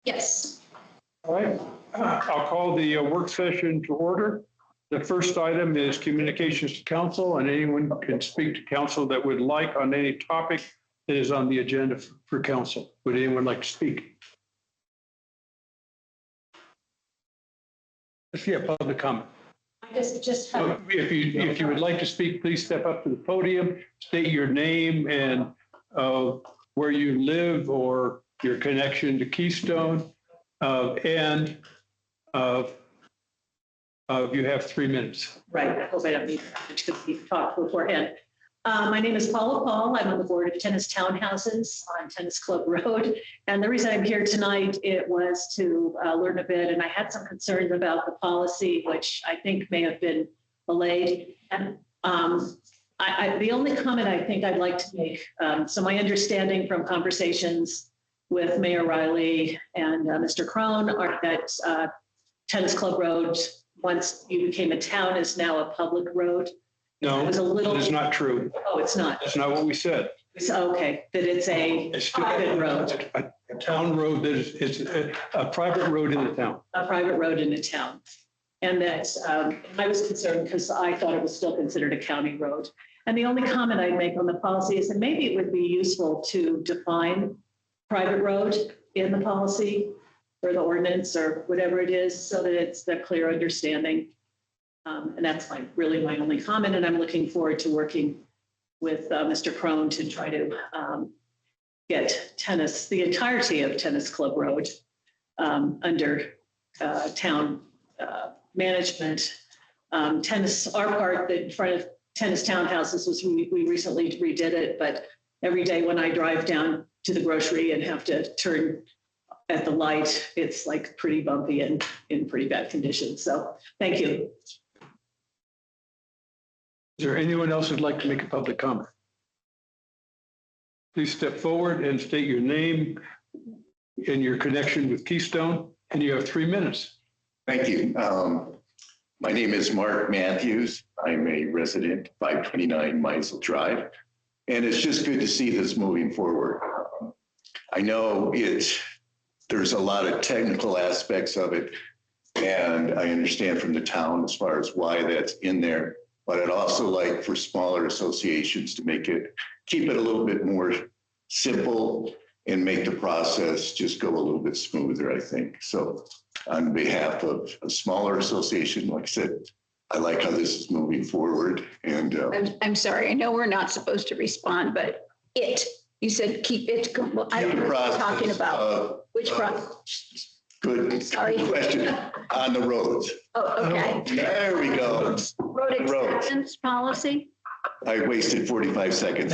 Yes. All right, I'll call the work session to order. The first item is communications to council, and anyone can speak to council that would like on any topic that is on the agenda for council. Would anyone like to speak? Let's get public comment. I just have, If you would like to speak, please step up to the podium, state your name and where you live or your connection to Keystone. And you have 3 minutes. right, I hope I don't need to talk beforehand. My name is Paula Paul. I'm on the board of Tennis Townhouses on Tennis Club Road. And the reason I'm here tonight, it was to learn a bit, and I had some concerns about the policy, which I think may have been allayed. And the only comment I think I'd like to make, so my understanding from conversations with Mayor Riley and Mr. Crone are that Tennis Club Road, once you became a town, is now a public road. No, it was a little, that is not true. Oh, it's not. That's not what we said. Okay, that it's a private road. A town road that is, it's a private road in the town. A private road in the town. And that I was concerned because I thought it was still considered a county road. And the only comment I'd make on the policy is that maybe it would be useful to define private road in the policy or the ordinance or whatever it is, so that it's the clear understanding. And that's really my only comment. And I'm looking forward to working with Mr. Crone to try to get the entirety of Tennis Club Road under town management. Our part in front of Tennis Townhouses was we recently redid it, but every day when I drive down to the grocery and have to turn at the light, it's like pretty bumpy and in pretty bad condition. So thank you. Is there anyone else who'd like to make a public comment? Please step forward and state your name and your connection with Keystone, and you have 3 minutes. Thank you. My name is Mark Matthews. I'm a resident, 529 Meisel Drive, and it's just good to see this moving forward. I know there's a lot of technical aspects of it, and I understand from the town as far as why that's in there. But I'd also like for smaller associations to keep it a little bit more simple and make the process just go a little bit smoother, I think. So on behalf of a smaller association, like I said, I like how this is moving forward. And I'm sorry, I know we're not supposed to respond, but you said keep it, well, I don't know what you're talking about. Which process? Good question. On the roads. Oh, okay. There we go. Road acceptance policy? I wasted 45 seconds.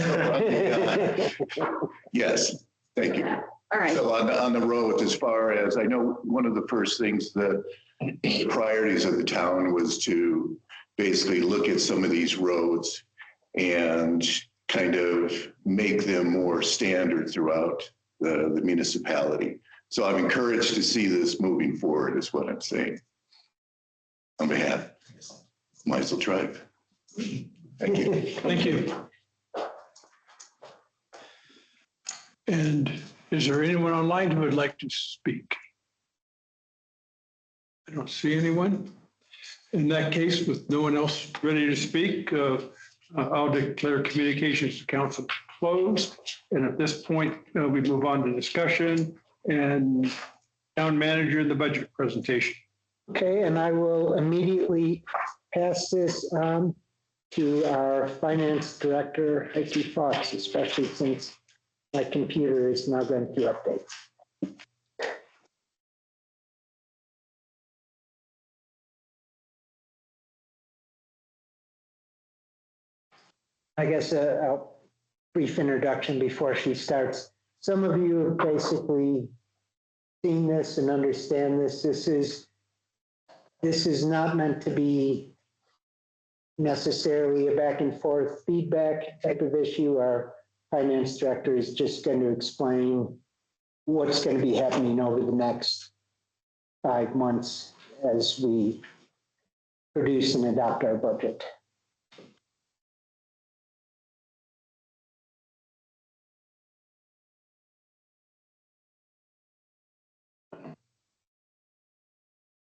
Yes, thank you. All right. So on the roads, as far as I know, one of the first things the priorities of the town was to basically look at some of these roads and kind of make them more standard throughout the municipality. So I'm encouraged to see this moving forward, is what I'm saying. On behalf of Meisel Drive. Thank you. Thank you. And is there anyone online who would like to speak? I don't see anyone. In that case, with no one else ready to speak, I'll declare communications to council closed. And at this point, we move on to discussion and town manager in the budget presentation. Okay, and I will immediately pass this on to our finance director, Heike Fox, especially since my computer is now going through updates. I guess a brief introduction before she starts. Some of you have basically seen this and understand this. This is not meant to be necessarily a back and forth feedback type of issue. Our finance director is just going to explain what's going to be happening over the next 5 months as we produce and adopt our budget.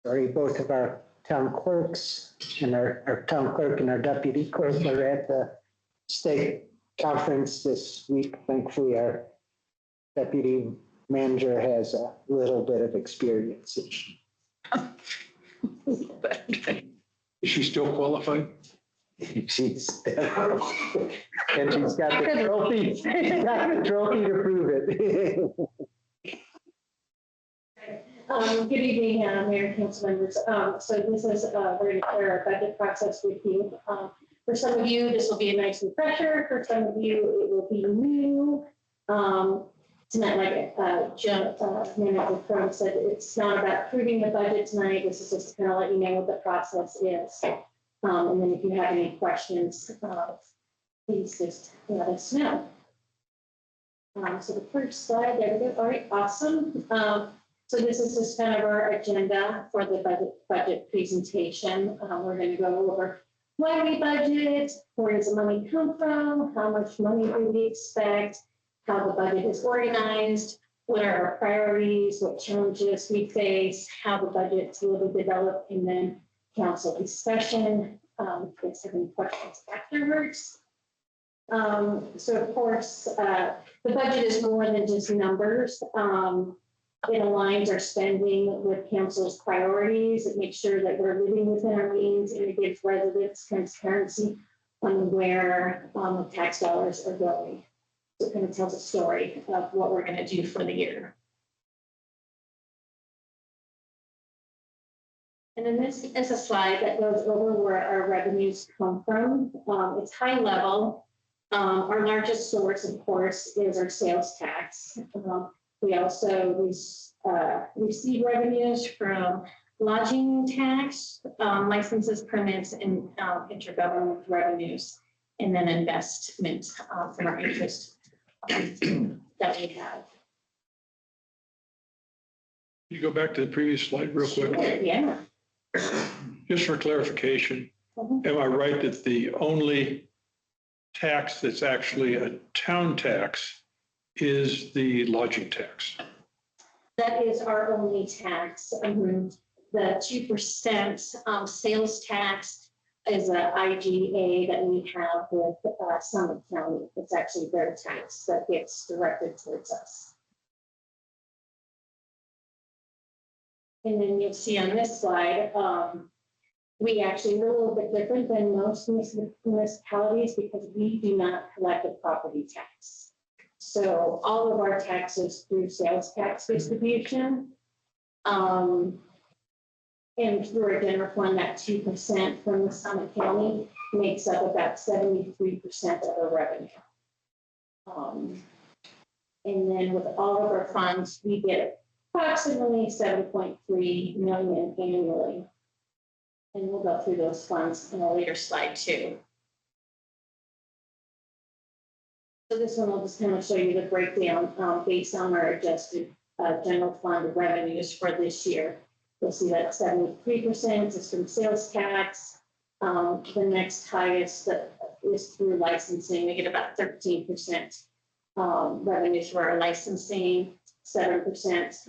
sorry, both of our town clerks and our town clerk and our deputy clerk are at the state conference this week. Thankfully, our deputy manager has a little bit of experience. Is she still qualified? She's, and she's got the trophy, to prove it. Good evening, Mayor and council members. So this is, we're going to clear our budget process with you. For some of you, this will be a nice refresher. For some of you, it will be new. Tonight, like Manager Crum said, it's not about proving the budget tonight. This is just to kind of let you know what the process is. And then if you have any questions, please just let us know. So the first slide, there we go. All right, awesome. So this is just kind of our agenda for the budget presentation. We're going to go over why we budget, where does the money come from, how much money do we expect, how the budget is organized, what are our priorities, what challenges we face, how the budget will be developed, and then council discussion. If there's any questions afterwards. So of course, the budget is more than just numbers. It aligns our spending with council's priorities. It makes sure that we're living within our means, and it gives residents transparency on where the tax dollars are going. So it kind of tells a story of what we're going to do for the year. And then this is a slide that goes over where our revenues come from. It's high level. Our largest source, of course, is our sales tax. We also receive revenues from lodging tax, licenses, permits, and intergovernmental revenues, and then investment from our interest that we have. You go back to the previous slide real quick. Yeah. Just for clarification, am I right that the only tax that's actually a town tax is the lodging tax? That is our only tax. The 2% sales tax is an IGA that we have with Summit County. It's actually their tax that gets directed towards us. And then you'll see on this slide, we actually are a little bit different than most municipalities because we do not collect a property tax. So all of our taxes through sales tax distribution. And through our general fund, that 2% from the Summit County makes up about 73% of our revenue. And then with all of our funds, we get approximately 7.3 million annually. And we'll go through those funds in a later slide too. So this one will just kind of show you the breakdown based on our adjusted general fund revenues for this year. You'll see that 73% is from sales tax. The next highest is through licensing. We get about 13% revenues for our licensing, 7%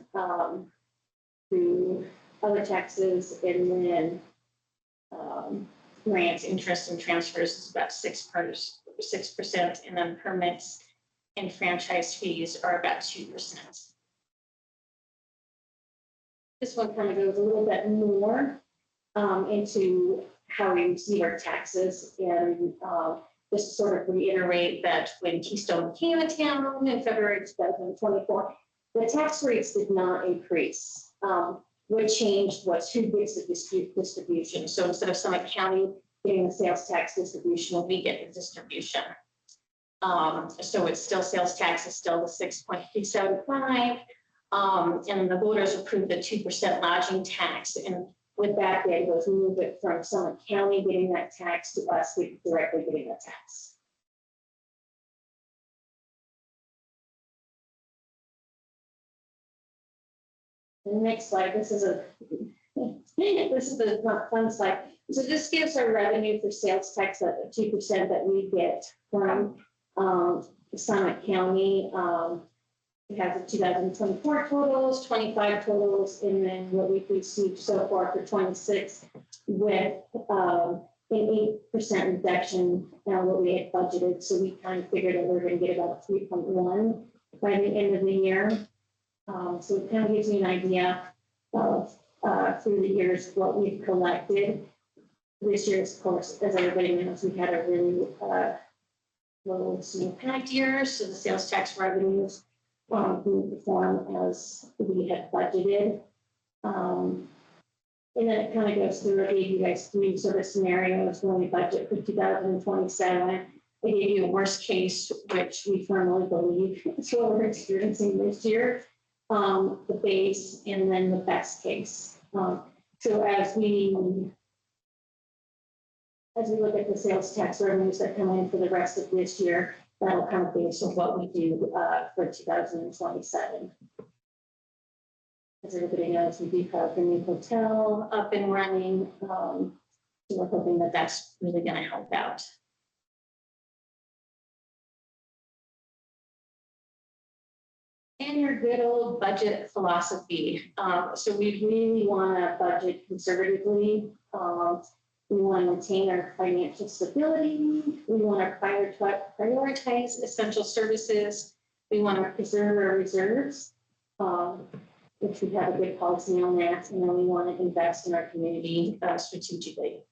through other taxes, and then grants, interest, and transfers is about 6%, and then permits and franchise fees are about 2%. This one kind of goes a little bit more into how we receive our taxes, and just sort of reiterate that when Keystone came to town in February 2024, the tax rates did not increase. What changed was who gets the distribution. So instead of Summit County getting the sales tax distribution, we get the distribution. So it's still sales tax is still the 6.375. And the voters approved the 2% lodging tax. And with that, they was move it from Summit County getting that tax to us directly getting the tax. The next slide, this is a not fun slide. So this gives our revenue for sales tax at 2% that we get from Summit County. It has the 2024 totals, 25 totals, and then what we've received so far for 26 with an 8% reduction on what we had budgeted. So we kind of figured that we're going to get about 3.1 by the end of the year. So it kind of gives you an idea of through the years what we've collected. This year, of course, as everybody knows, we had a really low snow-packed year, so the sales tax revenues didn't perform as we had budgeted. And then it kind of goes through, I gave you guys 3 sort of scenarios when we budget for 2027. I gave you a worst case, which we firmly believe is what we're experiencing this year, the base, and then the best case. So as we look at the sales tax revenues that come in for the rest of this year, that'll kind of base on what we do for 2027. As everybody knows, we do have the new hotel up and running. So we're hoping that that's really going to help out. And your good old budget philosophy. So we really want to budget conservatively. We want to maintain our financial stability. We want to prioritize essential services. We want to preserve our reserves, which we have a good policy on that. And then we want to invest in our community strategically.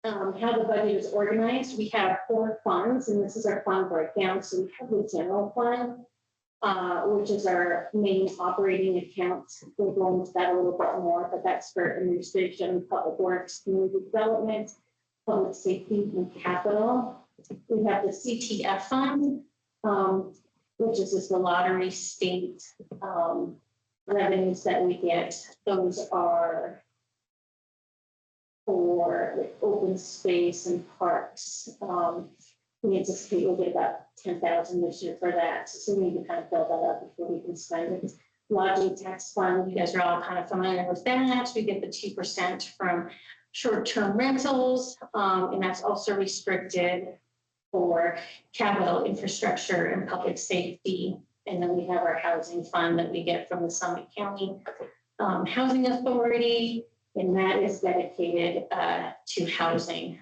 How the budget is organized, we have 4 funds, and this is our fund breakdown. So we have the general fund, which is our main operating account. We'll go into that a little bit more, but that's for administration, public works, community development, public safety, and capital. We have the CTF fund, which is just the lottery state revenues that we get. Those are for open space and parks. We anticipate we'll get about 10,000 this year for that. So we need to kind of build that up before we can spend it. Lodging tax fund, you guys are all kind of familiar with that. We get the 2% from short-term rentals, and that's also restricted for capital infrastructure and public safety. And then we have our housing fund that we get from the Summit County Housing Authority, and that is dedicated to housing.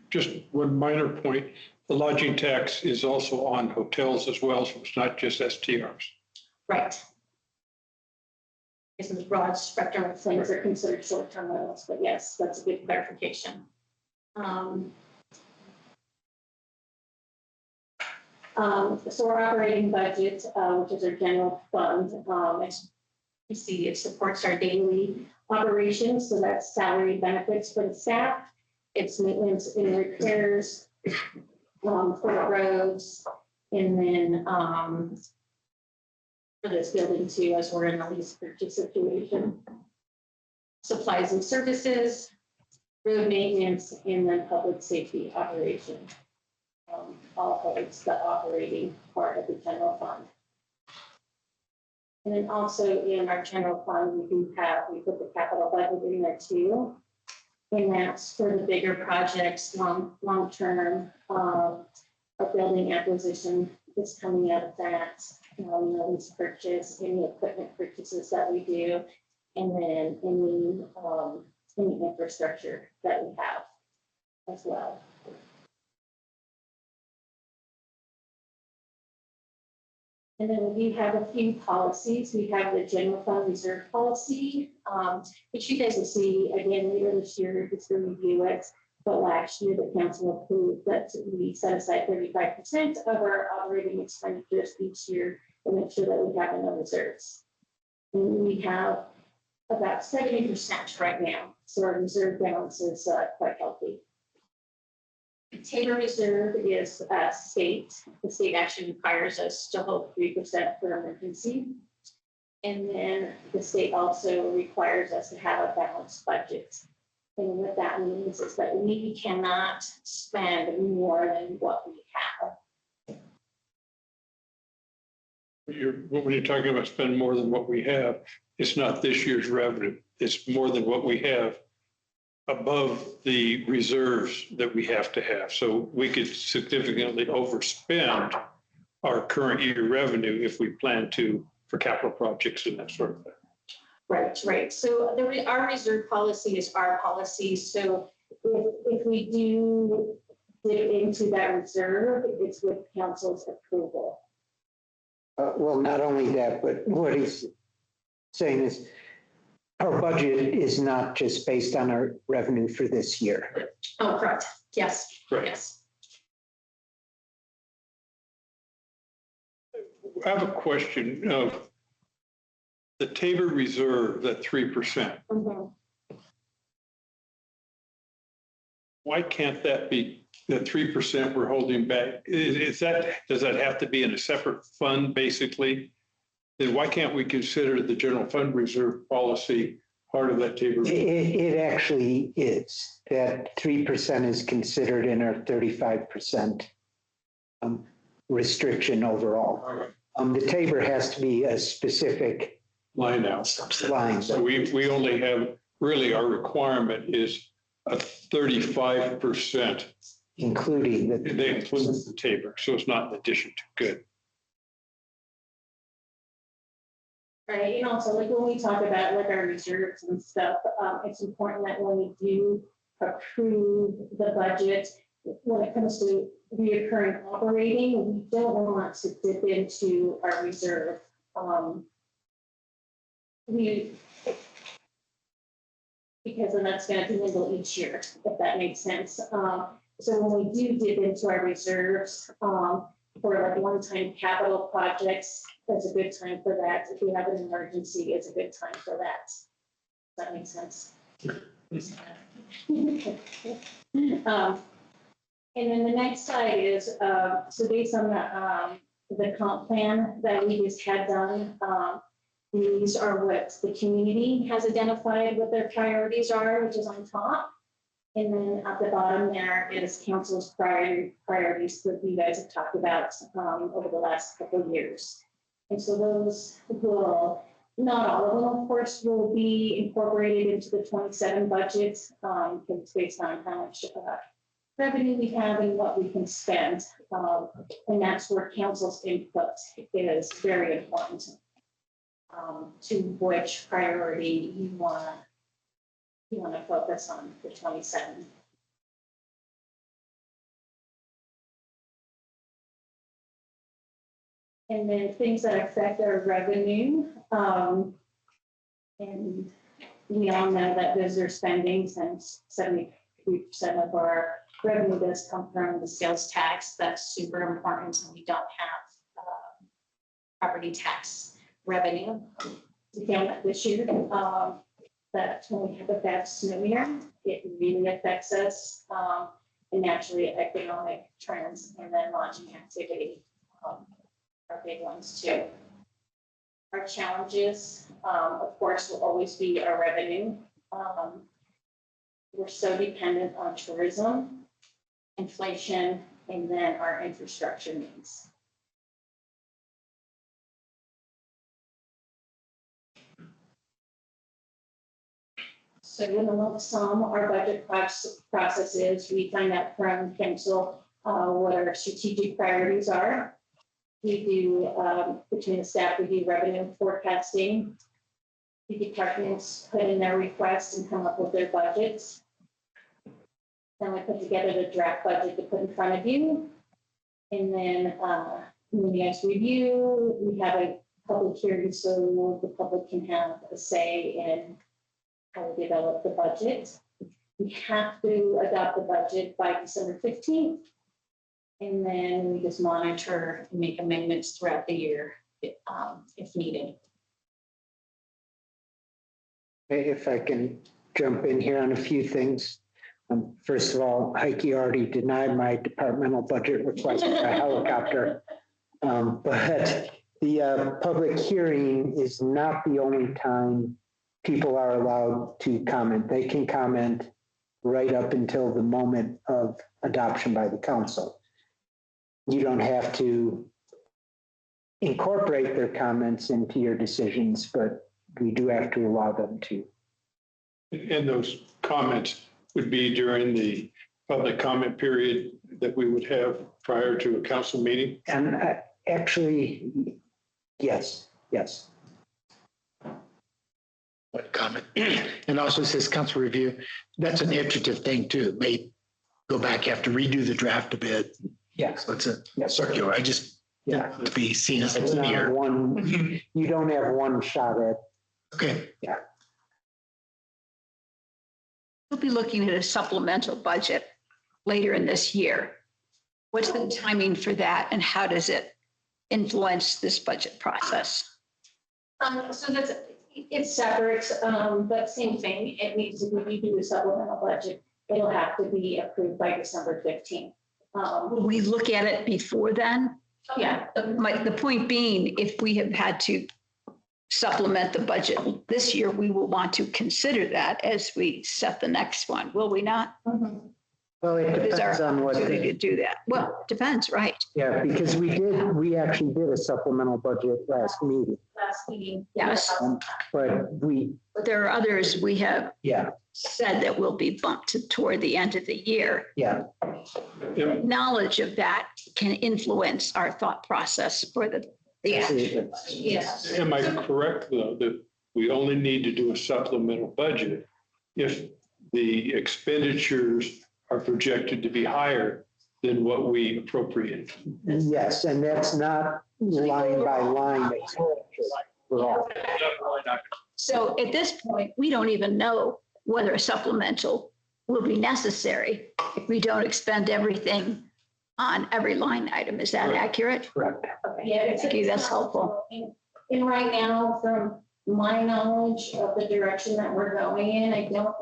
Just one minor point, the lodging tax is also on hotels as well, so it's not just STRs. Right. It's a broad spectrum of things that are considered short-term rentals, but yes, that's a good clarification. So our operating budget, which is our general fund, as you see, it supports our daily operations. So that's salary benefits for the staff. It's maintenance and repairs for the roads, and then for this building too, as we're in a lease purchase situation. Supplies and services, road maintenance, and then public safety operation. All of it's the operating part of the general fund. And then also in our general fund, we put the capital budget in there too. And that's for the bigger projects, long-term, our building acquisition is coming out of that. Lease purchase, any equipment purchases that we do, and then any infrastructure that we have as well. And then we do have a few policies. We have the general fund reserve policy, which you guys will see again later this year just to review it. But last year, the council approved that we set aside 35% of our operating expenditures each year to make sure that we have enough reserves. And we have about 70% right now. So our reserve balance is quite healthy. Tabor Reserve is state. The state actually requires us to hold 3% for emergency. And then the state also requires us to have a balanced budget. And what that means is that we cannot spend more than what we have. When you're talking about spend more than what we have, it's not this year's revenue. It's more than what we have above the reserves that we have to have. So we could significantly overspend our current year revenue if we plan to for capital projects and that sort of thing. Right. So our reserve policy is our policy. So if we do dip into that reserve, it's with council's approval. Well, not only that, but what he's saying is our budget is not just based on our revenue for this year. Oh, correct. Yes. Right. Yes. I have a question of the Tabor Reserve, that 3%. Mhm. Why can't that be the 3% we're holding back? Is that, does that have to be in a separate fund, basically? Then why can't we consider the general fund reserve policy part of that Tabor? It actually is. That 3% is considered in our 35% restriction overall. All right. The Tabor has to be a specific Line out. line. So we only have, really, our requirement is a 35%. Including the. They include the Tabor, so it's not in addition to. Good. Right, and also like when we talk about like our reserves and stuff, it's important that when we do approve the budget, when it comes to reoccurring operating, we don't want to dip into our reserve. Because then that's going to dwindle each year, if that makes sense. So when we do dip into our reserves for like one-time capital projects, that's a good time for that. If we have an emergency, it's a good time for that. Does that make sense? And then the next slide is, so based on the comp plan that we just had done, these are what the community has identified what their priorities are, which is on top. And then at the bottom there is council's priorities that you guys have talked about over the last couple of years. And so those will, not all of them, of course, will be incorporated into the 27 budget, because it's based on how much revenue we have and what we can spend. And that's where council's input is very important. To which priority you want to focus on for 27. And then things that affect our revenue. And we all know that visitor spending, since 73% of our revenue does come from the sales tax. That's super important, and we don't have property tax revenue. We found that this year, that when we have a bad snow year, it really affects us, and naturally economic trends, and then lodging activity are big ones too. Our challenges, of course, will always be our revenue. We're so dependent on tourism, inflation, and then our infrastructure needs. So in the lump sum, our budget process is, we find out from council what our strategic priorities are. We do, between the staff, we do revenue forecasting. The departments put in their requests and come up with their budgets. Then we put together the draft budget to put in front of you. And then when you guys review, we have a public hearing so the public can have a say in how we develop the budget. We have to adopt the budget by December 15th. And then we just monitor and make amendments throughout the year if needed. If I can jump in here on a few things. First of all, Heike already denied my departmental budget request for a helicopter. But the public hearing is not the only time people are allowed to comment. They can comment right up until the moment of adoption by the council. You don't have to incorporate their comments into your decisions, but we do have to allow them to. And those comments would be during the public comment period that we would have prior to a council meeting. And actually, yes. One comment. And also says council review. That's an iterative thing too. It may go back, have to redo the draft a bit. Yes. So it's a circular. I just Yeah. to be seen as It's not linear. one, you don't have one shot at, Okay. We'll be looking at a supplemental budget later in this year. What's the timing for that and how does it influence this budget process? So that's, it's separate, but same thing. It needs to be, we do a supplemental budget. It'll have to be approved by December 15th. Will we look at it before then? Yeah, The point being, if we have had to supplement the budget this year, we will want to consider that as we set the next one, will we not? well, it What is our depends on what, opportunity to do that? Well, it depends, right? yeah, because we actually did a supplemental budget last meeting, last meeting. Yes. but But there are others we have yeah, said that will be bumped toward the end of the year. yeah. Knowledge of that can influence our thought process for the Absolutely. Yes. Am I correct, though, that we only need to do a supplemental budget if the expenditures are projected to be higher than what we appropriate? Yes, and that's not line by line. Overall. So at this point, we don't even know whether a supplemental will be necessary if we don't expend everything on every line item. Is that accurate? Correct. Yeah, it's. Thank you, that's helpful. And right now, from my knowledge of the direction that we're going in, I don't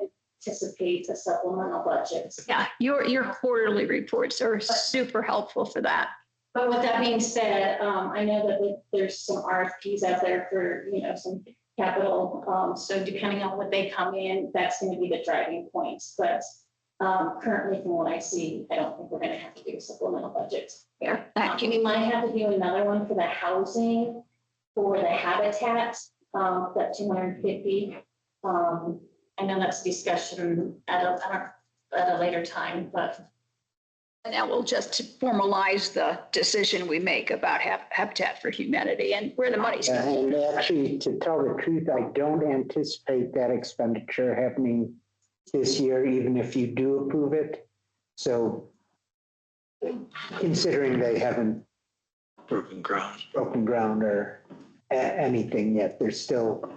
anticipate a supplemental budget. Yeah, your quarterly reports are super helpful for that. But with that being said, I know that there's some RFPs out there for, some capital. So depending on what they come in, that's going to be the driving points. But currently, from what I see, I don't think we're going to have to do a supplemental budget. Yeah, thank you. We might have to do another one for the housing, for the habitat, that 250. I know that's discussion at a later time, but. And that will just formalize the decision we make about Habitat for Humanity and where the money's Yeah, going. and actually, to tell the truth, I don't anticipate that expenditure happening this year, even if you do approve it. So considering they haven't Broken ground. broken ground or anything yet, they're still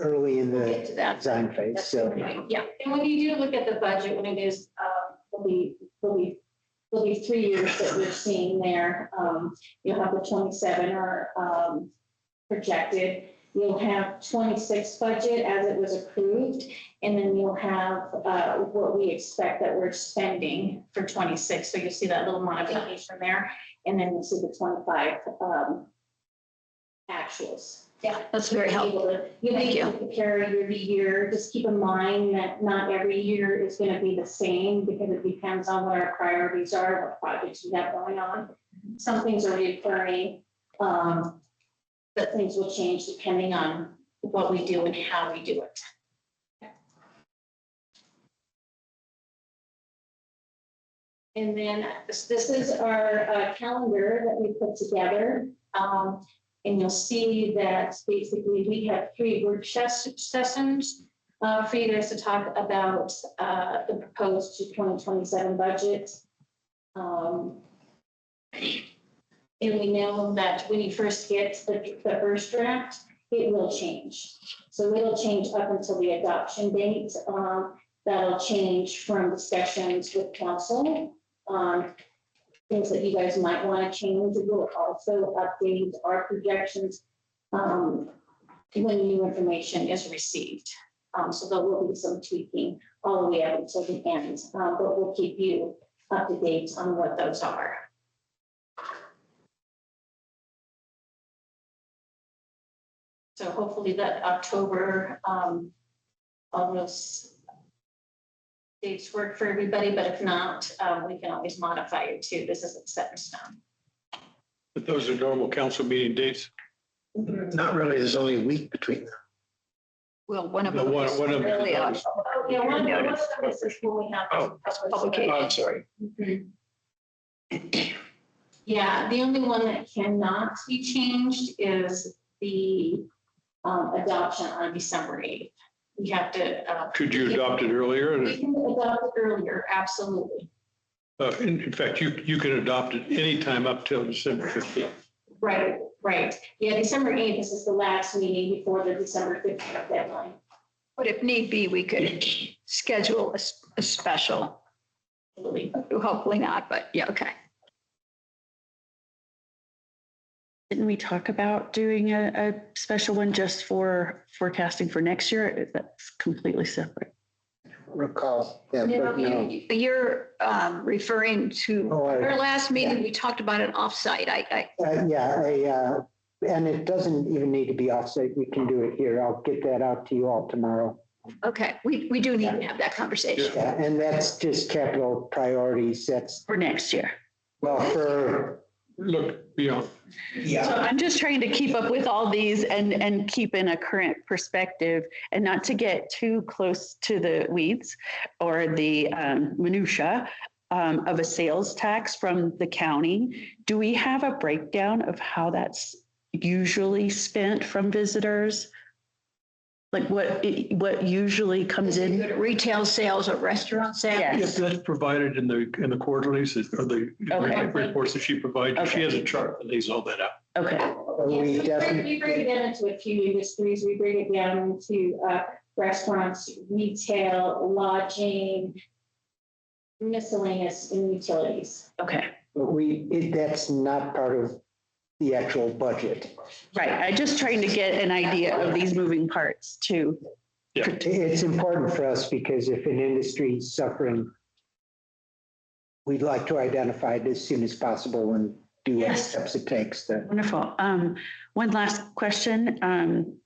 early in We'll get the to that. design phase, so. Yeah, and when you do look at the budget, when it is, will be 3 years that we're seeing there. You'll have the 27 are projected. You'll have 26 budget as it was approved, and then you'll have what we expect that we're spending for 26. So you'll see that little modification there, and then you'll see the 25 actuals. Yeah, that's very helpful. You'll Thank be you. able to compare year to year. Just keep in mind that not every year is going to be the same because it depends on what our priorities are, what projects we have going on. Some things are recurring, but things will change depending on what we do and how we do it. And then this is our calendar that we put together. And you'll see that basically we have 3 workshop sessions for you guys to talk about the proposed 2027 budget. And we know that when you first get the first draft, it will change. So it'll change up until the adoption date. That'll change from discussions with council. Things that you guys might want to change. It will also update our projections when new information is received. So there will be some tweaking all the way up until the end, but we'll keep you up to date on what those are. So hopefully that October, all those dates work for everybody, but if not, we can always modify it too. This isn't set in stone. But those are normal council meeting dates. Not really. There's only a week between them. Well, one of No, them. one is of them really is- Oh, yeah, one of this is when we have. Oh, publication. I'm sorry. Yeah, the only one that cannot be changed is the adoption on December 8th. We have to. Could you adopt it earlier? We can adopt it earlier, absolutely. In fact, you can adopt it anytime up till December 15th. Right, right. Yeah, December 8th, this is the last meeting before the December 15th deadline. But if need be, we could schedule a special. Absolutely. Hopefully not, but yeah, okay. Didn't we talk about doing a special one just for forecasting for next year? That's completely separate. Recall, yeah, but no. You're referring to Oh, our last meeting, we talked about an offsite. And it doesn't even need to be offsite. We can do it here. I'll get that out to you all tomorrow. Okay, we do need to have that conversation. Yeah, and that's just capital priorities. That's, For next year. well, for, Look beyond. So I'm just trying to keep up with all these and keep in a current perspective and not to get too close to the weeds or the minutia of a sales tax from the county. Do we have a breakdown of how that's usually spent from visitors? Like what usually comes in? Retail sales or restaurant sales? Yes. Yes, that's provided in the quarterlies or the Okay. reports that she provides. She Okay. has a chart that lays all that out. Okay, we Yes, definitely, we break it down into a few industries. We break it down into restaurants, retail, lodging, miscellaneous, and utilities. okay. that's not part of the actual budget. Right. I'm just trying to get an idea of these moving parts too. It's important for us because if an industry is suffering, we'd like to identify it as soon as possible and do what Yes. steps it takes to. Wonderful. One last question on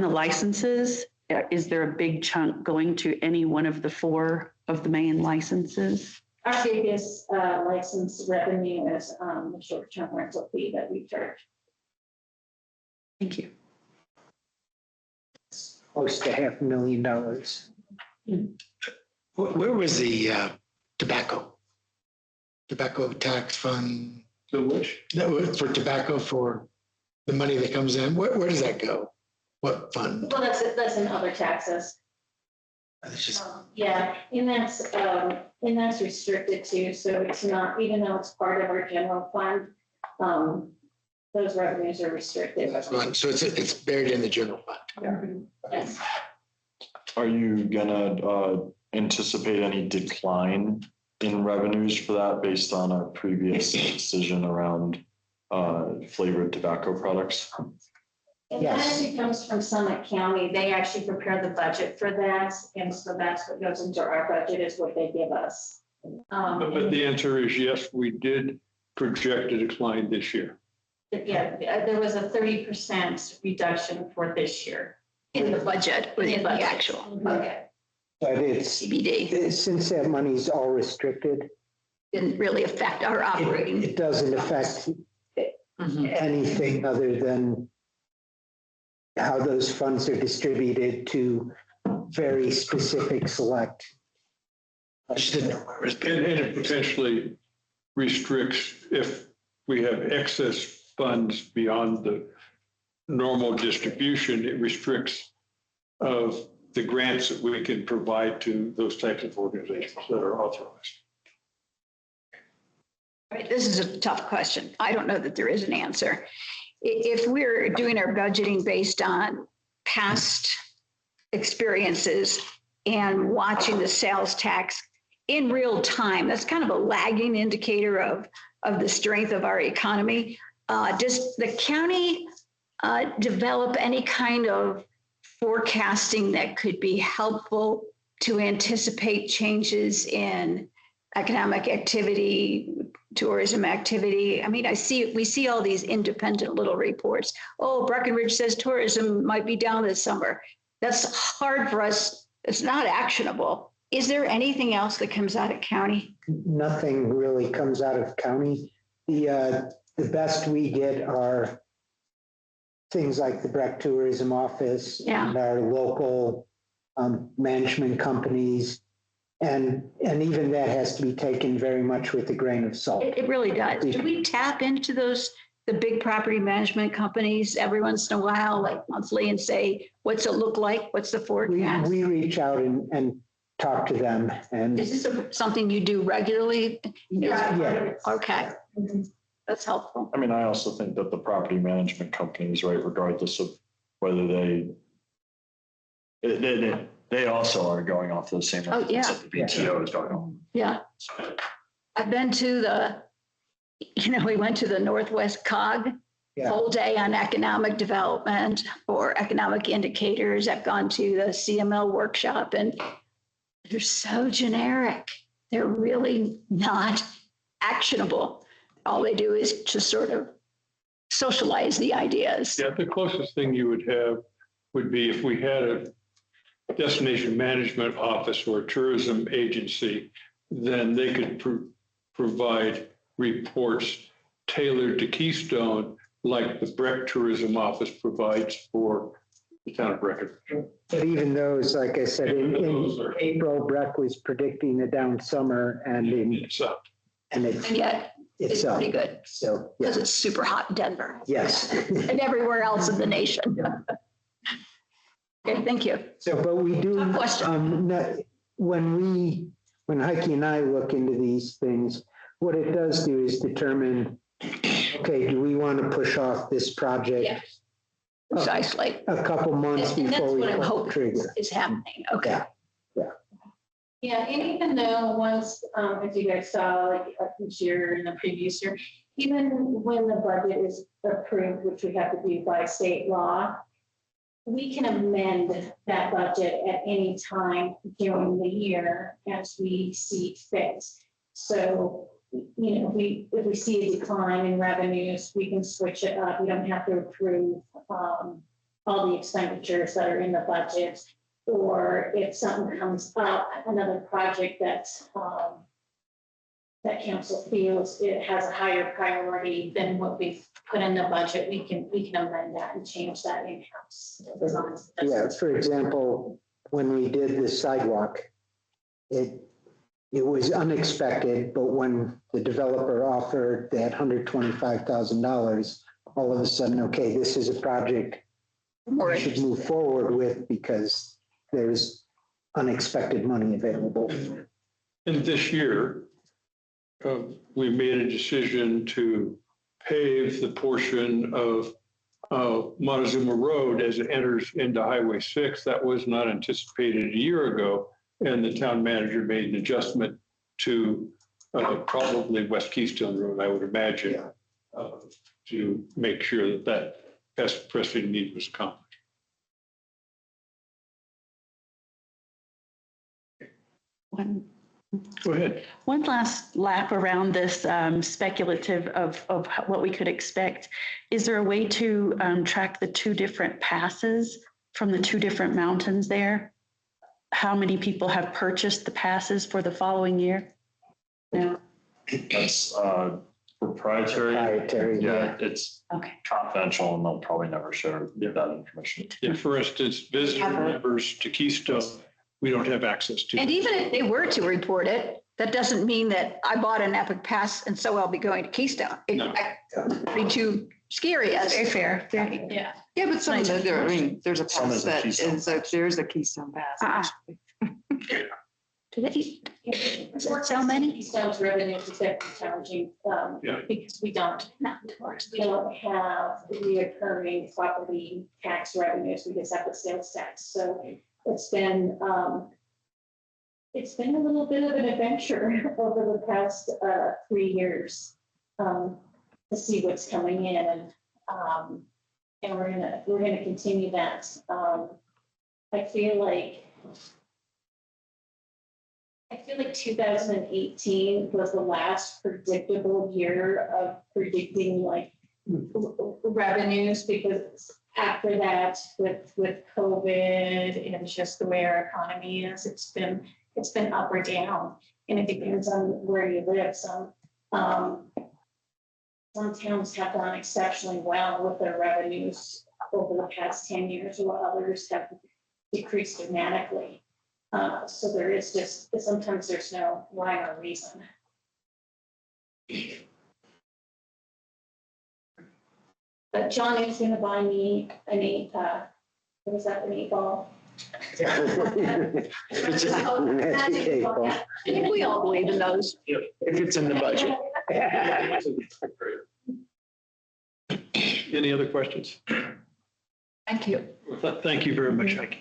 the licenses. Is there a big chunk going to any one of the 4 of the main licenses? Our biggest license revenue is the short-term rental fee that we charge. Thank you. Close to $500,000. Where was the tobacco tax fund? The which? That was for tobacco, for the money that comes in. Where does that go? What fund? Well, that's in other taxes. It's just, Yeah, and that's restricted too, so it's not, even though it's part of our general fund, those revenues are restricted. so it's buried in the general fund. Yes. Are you gonna anticipate any decline in revenues for that based on our previous decision around flavored tobacco products? And that Yes. actually comes from Summit County. They actually prepare the budget for that, and so that's what goes into our budget is what they give us. But the answer is yes, we did project a decline this year. Yeah, there was a 30% reduction for this year. In the budget, within the actual Okay. But it's, CBD. since that money's all restricted, Didn't really affect our operating. it doesn't affect Mhm. anything other than how those funds are distributed to very specific select. I just didn't know where it was buried. And it potentially restricts if we have excess funds beyond the normal distribution, it restricts of the grants that we can provide to those types of organizations that are authorized. Right, this is a tough question. I don't know that there is an answer. If we're doing our budgeting based on past experiences and watching the sales tax in real time, that's kind of a lagging indicator of the strength of our economy. Does the county develop any kind of forecasting that could be helpful to anticipate changes in economic activity, tourism activity? I mean, we see all these independent little reports. Oh, Breckenridge says tourism might be down this summer. That's hard for us. It's not actionable. Is there anything else that comes out of county? Nothing really comes out of county. The best we get are things like the Breck Tourism Office Yeah. and our local management companies. And even that has to be taken very much with a grain of salt. It really does. Do we tap into the big property management companies every once in a while, like monthly, and say, what's it look like? What's the forecast? We reach out and talk to them and Is this something you do regularly? yeah, Okay, that's helpful. I mean, I also think that the property management companies, right, regardless of whether they also are going off those same. Oh, yeah. that the PTO is going on. Yeah. I've been to we went to the Northwest COG Yeah. whole day on economic development or economic indicators. I've gone to the CML workshop and they're so generic. They're really not actionable. All they do is just sort of socialize the ideas. Yeah, the closest thing you would have would be if we had a destination management office or a tourism agency, then they could provide reports tailored to Keystone, like the Breck Tourism Office provides for the town of Breckenridge. but even those, like I said, in April, Breck was predicting a down summer and And yet it's up. pretty good So, because yeah, it's super hot in Denver yes. and everywhere else in the nation. Okay, thank you. So, but we do, Tough question. when Heike and I look into these things, what it does do is determine, okay, do we want to push off this project Yeah. Precisely. a couple months And that's before we what I'm pull the hoping trigger? is happening. Okay. Yeah. Yeah, and even though once, as you guys saw, like this year and the previous year, even when the budget is approved, which we have to do by state law, we can amend that budget at any time during the year as we see fit. So, if we see a decline in revenues, we can switch it up. We don't have to approve all the expenditures that are in the budget. Or if something comes up, another project that council feels it has a higher priority than what we've put in the budget, we can amend that and change that in-house. Yeah, for example, when we did the sidewalk, it was unexpected, but when the developer offered that $125,000, all of a sudden, okay, this is a project we should move forward with because there's unexpected money available. And this year, we made a decision to pave the portion of Montezuma Road as it enters into Highway 6. That was not anticipated a year ago. And the town manager made an adjustment to probably West Keystone Road, I would imagine, to make sure that pressing need was accomplished. Go ahead. One last lap around this speculative of what we could expect. Is there a way to track the two different passes from the two different mountains there? How many people have purchased the passes for the following year? No. That's proprietary. Yeah, it's Okay. confidential and they'll probably never share that information. Yeah, for instance, visitor members to Keystone, we don't have access to. And even if they were to report it, that doesn't mean that I bought an Epic Pass and so I'll be going to Keystone. No. It'd be too scary. Very fair. Yeah. Yeah, but some of the, I mean, there's a Some pass is a that Keystone is, there's a Keystone pass. Do they? Does that sell many? Keystone's revenue is definitely challenging, Yeah. because we don't have reoccurring property tax revenues. We just have the sales tax. So it's been a little bit of an adventure over the past 3 years to see what's coming in, and we're gonna continue that. I feel like 2018 was the last predictable year of predicting like revenues, because after that, with COVID and just the way our economy is, it's been up or down, and it depends on where you live. Some towns have done exceptionally well with their revenues over the past 10 years, while others have decreased dramatically. So there is just, sometimes there's no rhyme or reason. But John is going to buy me an what is that, an 8-ball? We all believe in those. If it's in the budget. Any other questions? Thank you. Thank you very much, Heike.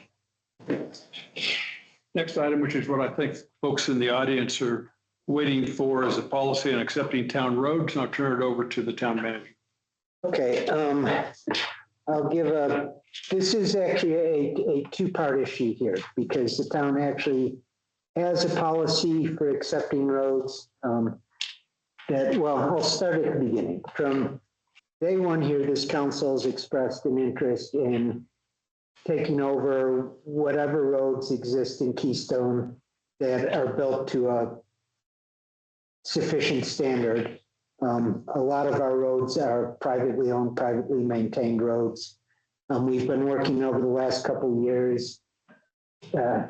Next item, which is what I think folks in the audience are waiting for, is a policy on accepting town roads. And I'll turn it over to the town manager. Okay, I'll give this is actually a two-part issue here because the town actually has a policy for accepting roads I'll start at the beginning. From day one here, this council has expressed an interest in taking over whatever roads exist in Keystone that are built to a sufficient standard. A lot of our roads are privately owned, privately maintained roads. We've been working over the last couple of years,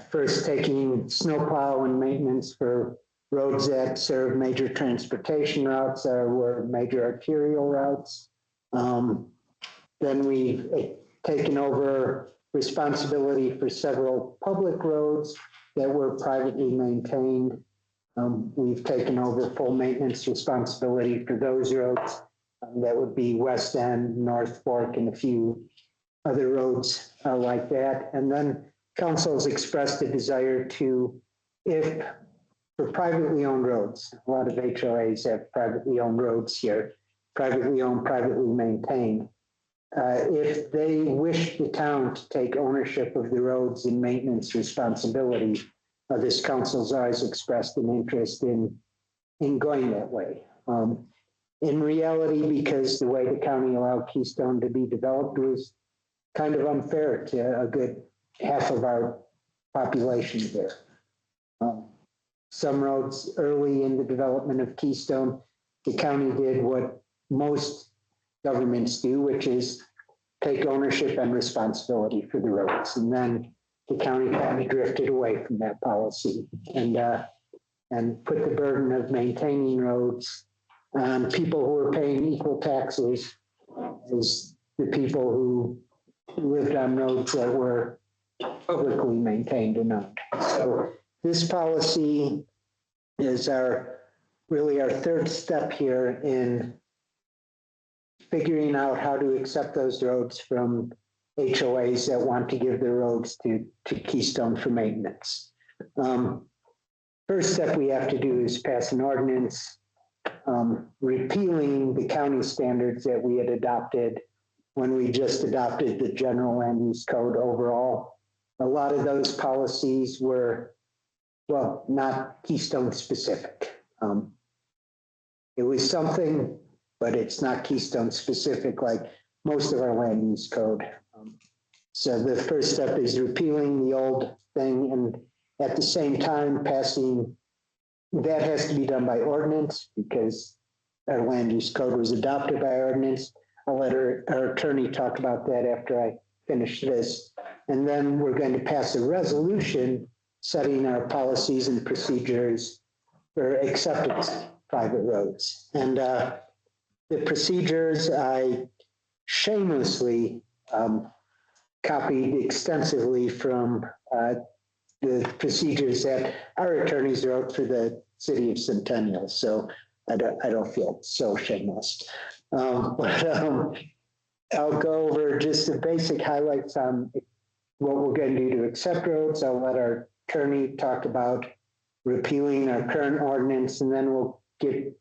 first taking snowplow and maintenance for roads that serve major transportation routes or were major arterial routes. Then we've taken over responsibility for several public roads that were privately maintained. We've taken over full maintenance responsibility for those roads. That would be West End, North Fork, and a few other roads like that. And then council has expressed a desire to, if for privately owned roads, a lot of HOAs have privately owned roads here, privately owned, privately maintained. If they wish the town to take ownership of the roads and maintenance responsibility, this council's always expressed an interest in going that way. In reality, because the way the county allowed Keystone to be developed was kind of unfair to a good half of our population here. Some roads early in the development of Keystone, the county did what most governments do, which is take ownership and responsibility for the roads. And then the county kind of drifted away from that policy and put the burden of maintaining roads on people who are paying equal taxes as the people who lived on roads that were publicly maintained and owned. So this policy is really our third step here in figuring out how to accept those roads from HOAs that want to give their roads to Keystone for maintenance. First step we have to do is pass an ordinance repealing the county standards that we had adopted when we just adopted the general land use code overall. A lot of those policies were, well, not Keystone specific. It was something, but it's not Keystone specific like most of our land use code. So the first step is repealing the old thing and at the same time passing, that has to be done by ordinance because our land use code was adopted by ordinance. I'll let our attorney talk about that after I finish this. And then we're going to pass a resolution setting our policies and procedures for acceptance of private roads. And the procedures I shamelessly copied extensively from the procedures that our attorneys wrote for the city of Centennial. So I don't feel so shameless. But I'll go over just the basic highlights on what we're going to do to accept roads. I'll let our attorney talk about repealing our current ordinance, and then we'll get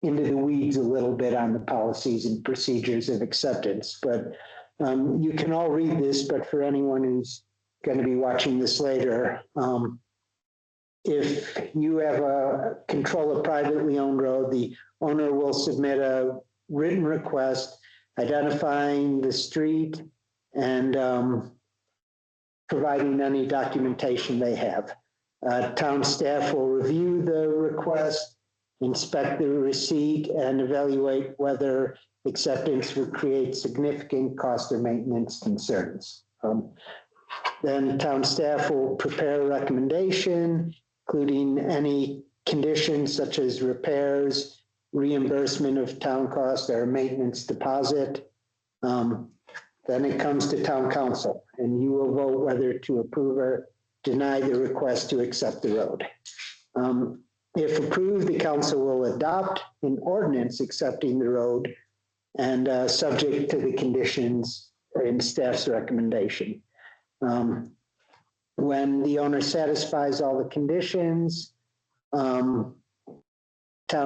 into the weeds a little bit on the policies and procedures of acceptance. But you can all read this, but for anyone who's going to be watching this later, if you have a control a privately owned road, the owner will submit a written request identifying the street and providing any documentation they have. Town staff will review the request inspect the receipt and evaluate whether acceptance would create significant cost or maintenance concerns. Then town staff will prepare a recommendation, including any conditions such as repairs, reimbursement of town cost or maintenance deposit. Then it comes to town council, and you will vote whether to approve or deny the request to accept the road. If approved, the council will adopt an ordinance accepting the road and subject to the conditions in staff's recommendation. When the owner satisfies all the conditions, town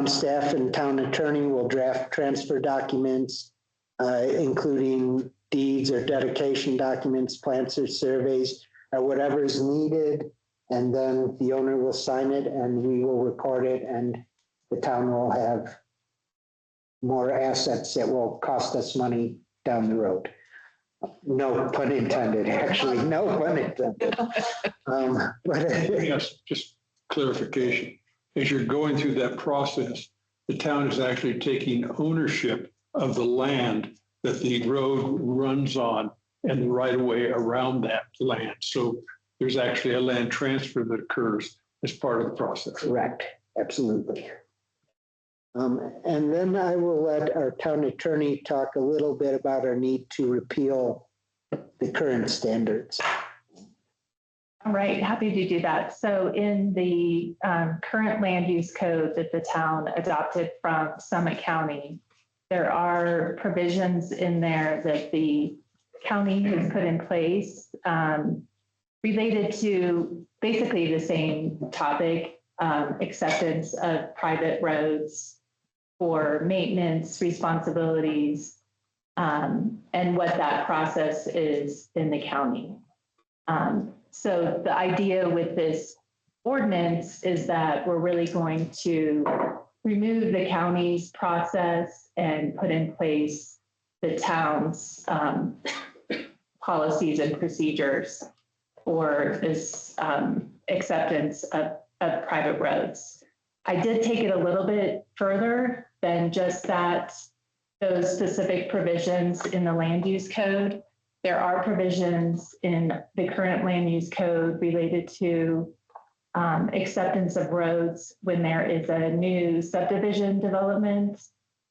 staff and town attorney will draft transfer documents, including deeds or dedication documents, plans or surveys, or whatever is needed. And then the owner will sign it and we will record it, and the town will have more assets that will cost us money down the road. No pun intended, actually, no pun intended. Yes, just clarification. As you're going through that process, the town is actually taking ownership of the land that the road runs on and the right of way around that land. So there's actually a land transfer that occurs as part of the process. Correct, absolutely. And then I will let our town attorney talk a little bit about our need to repeal the current standards. All right, happy to do that. So in the current land use code that the town adopted from Summit County, there are provisions in there that the county has put in place related to basically the same topic, acceptance of private roads for maintenance responsibilities, and what that process is in the county. So the idea with this ordinance is that we're really going to remove the county's process and put in place the town's policies and procedures for this acceptance of private roads. I did take it a little bit further than just that, those specific provisions in the land use code. There are provisions in the current land use code related to acceptance of roads when there is a new subdivision development,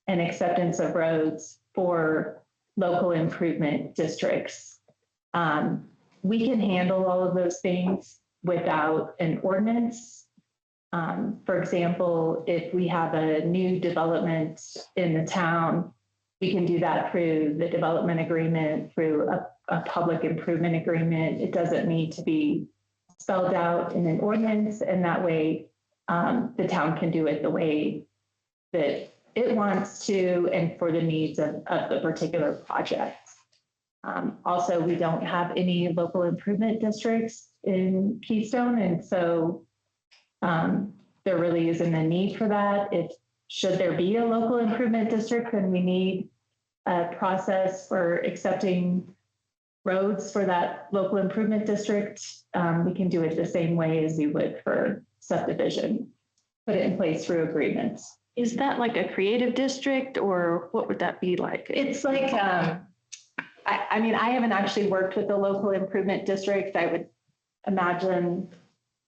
and acceptance of roads for local improvement districts. We can handle all of those things without an ordinance. For example, if we have a new development in the town, we can do that through the development agreement, through a public improvement agreement. It doesn't need to be spelled out in an ordinance, and that way the town can do it the way that it wants to and for the needs of the particular project. Also, we don't have any local improvement districts in Keystone, and so there really isn't a need for that. Should there be a local improvement district, then we need a process for accepting roads for that local improvement district. We can do it the same way as we would for subdivision, put it in place through agreements. Is that like a creative district, or what would that be like? It's like, I mean, I haven't actually worked with the local improvement district. I would imagine,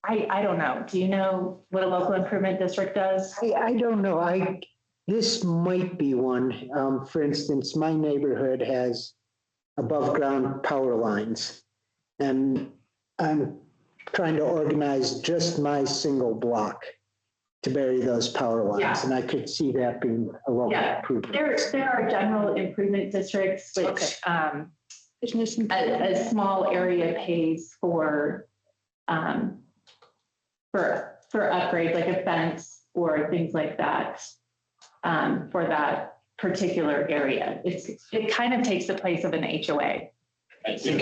I don't know. Do you know what a local improvement district does? I don't know. This might be one. For instance, my neighborhood has above ground power lines, and I'm trying to organize just my single block to bury those power lines. Yeah. And I could see that being a local improvement. There are general improvement districts, which a small area pays for upgrades, like a fence or things like that, for that particular area. It kind of takes the place of an HOA. I think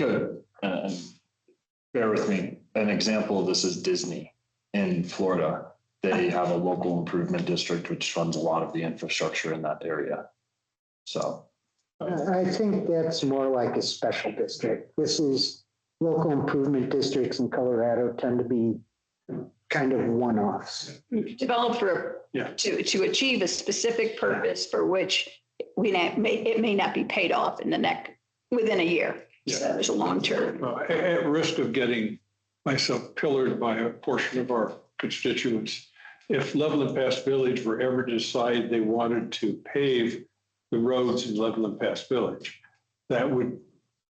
bear with me, an example of this is Disney in Florida. They have a local improvement district which funds a lot of the infrastructure in that area. So I think that's more like a special district. This is local improvement districts in Colorado tend to be kind of one-offs. Develop for, Yeah. to achieve a specific purpose for which it may not be paid off within a year. So there's a long term. At risk of getting myself pillared by a portion of our constituents, if Levelland Pass Village were ever to decide they wanted to pave the roads in Levelland Pass Village, that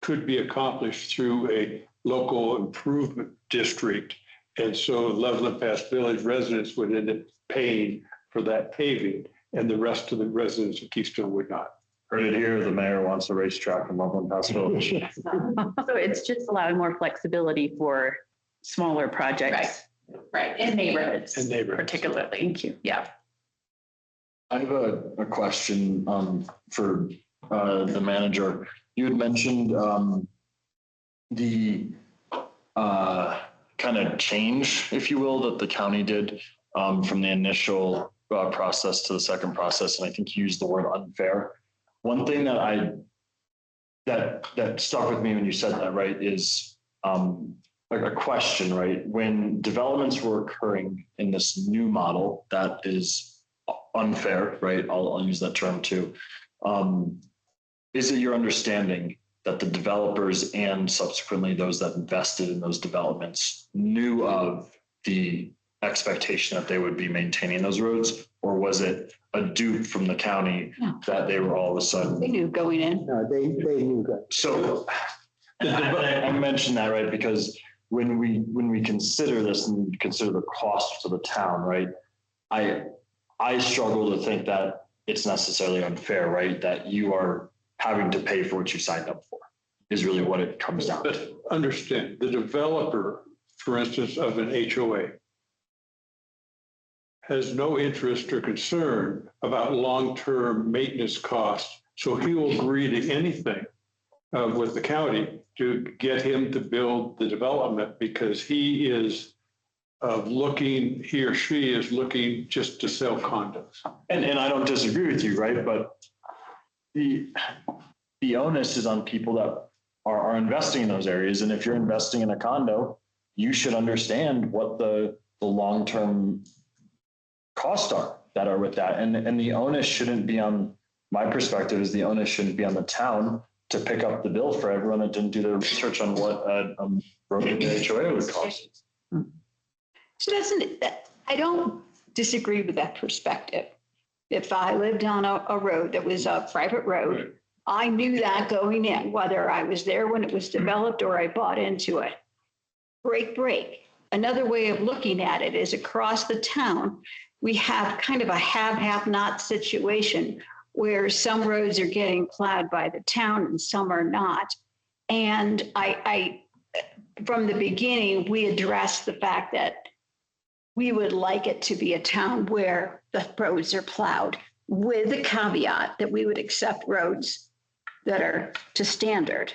could be accomplished through a local improvement district. And so Levelland Pass Village residents would end up paying for that paving, and the rest of the residents of Keystone would not. Heard it here, the mayor wants a racetrack in Loveland Pass Village. So it's just allowing more flexibility for smaller projects. Right, in neighborhoods. In neighborhoods. Particularly. Thank you. Yeah. I have a question for the manager. You had mentioned the kind of change, if you will, that the county did from the initial process to the second process, and I think you used the word unfair. One thing that stuck with me when you said that, right, is a question, right? When developments were occurring in this new model that is unfair, right? I'll use that term too. Is it your understanding that the developers and subsequently those that invested in those developments knew of the expectation that they would be maintaining those roads? Or was it a dupe from the county that they were all of a sudden? They knew going in. No, they knew that. So I mentioned that, right? Because when we consider this and consider the cost to the town, right? I struggle to think that it's necessarily unfair, right? That you are having to pay for what you signed up for is really what it comes down to. But understand, the developer, for instance, of an HOA has no interest or concern about long-term maintenance costs. So he will agree to anything with the county to get him to build the development because he or she is looking just to sell condos. And I don't disagree with you, right? But the onus is on people that are investing in those areas. And if you're investing in a condo, you should understand what the long-term costs are that are with that. And the onus shouldn't be on, my perspective is the onus shouldn't be on the town to pick up the bill for everyone that didn't do their research on what a road in the HOA would cost. So I don't disagree with that perspective. If I lived on a road that was a private road, I knew that going in, whether I was there when it was developed or I bought into it. Break. Another way of looking at it is across the town, we have kind of a have-not situation where some roads are getting plowed by the town and some are not. And I from the beginning, we addressed the fact that we would like it to be a town where the roads are plowed, with the caveat that we would accept roads that are to standard.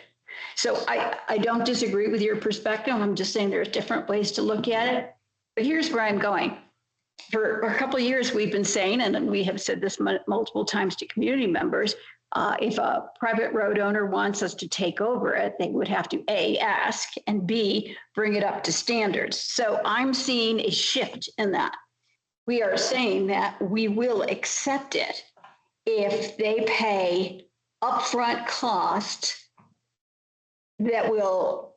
So I don't disagree with your perspective. I'm just saying there's different ways to look at it. But here's where I'm going. For a couple of years, we've been saying, and we have said this multiple times to community members, if a private road owner wants us to take over it, they would have to A, ask, and B, bring it up to standards. So I'm seeing a shift in that. We are saying that we will accept it if they pay upfront cost that will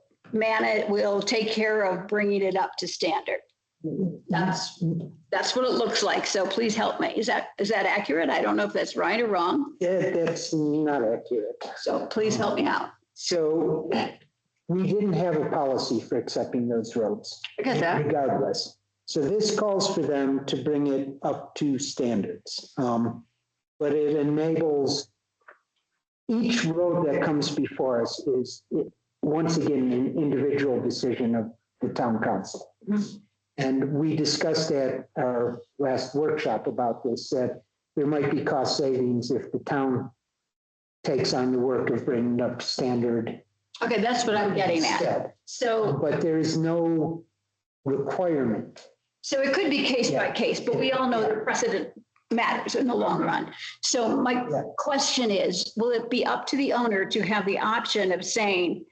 take care of bringing it up to standard. That's what it looks like. So please help me. Is that accurate? I don't know if that's right or wrong. Yeah, that's not accurate. So please help me out. So we didn't have a policy for accepting those roads. I got that. Regardless. So this calls for them to bring it up to standards. But it enables each road that comes before us is once again an individual decision of the town council. Mm-hmm. And we discussed at our last workshop about this, that there might be cost savings if the town takes on the work of bringing up standard. Okay, that's what I'm getting at. So, but there is no requirement. So it could be case by case, but we all know the precedent matters in the long run. So my question is, will it be up to the owner to have the option of saying,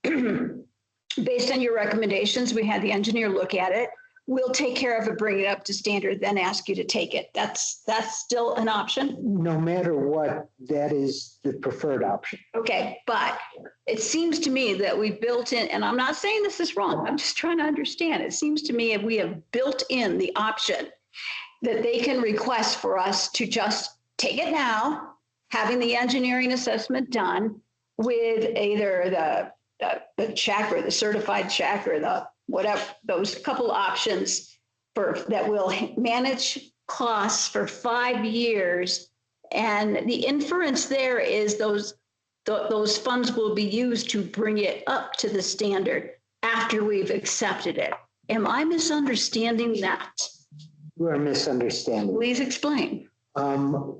based on your recommendations, we had the engineer look at it. we'll take care of it, bring it up to standard, then ask you to take it. That's still an option? No matter what, that is the preferred option. Okay, but it seems to me that we built in, and I'm not saying this is wrong, I'm just trying to understand. It seems to me we have built in the option that they can request for us to just take it now, having the engineering assessment done with either the check or the certified check or the whatever, those couple options that will manage costs for 5 years. And the inference there is those funds will be used to bring it up to the standard after we've accepted it. Am I misunderstanding that? You are misunderstanding. Please explain. The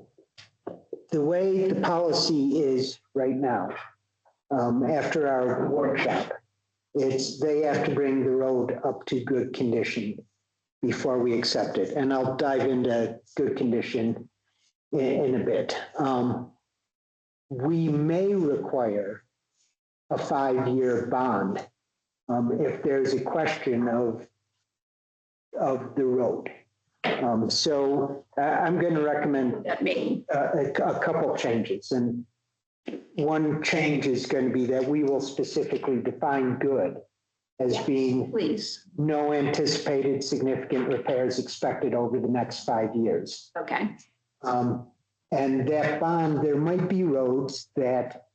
way the policy is right now, after our workshop, they have to bring the road up to good condition before we accept it. And I'll dive into good condition in a bit. We may require a 5-year bond if there's a question of the road. So I'm going to recommend a couple changes. And one change is going to be that we will specifically define good as being no anticipated significant repairs expected over the next 5 years. Okay. And that bond, there might be roads that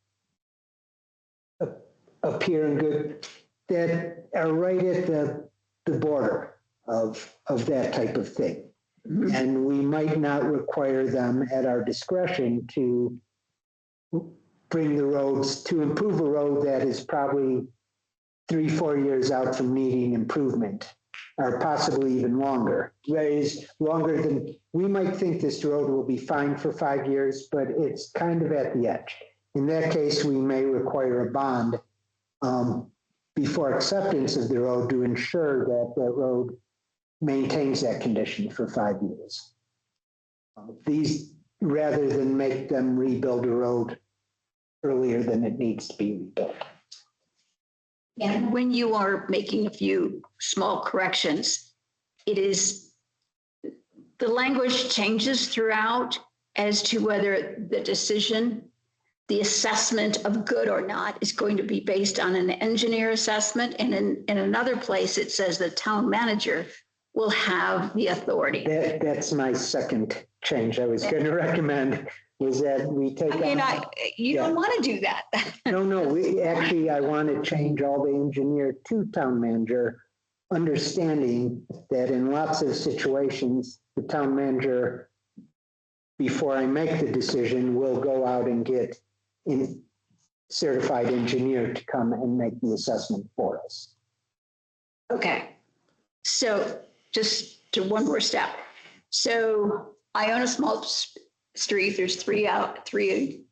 appear in good, that are right at the border of that type of thing. Mm-hmm. And we might not require them at our discretion to bring the roads, to improve a road that is probably 3-4 years out from needing improvement, or possibly even longer. That is longer than, we might think this road will be fine for 5 years, but it's kind of at the edge. In that case, we may require a bond before acceptance of the road to ensure that the road maintains that condition for 5 years. These, rather than make them rebuild a road earlier than it needs to be rebuilt. And when you are making a few small corrections, the language changes throughout as to whether the decision, the assessment of good or not is going to be based on an engineer assessment. And in another place, it says the town manager will have the authority. That's my second change I was going to recommend, is that we take. You don't want to do that. No, I want to change all the engineer to town manager, understanding that in lots of situations, the town manager, before I make the decision, will go out and get a certified engineer to come and make the assessment for us. Okay, so just to one more step. So I own a small street. There's three of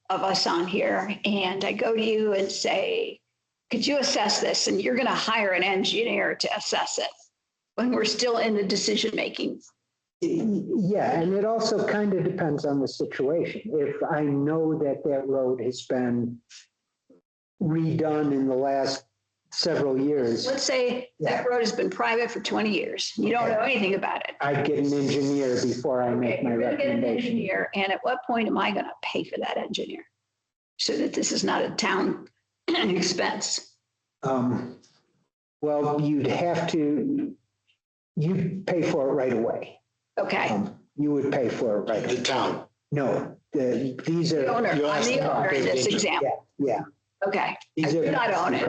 us on here, and I go to you and say, could you assess this? And you're going to hire an engineer to assess it when we're still in the decision making. Yeah, and it also kind of depends on the situation. If I know that road has been redone in the last several years. Let's say that road has been private for 20 years. You don't know anything about it. I'd get an engineer before I make my recommendation. Get an engineer, and at what point am I going to pay for that engineer so that this is not a town expense? Well, you'd pay for it right away. Okay. You would pay for it right away. The town. No, these are. The owner. I'm the owner in this example. Yeah. Okay. I do not own it.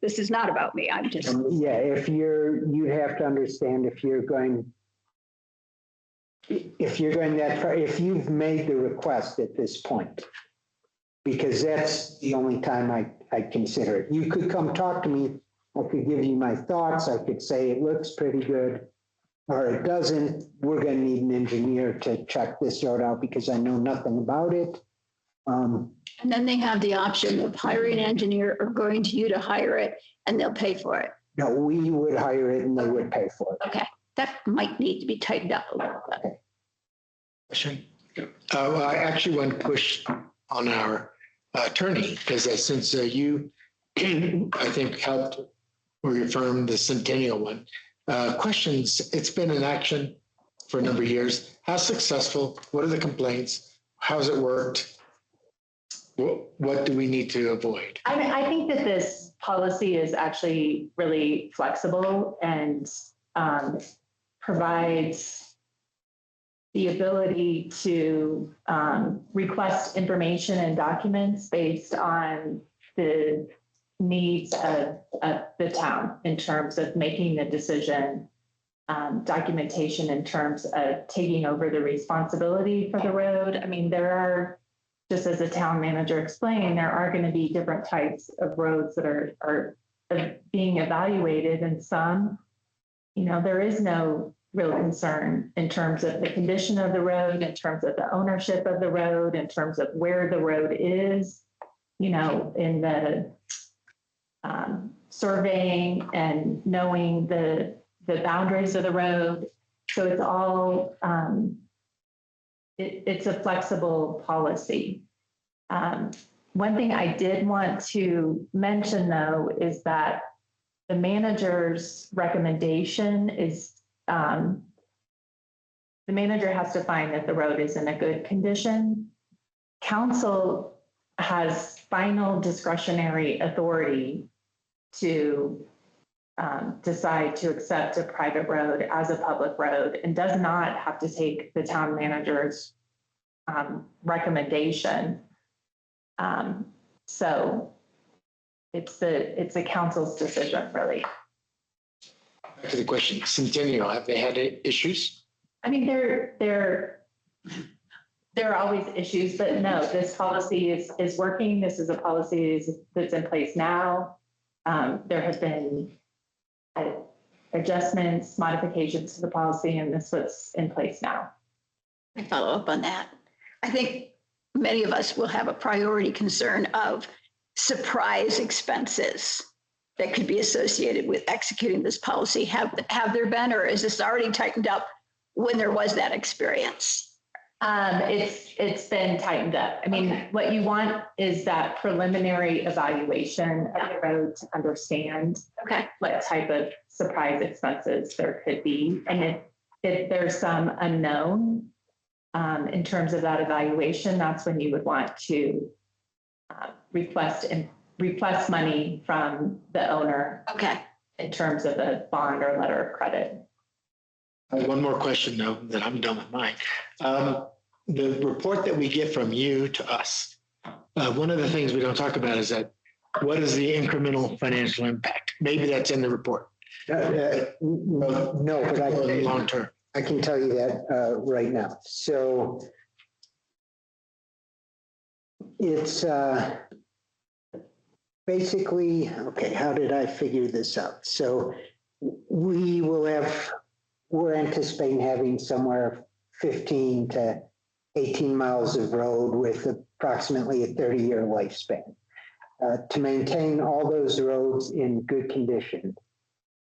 This is not about me. I'm just. Yeah, you have to understand if you're going that far, if you've made the request at this point, because that's the only time I consider it. You could come talk to me. I could give you my thoughts. I could say it looks pretty good, or it doesn't. We're going to need an engineer to check this road out because I know nothing about it. And then they have the option of hiring an engineer or going to you to hire it, and they'll pay for it. No, we would hire it and they would pay for it. Okay, that might need to be tightened up a little bit. Question? Well, I actually want to push on our attorney, because since you, I think, helped reaffirm the Centennial one, Questions, it's been in action for a number of years. How successful? What are the complaints? How's it worked? What do we need to avoid? I think that this policy is actually really flexible and provides the ability to request information and documents based on the needs of the town in terms of making the decision, documentation in terms of taking over the responsibility for the road. I mean, there are, just as the town manager explained, there are going to be different types of roads that are being evaluated, and some, there is no real concern in terms of the condition of the road, in terms of the ownership of the road, in terms of where the road is, in the surveying and knowing the boundaries of the road. So it's all, it's a flexible policy. One thing I did want to mention, though, is that the manager's recommendation is the manager has to find that the road is in a good condition. Council has final discretionary authority to decide to accept a private road as a public road and does not have to take the town manager's recommendation. So it's the council's decision, really. Back to the question, Centennial, have they had issues? I mean, there are always issues, but no, this policy is working. This is a policy that's in place now. There have been adjustments, modifications to the policy, and this was in place now. I follow up on that. I think many of us will have a priority concern of surprise expenses that could be associated with executing this policy. Have there been, or is this already tightened up when there was that experience? It's been tightened up. I mean, what you want is that preliminary evaluation of the road to understand what type of surprise expenses there could be. And if there's some unknown in terms of that evaluation, that's when you would want to request money from the owner. In terms of a bond or letter of credit. I have one more question, though, then I'm done with mine. The report that we get from you to us, one of the things we don't talk about is that what is the incremental financial impact? Maybe that's in the report. No, but long term. I can tell you that right now. So it's basically, okay, how did I figure this out? So we're anticipating having somewhere 15 to 18 miles of road with approximately a 30-year lifespan. To maintain all those roads in good condition,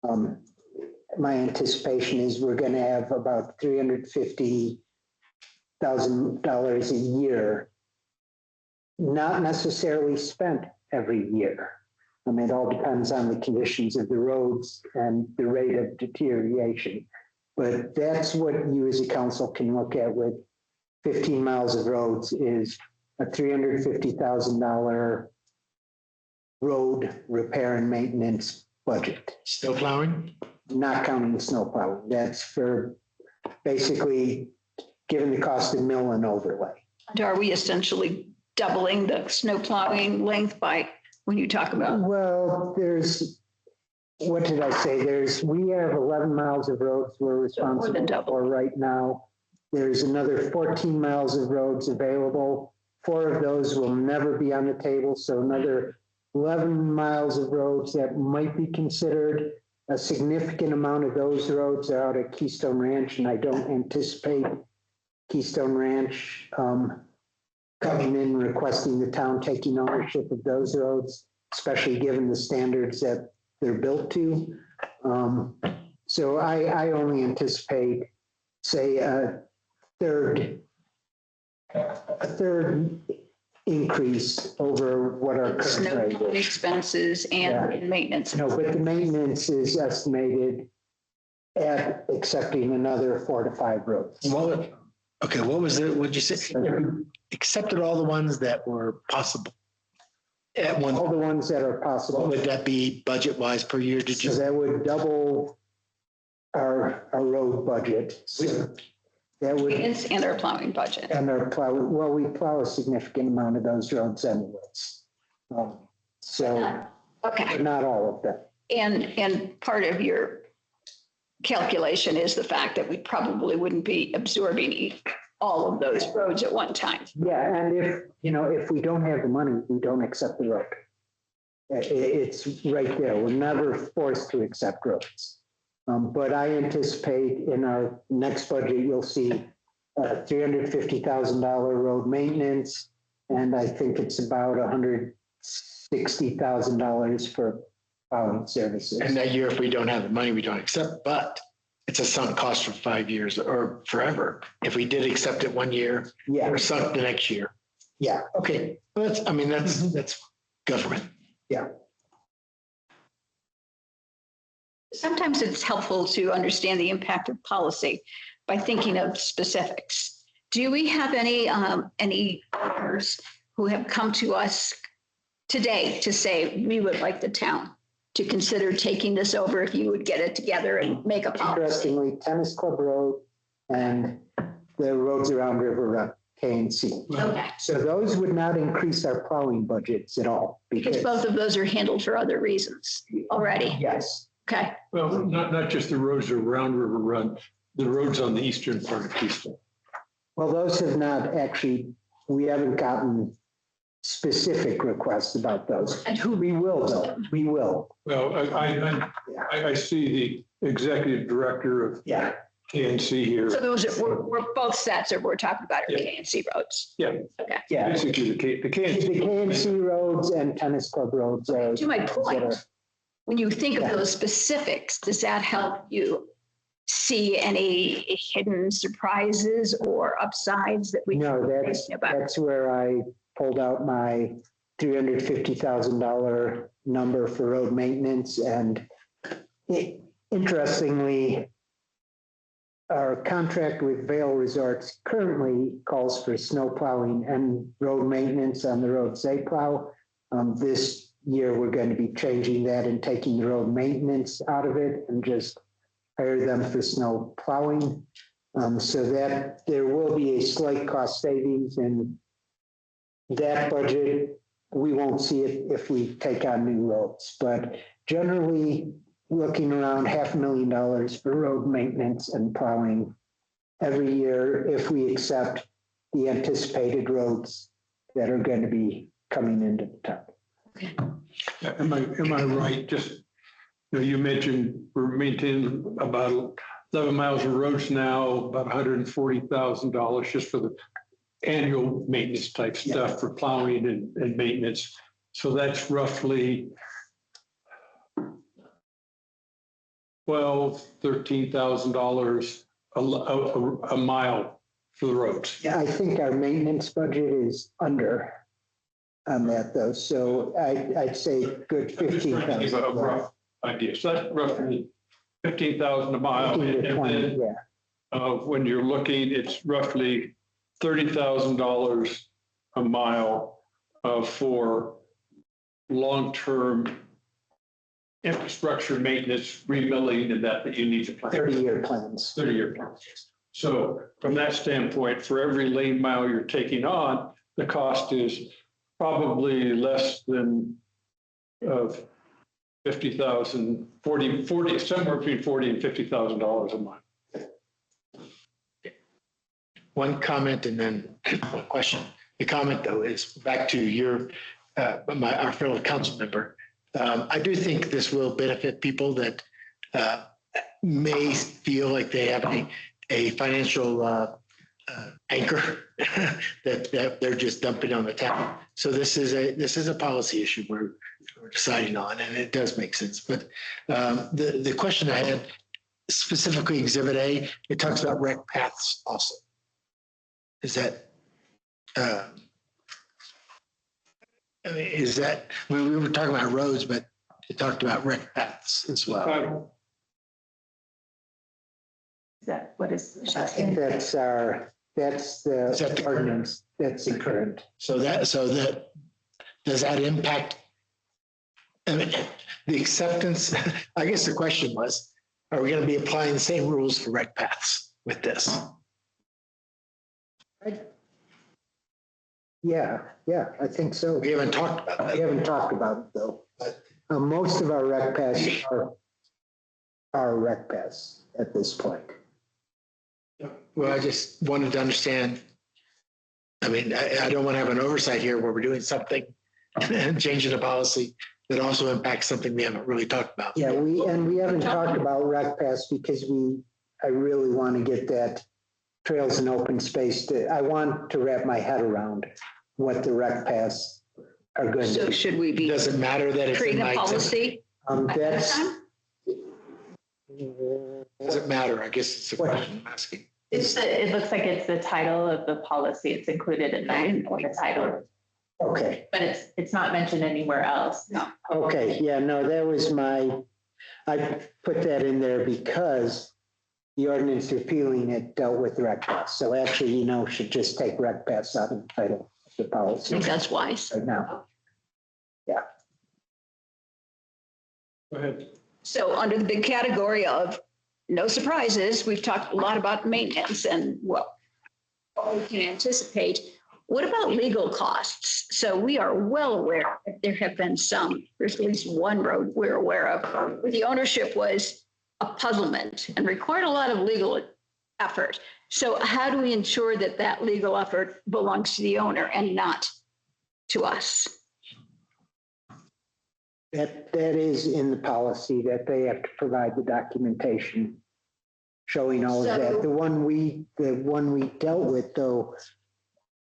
my anticipation is we're going to have about $350,000 a year, not necessarily spent every year. I mean, it all depends on the conditions of the roads and the rate of deterioration. But that's what you as a council can look at with 15 miles of roads is a $350,000 road repair and maintenance budget. Snow plowing? Not counting the snow plowing. That's for basically given the cost of mill and overlay. And are we essentially doubling the snow plowing length by when you talk about? Well, what did I say? We have 11 miles of roads we're responsible for right now. There's another 14 miles of roads available. 4 of those will never be on the table. So another 11 miles of roads that might be considered. A significant amount of those roads are out at Keystone Ranch, and I don't anticipate Keystone Ranch coming in requesting the town taking ownership of those roads, especially given the standards that they're built to. So I only anticipate, say, a third increase over what our current Snow rate is. expenses and maintenance. No, but the maintenance is estimated at accepting another 4 to 5 roads. Okay, what was it? What'd you say? Accepted all the ones that were possible at one. All the ones that are What possible. would that be budget wise per year? Did So you? that would double our road budget. So that would, And our plowing budget. and our plow, well, we plow a significant amount of those roads anyways. So, Okay. but not all of them. And part of your calculation is the fact that we probably wouldn't be absorbing all of those roads at one time. Yeah, and if we don't have the money, we don't accept the road. It's right there. We're never forced to accept roads. But I anticipate in our next budget, you'll see $350,000 road maintenance. And I think it's about $160,000 for plowing services. And that year, if we don't have the money, we don't accept, but it's a sunk cost for 5 years or forever. If we did accept it 1 year, Yeah, or sunk the next year. yeah. Okay, well, that's government. Sometimes it's helpful to understand the impact of policy by thinking of specifics. Do we have any owners who have come to us today to say, we would like the town to consider taking this over if you would get it together and make a policy? Interestingly, Tennis Club Road and the roads around River Run, K and C. Okay, So those would not increase our plowing budgets at all. because both of those are handled for other reasons already. Yes, Okay, Well, not just the roads around River Run, the roads on the eastern part of Keystone. well, those have not actually, we haven't gotten specific requests about those. and who? We will though, we will. Well, I see the executive director of Yeah, KNC here. So those are, we're both sets, or we're talking about our Yeah. K and C roads. Yeah. Okay. yeah. Basically, the The KNC. KNC roads and Tennis Club roads are. To my point, that are- when you think of Yeah. those specifics, does that help you see any hidden surprises or upsides that we? No, should be that's, thinking about? that's where I pulled out my $350,000 number for road maintenance. And interestingly, our contract with Vail Resorts currently calls for snow plowing and road maintenance on the roads they plow. This year, we're going to be changing that and taking the road maintenance out of it and just hire them for snow plowing. So that there will be a slight cost savings in that budget. We won't see it if we take on new roads, but generally looking around $500,000 for road maintenance and plowing every year if we accept the anticipated roads that are going to be coming into the town. Am I right? Just, you mentioned we're maintaining about 11 miles of roads now, about $140,000 just for the annual maintenance type stuff for plowing and maintenance. So that's roughly $13,000 a mile for the roads. Yeah, I think our maintenance budget is under on that though. So I'd say good Just trying to give a 15,000. rough idea. So that's roughly 15,000 a mile. 15 to And 20, then, yeah. when you're looking, it's roughly $30,000 a mile for long-term infrastructure maintenance, remilling, and that you need to plan. 30-year plans. 30-year plans. So from that standpoint, for every lane mile you're taking on, the cost is probably less than 50,000, 40, somewhere between $40,000 and $50,000 a month. One comment and then one question. The comment though is back to your, our fellow council member. I do think this will benefit people that may feel like they have a financial anchor that they're just dumping on the town. So this is a policy issue we're deciding on, and it does make sense. But the question I had, specifically Exhibit A, it talks about rec paths also. Is that, I mean, is that, we were talking about roads, but it talked about rec paths as well. Is that what is? I think that's the ordinance, that's the current. So that, does that impact? I mean, the acceptance, I guess the question was, are we going to be applying the same rules for rec paths with this? Yeah, I think so. We haven't talked about We that. haven't talked about it though. Most of our rec paths are rec paths at this point. Well, I just wanted to understand. I mean, I don't want to have an oversight here where we're doing something and changing the policy that also impacts something we haven't really talked about. Yeah, we haven't talked about rec paths because I really want to get that trails and open space I want to wrap my head around what the rec paths are going to So be. should we be Does it matter that it's in creating a my? policy? That's, Does it matter? I guess it's a question I'm asking. It looks like it's the title of the policy. It's included in the title, okay, but it's not mentioned anywhere else. No. okay, yeah, no, that was I put that in there because the ordinance repealing it dealt with rec paths. So actually, should just take rec paths out of the title of the I policy think that's wise. right now. Go ahead. So under the big category of no surprises, we've talked a lot about maintenance and what we can anticipate. What about legal costs? So we are well aware that there have been there's at least one road we're aware of where the ownership was a puzzlement and required a lot of legal effort. So how do we ensure that that legal effort belongs to the owner and not to us? That is in the policy that they have to provide the documentation showing all of that. The one we dealt with though,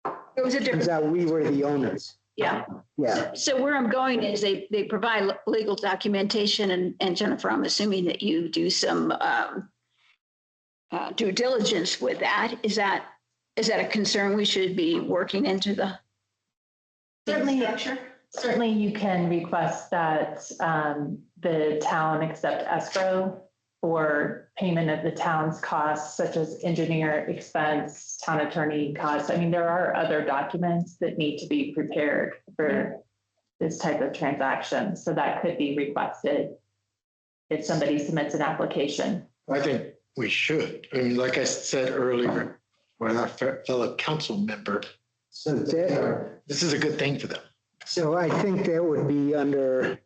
There was a turns difference. out we were the owners. Yeah. Yeah, So where I'm going is they provide legal documentation and Jennifer, I'm assuming that you do some due diligence with that. Is that a concern we should be working into the? Certainly you can request that the town accept escrow for payment of the town's costs, such as engineer expense, town attorney costs. I mean, there are other documents that need to be prepared for this type of transaction. So that could be requested if somebody submits an application. I think we should. I mean, like I said earlier, with our fellow council member, so this is a good thing for them. so I think that would be under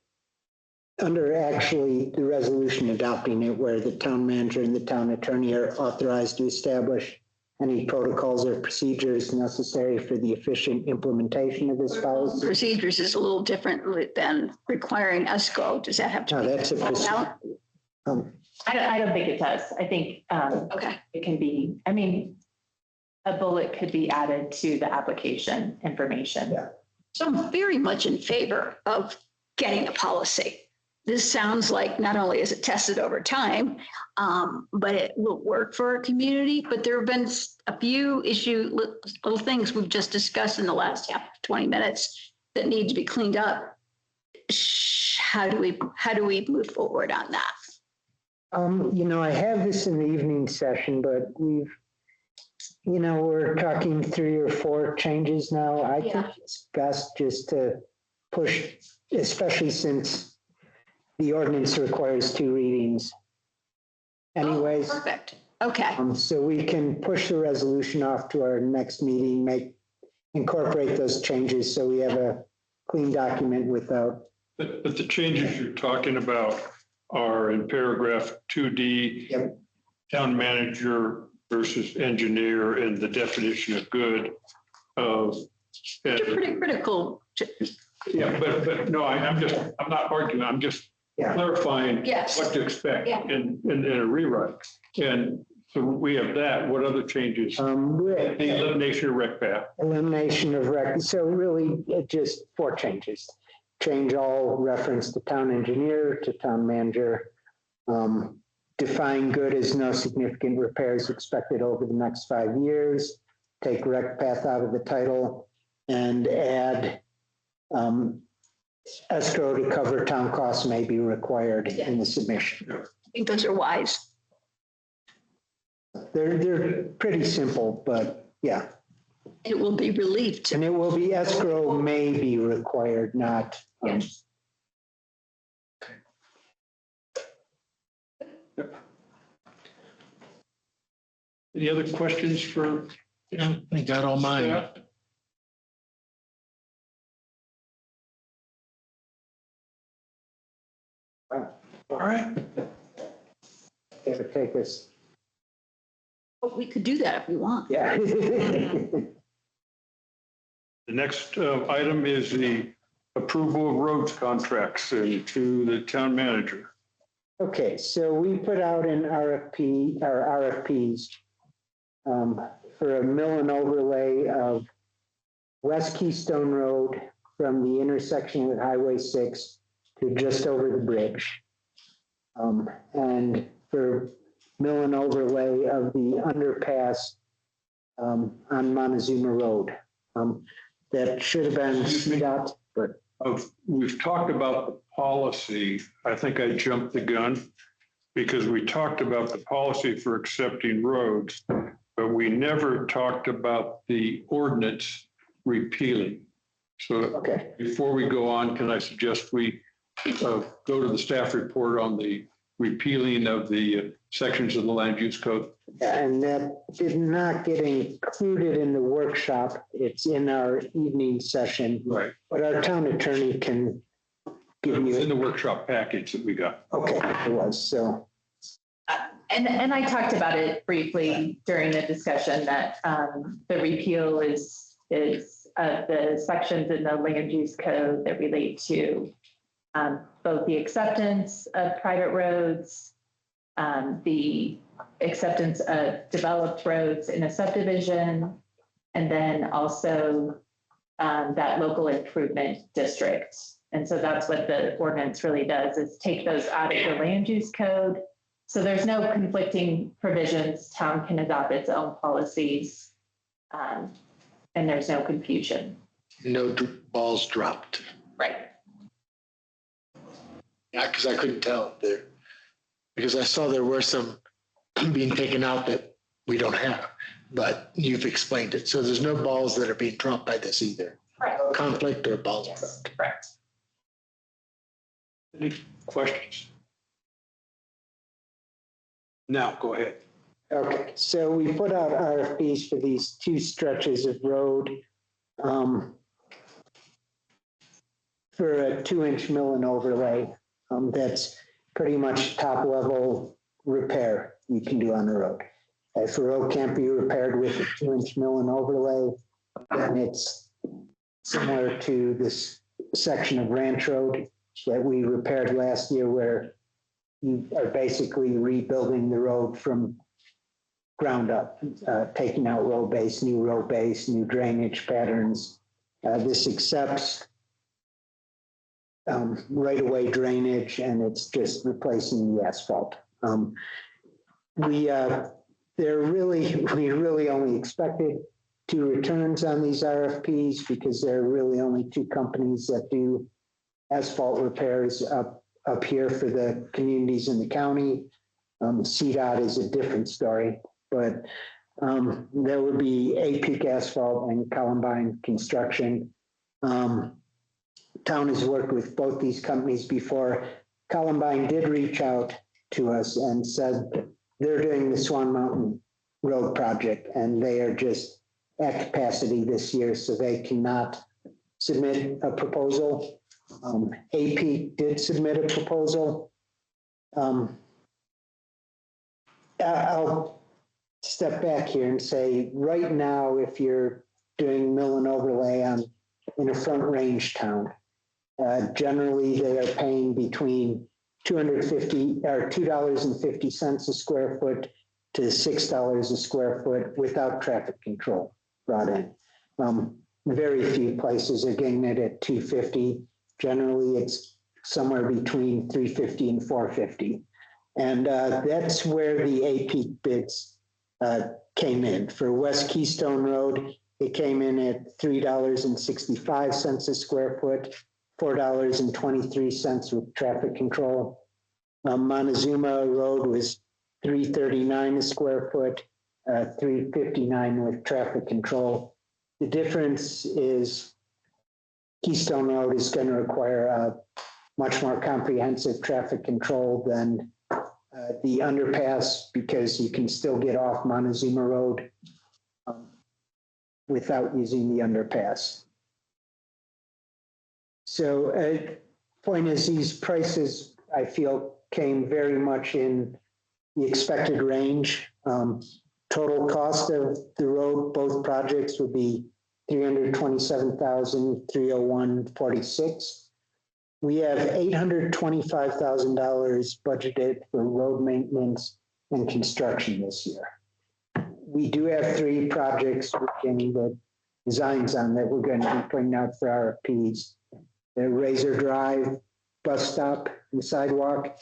actually the resolution adopting it, where the town manager and the town attorney are authorized to establish any protocols or procedures necessary for the efficient implementation of this policy. Procedures is a little different than requiring escrow. Does that have to? No, be that's a called procedure. out? I don't think it does. I think Okay. it can be, I mean, a bullet could be added to the application information. Yeah. So I'm very much in favor of getting a policy. This sounds like not only is it tested over time, but it will work for our community. But there have been a few little things we've just discussed in the last 20 minutes that need to be cleaned up. How do we move forward on that? I have this in the evening session, but we're talking 3 or 4 changes now. I think it's best just to push, especially since the ordinance requires 2 readings. Anyways, Perfect. Okay. so we can push the resolution off to our next meeting, incorporate those changes so we have a clean document without. But the changes you're talking about are in paragraph 2D, Yep. town manager versus engineer and the definition of good of. They're pretty critical. Yeah, but no, I'm not arguing, I'm just clarifying Yes. what to expect Yeah. in a rewrite. And so we have that. What other changes? The elimination of rec path. Elimination of records. So really, just 4 changes. Change all reference to town engineer to town manager. Define good as no significant repairs expected over the next 5 years. Take rec path out of the title and add escrow to cover town costs may be required in the submission. I think those are wise. they're pretty simple, but yeah. It will be relieved. And it will be escrow may be required, not. Yes. Any other questions for? Yeah, I got all mine. staff? All right. It would take us, But we could do that if we want. yeah. The next item is the approval of roads contracts to the town manager. Okay, so we put out an RFP or RFPs for a mill and overlay of West Keystone Road from the intersection with Highway 6 to just over the bridge. And for mill and overlay of the underpass on Montezuma Road. That should have been Scott, but. We've talked about the policy. I think I jumped the gun because we talked about the policy for accepting roads, but we never talked about the ordinance repealing. So Okay. before we go on, can I suggest we go to the staff report on the repealing of the sections of the land use code? And that did not get included in the workshop. It's in our evening session. Right. But our town attorney can give It was in you, the workshop package that we got. okay, it was, so. And I talked about it briefly during the discussion that the repeal is the sections in the land use code that relate to both the acceptance of private roads, the acceptance of developed roads in a subdivision, and then also that local improvement district. And so that's what the ordinance really does, is take those out of the land use code. So there's no conflicting provisions. Town can adopt its own policies, and there's no confusion. No balls dropped. Right. Yeah, because I couldn't tell there, because I saw there were some being taken out that we don't have, but you've explained it. So there's no balls that are being dropped by this either. Correct. Conflict or balls Yes, dropped. correct. Any questions? Now, go ahead. Okay, so we put out RFPs for these two stretches of road for a 2-inch mill and overlay. That's pretty much top level repair you can do on the road. If a road can't be repaired with a 2-inch mill and overlay, then it's similar to this section of Ranch Road that we repaired last year, where you are basically rebuilding the road from ground up, taking out road base, new drainage patterns. This accepts right-of-way drainage, and it's just replacing the asphalt. We really only expected 2 returns on these RFPs because there are really only 2 companies that do asphalt repairs up here for the communities in the county. CDOT is a different story, but there would be A-Peak Asphalt and Columbine Construction. Town has worked with both these companies before. Columbine did reach out to us and said they're doing the Swan Mountain Road project, and they are just at capacity this year, so they cannot submit a proposal. AP did submit a proposal. I'll step back here and say, right now, if you're doing mill and overlay in a front range town, generally they are paying between $2.50 a square foot to $6 a square foot without traffic control brought in. Very few places are getting it at $2.50. Generally, it's somewhere between $3.50 and $4.50. And that's where the AP bids came in. For West Keystone Road, it came in at $3.65 a square foot, $4.23 with traffic control. Montezuma Road was $3.39 a square foot, 359 with traffic control. The difference is Keystone Road is going to require a much more comprehensive traffic control than the underpass, because you can still get off Montezuma Road without using the underpass. So point is, these prices, I feel, came very much in the expected range. Total cost of the road, both projects, would be $327,301.46. We have $825,000 budgeted for road maintenance and construction this year. We do have 3 projects working with designs on that we're going to be putting out for RFPs. The Razor Drive bus stop and sidewalk,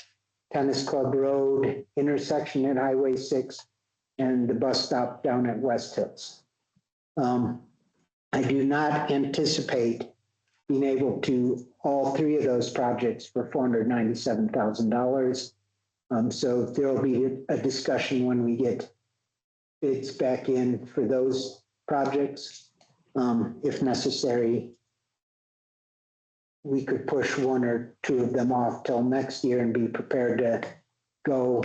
Tennis Club Road intersection at Highway 6, and the bus stop down at West Hills. I do not anticipate being able to all 3 of those projects for $497,000. So there will be a discussion when we get bids back in for those projects. If necessary, we could push 1 or 2 of them off till next year and be prepared to go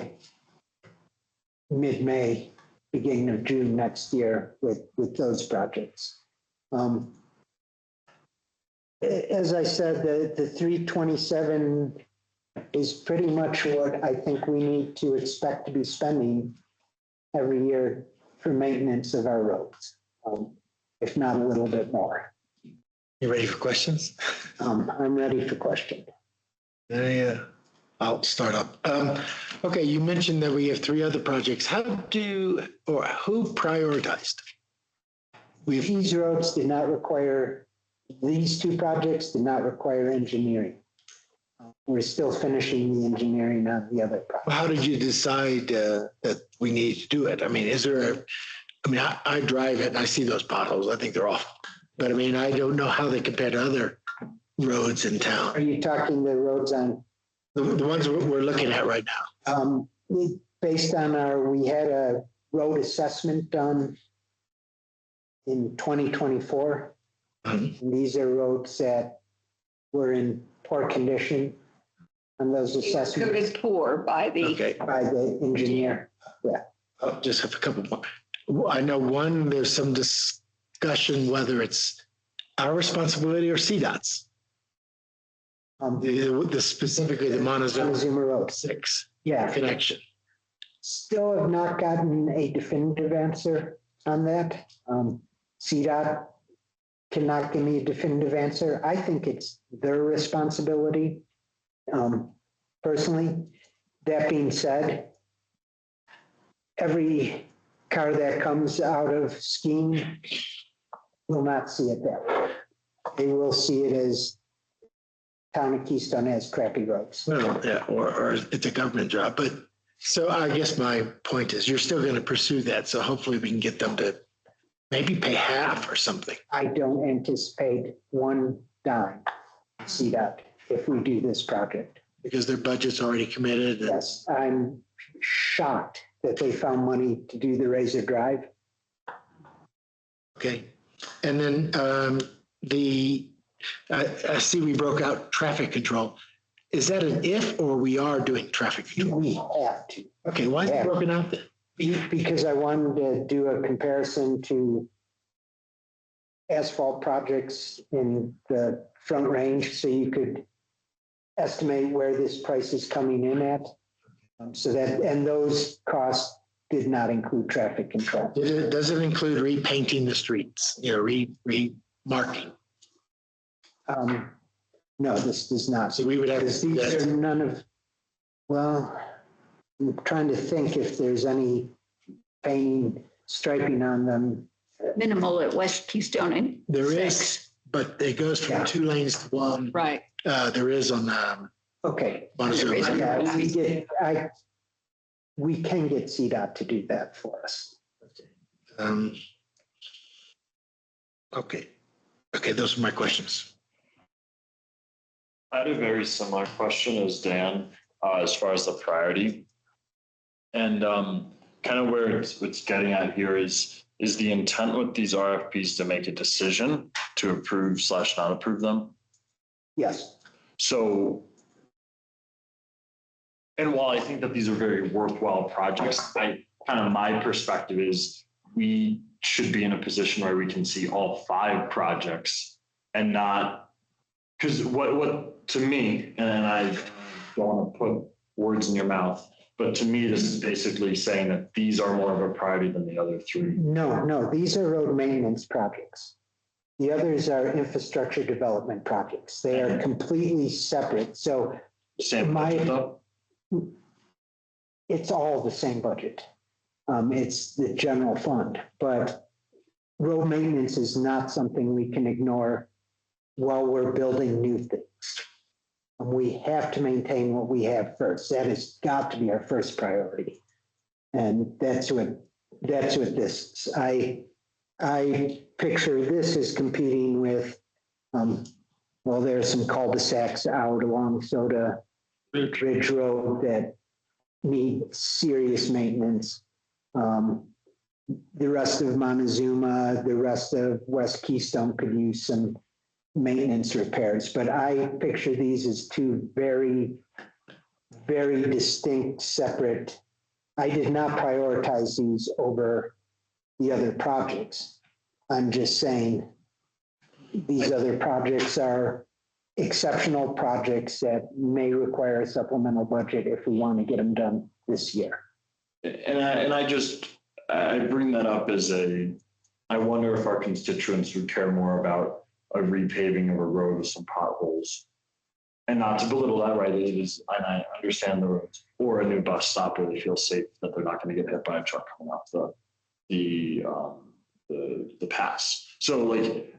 mid-May, beginning of June next year with those projects. As I said, the 327 is pretty much what I think we need to expect to be spending every year for maintenance of our roads, if not a little bit more. You ready for questions? I'm ready for questions. Yeah, I'll start up. Okay, you mentioned that we have 3 other projects. Who prioritized? These roads did not require, these 2 projects did not require engineering. We're still finishing the engineering on the other project. How did you decide that we need to do it? I mean, I drive it and I see those potholes. I think they're awful. But I mean, I don't know how they compare to other roads in Are town. you talking the roads on? The ones we're looking at right now. Based on we had a road assessment done in 2024. And these are roads that were in poor condition on those assessments. Coded poor by the. Okay, By the engineer. Yeah. I'll just have a couple more. I know one, there's some discussion whether it's our responsibility or CDOT's. Specifically the Montezuma Road. 6 Yeah. connection. Still have not gotten a definitive answer on that. CDOT cannot give me a definitive answer. I think it's their responsibility. Personally, that being said, every car that comes out of skiing will not see it that way. They will see it as town of Keystone has crappy roads. Well, yeah, or it's a government job. But so I guess my point is you're still going to pursue that. So hopefully we can get them to maybe pay half or something. I don't anticipate one dime CDOT if we do this project. Because their budget's already committed. Yes, I'm shocked that they found money to do the Razor Drive. Okay. And then I see we broke out traffic control. Is that an if or we are doing traffic control? We have to. Okay, why is it broken out then? Because I wanted to do a comparison to asphalt projects in the Front Range, so you could estimate where this price is coming in at. So that, and those costs did not include traffic control. Does it include repainting the streets, remarking? No, this does not. So we would have. Because these are none of, well, I'm trying to think if there's any painting, striping on them. Minimal at West Keystone and. There 6. is, but it goes from 2 lanes to 1. Right. There is on Okay. Montezuma. Yeah, we can get CDOT to do that for us. Okay, those are my questions. I had a very similar question as Dan, as far as the priority. And kind of where it's getting at here is the intent with these RFPs to make a decision to approve / not approve them? Yes. So, and while I think that these are very worthwhile projects, my perspective is we should be in a position where we can see all 5 projects and not, because what to me, and I don't want to put words in your mouth, but to me, this is basically saying that these are more of a priority than the other 3. No, these are road maintenance projects. The others are infrastructure development projects. They are completely separate. So Same budget though? it's all the same budget. It's the general fund, but road maintenance is not something we can ignore while we're building new things. We have to maintain what we have first. That has got to be our first priority. And that's what this, I picture this as competing with, well, there's some cul-de-sacs out along Soda Ridge Road that need serious maintenance. The rest of Montezuma, the rest of West Keystone could use some maintenance repairs, but I picture these as 2 very, very distinct, separate. I did not prioritize these over the other projects. I'm just saying these other projects are exceptional projects that may require a supplemental budget if we want to get them done this year. And I bring that up as I wonder if our constituents would care more about a repaving of a road with some potholes. And not to belittle that, right? It is, and I understand the roads, or a new bus stop where they feel safe that they're not going to get hit by a truck coming off the pass. So like,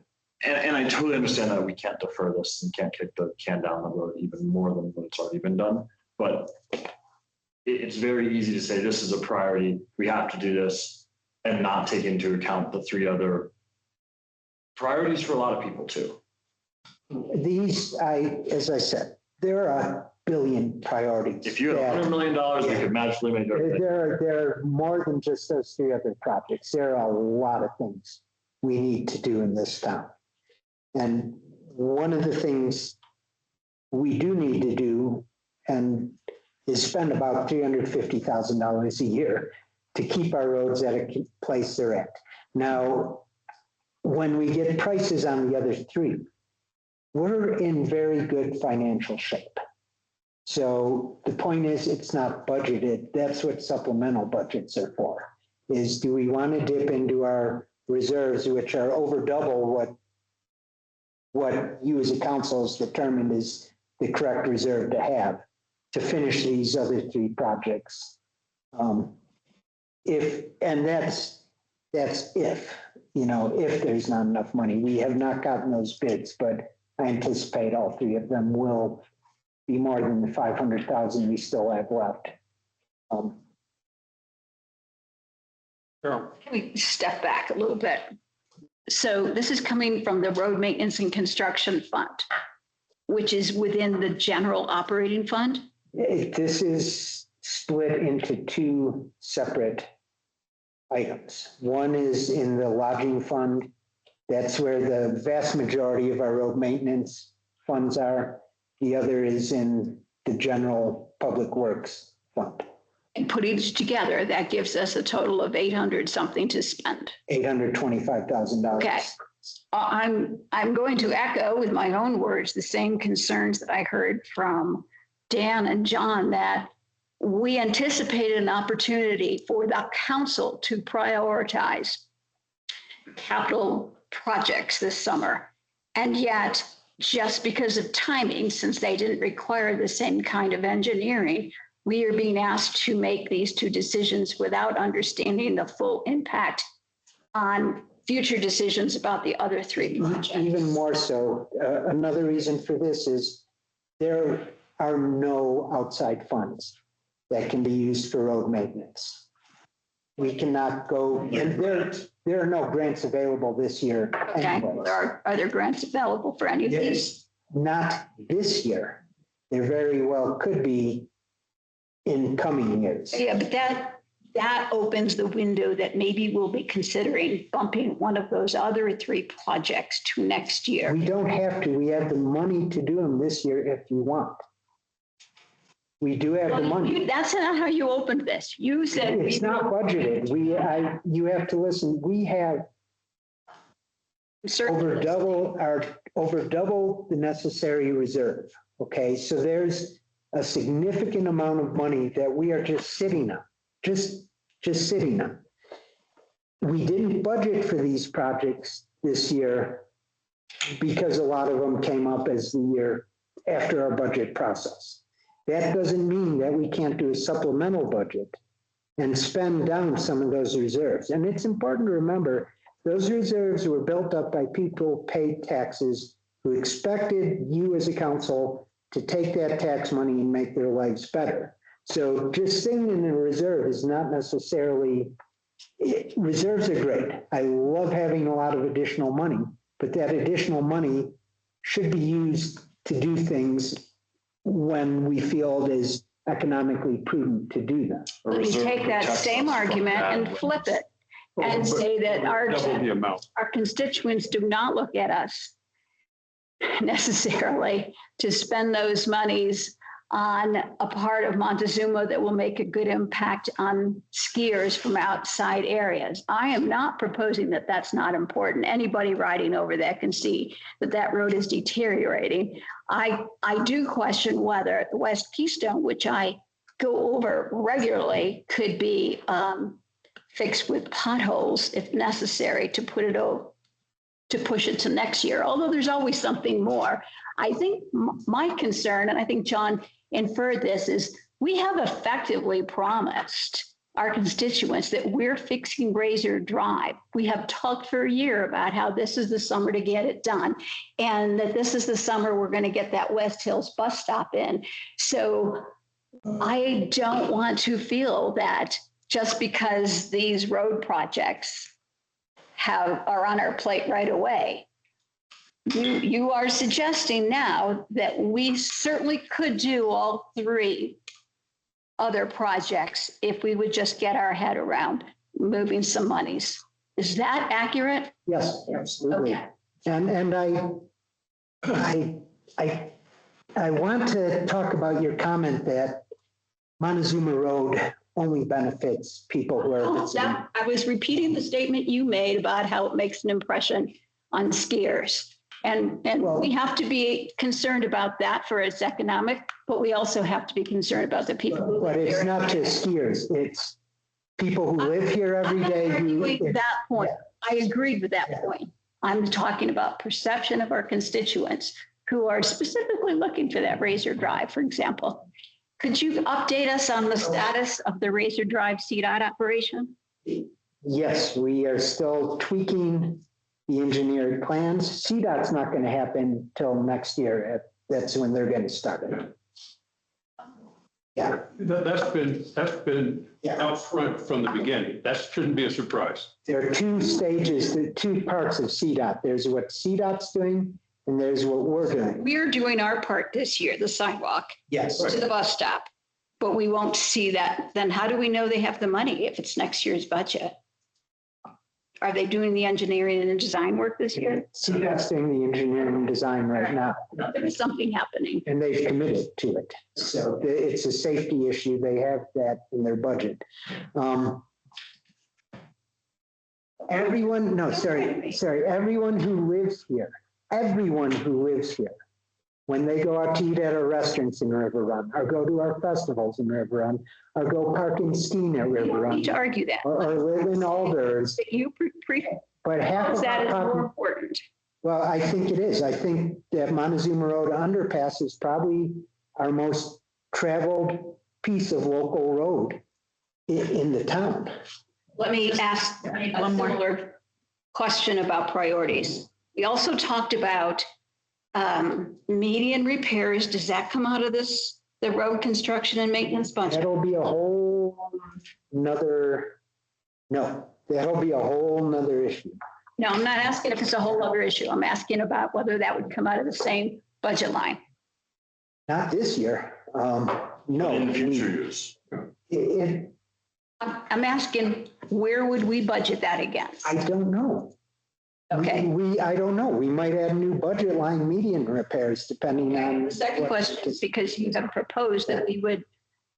and I totally understand that we can't defer this and can't kick the can down the road even more than what's already been done. But it's very easy to say this is a priority. We have to do this and not take into account the 3 other priorities for a lot of people too. These, as I said, there are a billion priorities. If you have $100 million, we could magically make everything. There are more than just those 3 other projects. There are a lot of things we need to do in this town. And one of the things we do need to do and is spend about $350,000 a year to keep our roads at a place they're at. Now, when we get prices on the other 3, we're in very good financial shape. So the point is, it's not budgeted. That's what supplemental budgets are for, is do we want to dip into our reserves, which are over double what you as a council has determined is the correct reserve to have to finish these other 3 projects. That's if there's not enough money. We have not gotten those bids, but I anticipate all 3 of them will be more than the 500,000 we still have left. Can we step back a little bit? So this is coming from the Road Maintenance and Construction Fund, which is within the general operating fund? This is split into 2 separate items. One is in the lodging fund. That's where the vast majority of our road maintenance funds are. The other is in the general public works fund. And putting it together, that gives us a total of 800 something to spend. $825,000. Okay. I'm going to echo with my own words the same concerns that I heard from Dan and John, that we anticipated an opportunity for the council to prioritize capital projects this summer. And yet, just because of timing, since they didn't require the same kind of engineering, we are being asked to make these 2 decisions without understanding the full impact on future decisions about the other 3 projects. Even more so, another reason for this is there are no outside funds that can be used for road maintenance. We cannot go, and there are no grants available this year. Okay, anyways. are there grants available for any of these? Not this year. There very well could be in coming years. Yeah, but that that opens the window that maybe we'll be considering bumping one of those other 3 projects to next year. We don't have to. We have the money to do them this year if you want. We do have the money. That's not how you opened this. You said. It's not budgeted. You have to listen. We have over double the necessary reserve. Okay, so there's a significant amount of money that we are just sitting on, just sitting on. We didn't budget for these projects this year because a lot of them came up as the year after our budget process. That doesn't mean that we can't do a supplemental budget and spend down some of those reserves. And it's important to remember, those reserves were built up by people who paid taxes who expected you as a council to take that tax money and make their lives better. So just sitting in a reserve is not necessarily, reserves are great. I love having a lot of additional money, but that additional money should be used to do things when we feel it is economically prudent to do that. You take that same argument and flip it and say that Double the amount. our constituents do not look at us necessarily to spend those monies on a part of Montezuma that will make a good impact on skiers from outside areas. I am not proposing that that's not important. Anybody riding over that can see that that road is deteriorating. I do question whether the West Keystone, which I go over regularly, could be fixed with potholes if necessary to put it over, to push it to next year, although there's always something more. I think my concern, and I think John inferred this, is we have effectively promised our constituents that we're fixing Razor Drive. We have talked for a year about how this is the summer to get it done, and that this is the summer we're going to get that West Hills bus stop in. So I don't want to feel that just because these road projects are on our plate right away. You are suggesting now that we certainly could do all 3 other projects if we would just get our head around moving some monies. Is that accurate? Yes, absolutely. Okay. And I want to talk about your comment that Montezuma Road only benefits people who are visiting. I was repeating the statement you made about how it makes an impression on skiers. And Well, we have to be concerned about that for its economic, but we also have to be concerned about the people who But live it's here. not just skiers, it's people who live here every day. I'm arguing that point. Yeah. I agreed with that Yeah. point. I'm talking about perception of our constituents who are specifically looking for that Razor Drive, for example. Could you update us on the status of the Razor Drive CDOT operation? Yes, we are still tweaking the engineered plans. CDOT's not going to happen till next year. That's when they're going to start it. Yeah, That's been Yeah. out front from the beginning. That shouldn't be a surprise. there are 2 stages, 2 parts of CDOT. There's what CDOT's doing and there's what we're doing. We're doing our part this year, the sidewalk Yes. to the bus stop, but we won't see that. Then how do we know they have the money if it's next year's budget? Are they doing the engineering and the design work this year? CDOT's doing the engineering and design right now. There is something happening. And they've committed to it. So it's a safety issue. They have that in their budget. Everyone who lives here, when they go out to eat at our restaurants in River Run, or go to our festivals in River Run, or go park and ski at We River don't Run, need to argue that. or live in Alders, But you but half of that our is more population. important. Well, I think it is. I think that Montezuma Road underpass is probably our most traveled piece of local road in the town. Let me ask one more question about priorities. We also talked about median repairs. Does that come out of this, the road construction and maintenance budget? That'll be a whole nother, no, that'll be a whole nother issue. No, I'm not asking if it's a whole other issue. I'm asking about whether that would come out of the same budget line. Not this year. No. In future years. It, I'm asking, where would we budget that against? I don't know. Okay. I don't know. We might add new budget line median repairs depending on. The second what- question is because you have proposed that we would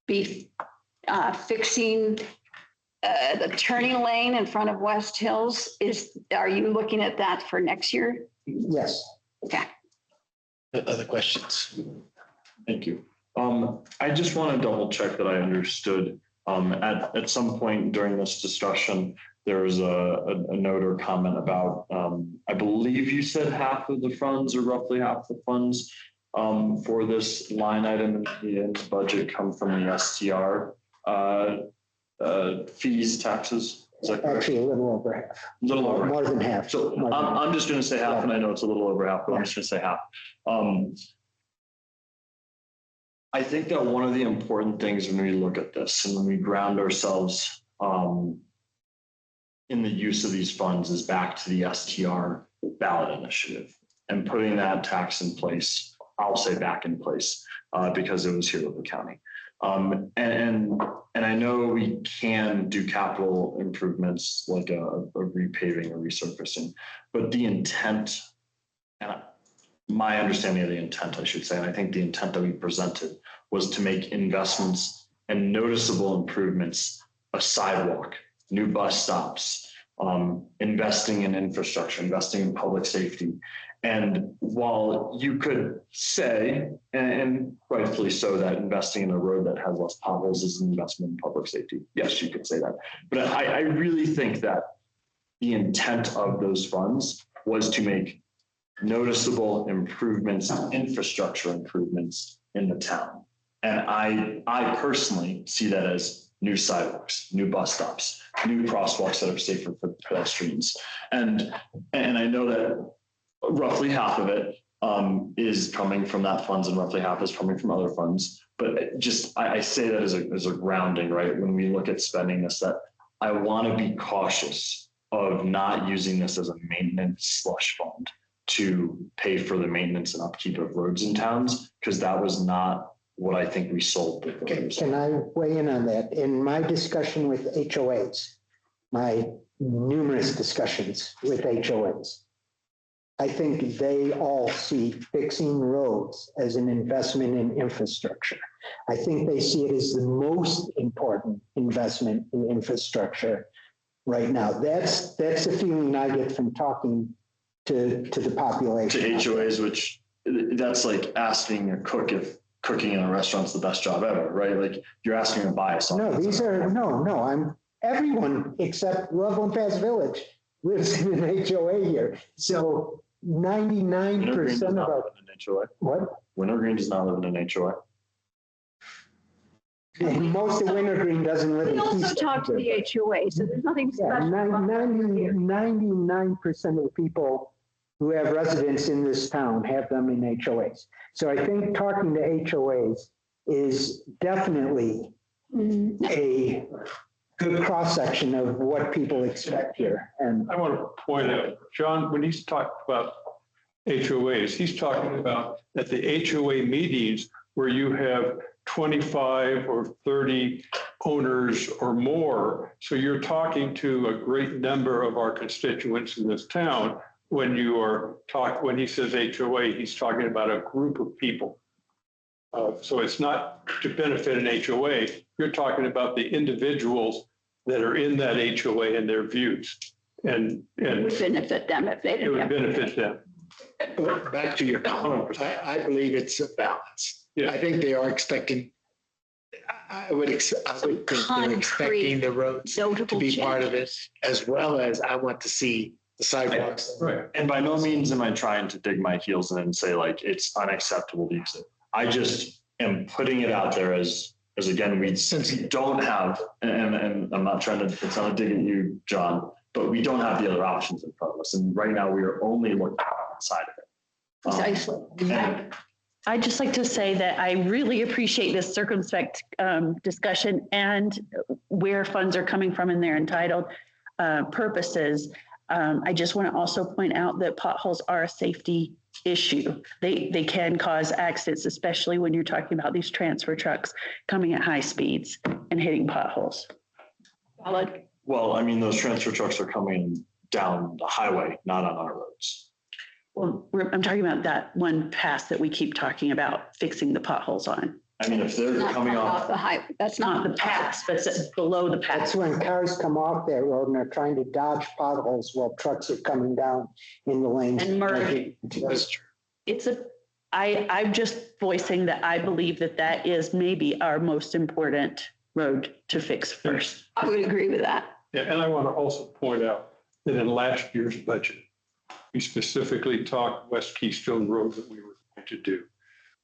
be fixing the turning lane in front of West Hills. Are you looking at that for next year? Yes. Okay. Other questions? Thank you. I just want to double check that I understood. At some point during this discussion, there was a note or comment about, I believe you said half of the funds or roughly half the funds for this line item in the budget come from the STR fees, taxes. Is that correct? Actually, a little over half. A little over. More than half. So More than half. I'm just going to say half, and I know it's a little over half, but I'm just going to say half. I think that one of the important things when we look at this and when we ground ourselves in the use of these funds is back to the STR ballot initiative and putting that tax in place. I'll say back in place because it was here with the county. And I know we can do capital improvements like a repaving or resurfacing, but the intent, and my understanding of the intent, I should say, and I think the intent that we presented was to make investments and noticeable improvements, a sidewalk, new bus stops, investing in infrastructure, investing in public safety. And while you could say, and rightfully so, that investing in a road that has less potholes is an investment in public safety. Yes, you could say that. But I really think that the intent of those funds was to make noticeable improvements, infrastructure improvements in the town. And I personally see that as new sidewalks, new bus stops, new crosswalks that are safer for pedestrians. And I know that roughly half of it is coming from that funds and roughly half is coming from other funds. But just, I say that as a grounding, right? When we look at spending this, that I want to be cautious of not using this as a maintenance slush fund to pay for the maintenance and upkeep of roads in towns, because that was not what I think we sold the voters. Can I weigh in on that? In my discussion with HOAs, my numerous discussions with HOAs, I think they all see fixing roads as an investment in infrastructure. I think they see it as the most important investment in infrastructure right now. That's the feeling I get from talking to the population. To HOAs, which that's like asking a cook if cooking in a restaurant's the best job ever, right? Like you're asking to buy something. No, everyone except Loveland Pass Village lives in an HOA here. So 99% of our, what? Wintergreen does not live in an HOA. And most of Wintergreen doesn't live in We also Keystone. talked to the HOA, so there's nothing Yeah, special. about that. 99% of the people who have residents in this town have them in HOAs. So I think talking to HOAs is definitely a good cross-section of what people expect here. And I want to point out, John, when he's talked about HOAs, he's talking about at the HOA meetings where you have 25 or 30 owners or more. So you're talking to a great number of our constituents in this town. When when he says HOA, he's talking about a group of people. So it's not to benefit an HOA. You're talking about the individuals that are in that HOA and their views. And It would benefit them if they it didn't would have. benefit them. Back to your comment, I believe it's a balance. Yeah. I think they are expecting, I would think they're expecting the roads to Notable be part of it, changes. as well as I want to see the sidewalks. Right. And by no means am I trying to dig my heels in and say like it's unacceptable to use it. I just am putting it out there as again, since we don't have, and I'm not trying to, it's not a dig at you, John, but we don't have the other options in front of us. And right now we are only looking at one side of it. Precisely. I'd just like to say that I really appreciate this circumspect discussion and where funds are coming from in their entitled purposes. I just want to also point out that potholes are a safety issue. They can cause accidents, especially when you're talking about these transfer trucks coming at high speeds and hitting potholes. Valid. Well, I mean, those transfer trucks are coming down the highway, not on our roads. Well, I'm talking about that one pass that we keep talking about fixing the potholes on. I mean, if they're Not coming off off, the highway. That's Not not the pass, but it's below the That's pass. when cars come off that road and are trying to dodge potholes while trucks are coming down in the lanes. And merging. It's I'm just voicing that I believe that that is maybe our most important road to fix first. I would agree with that. Yeah, and I want to also point out that in last year's budget, we specifically talked West Keystone Road that we were going to do.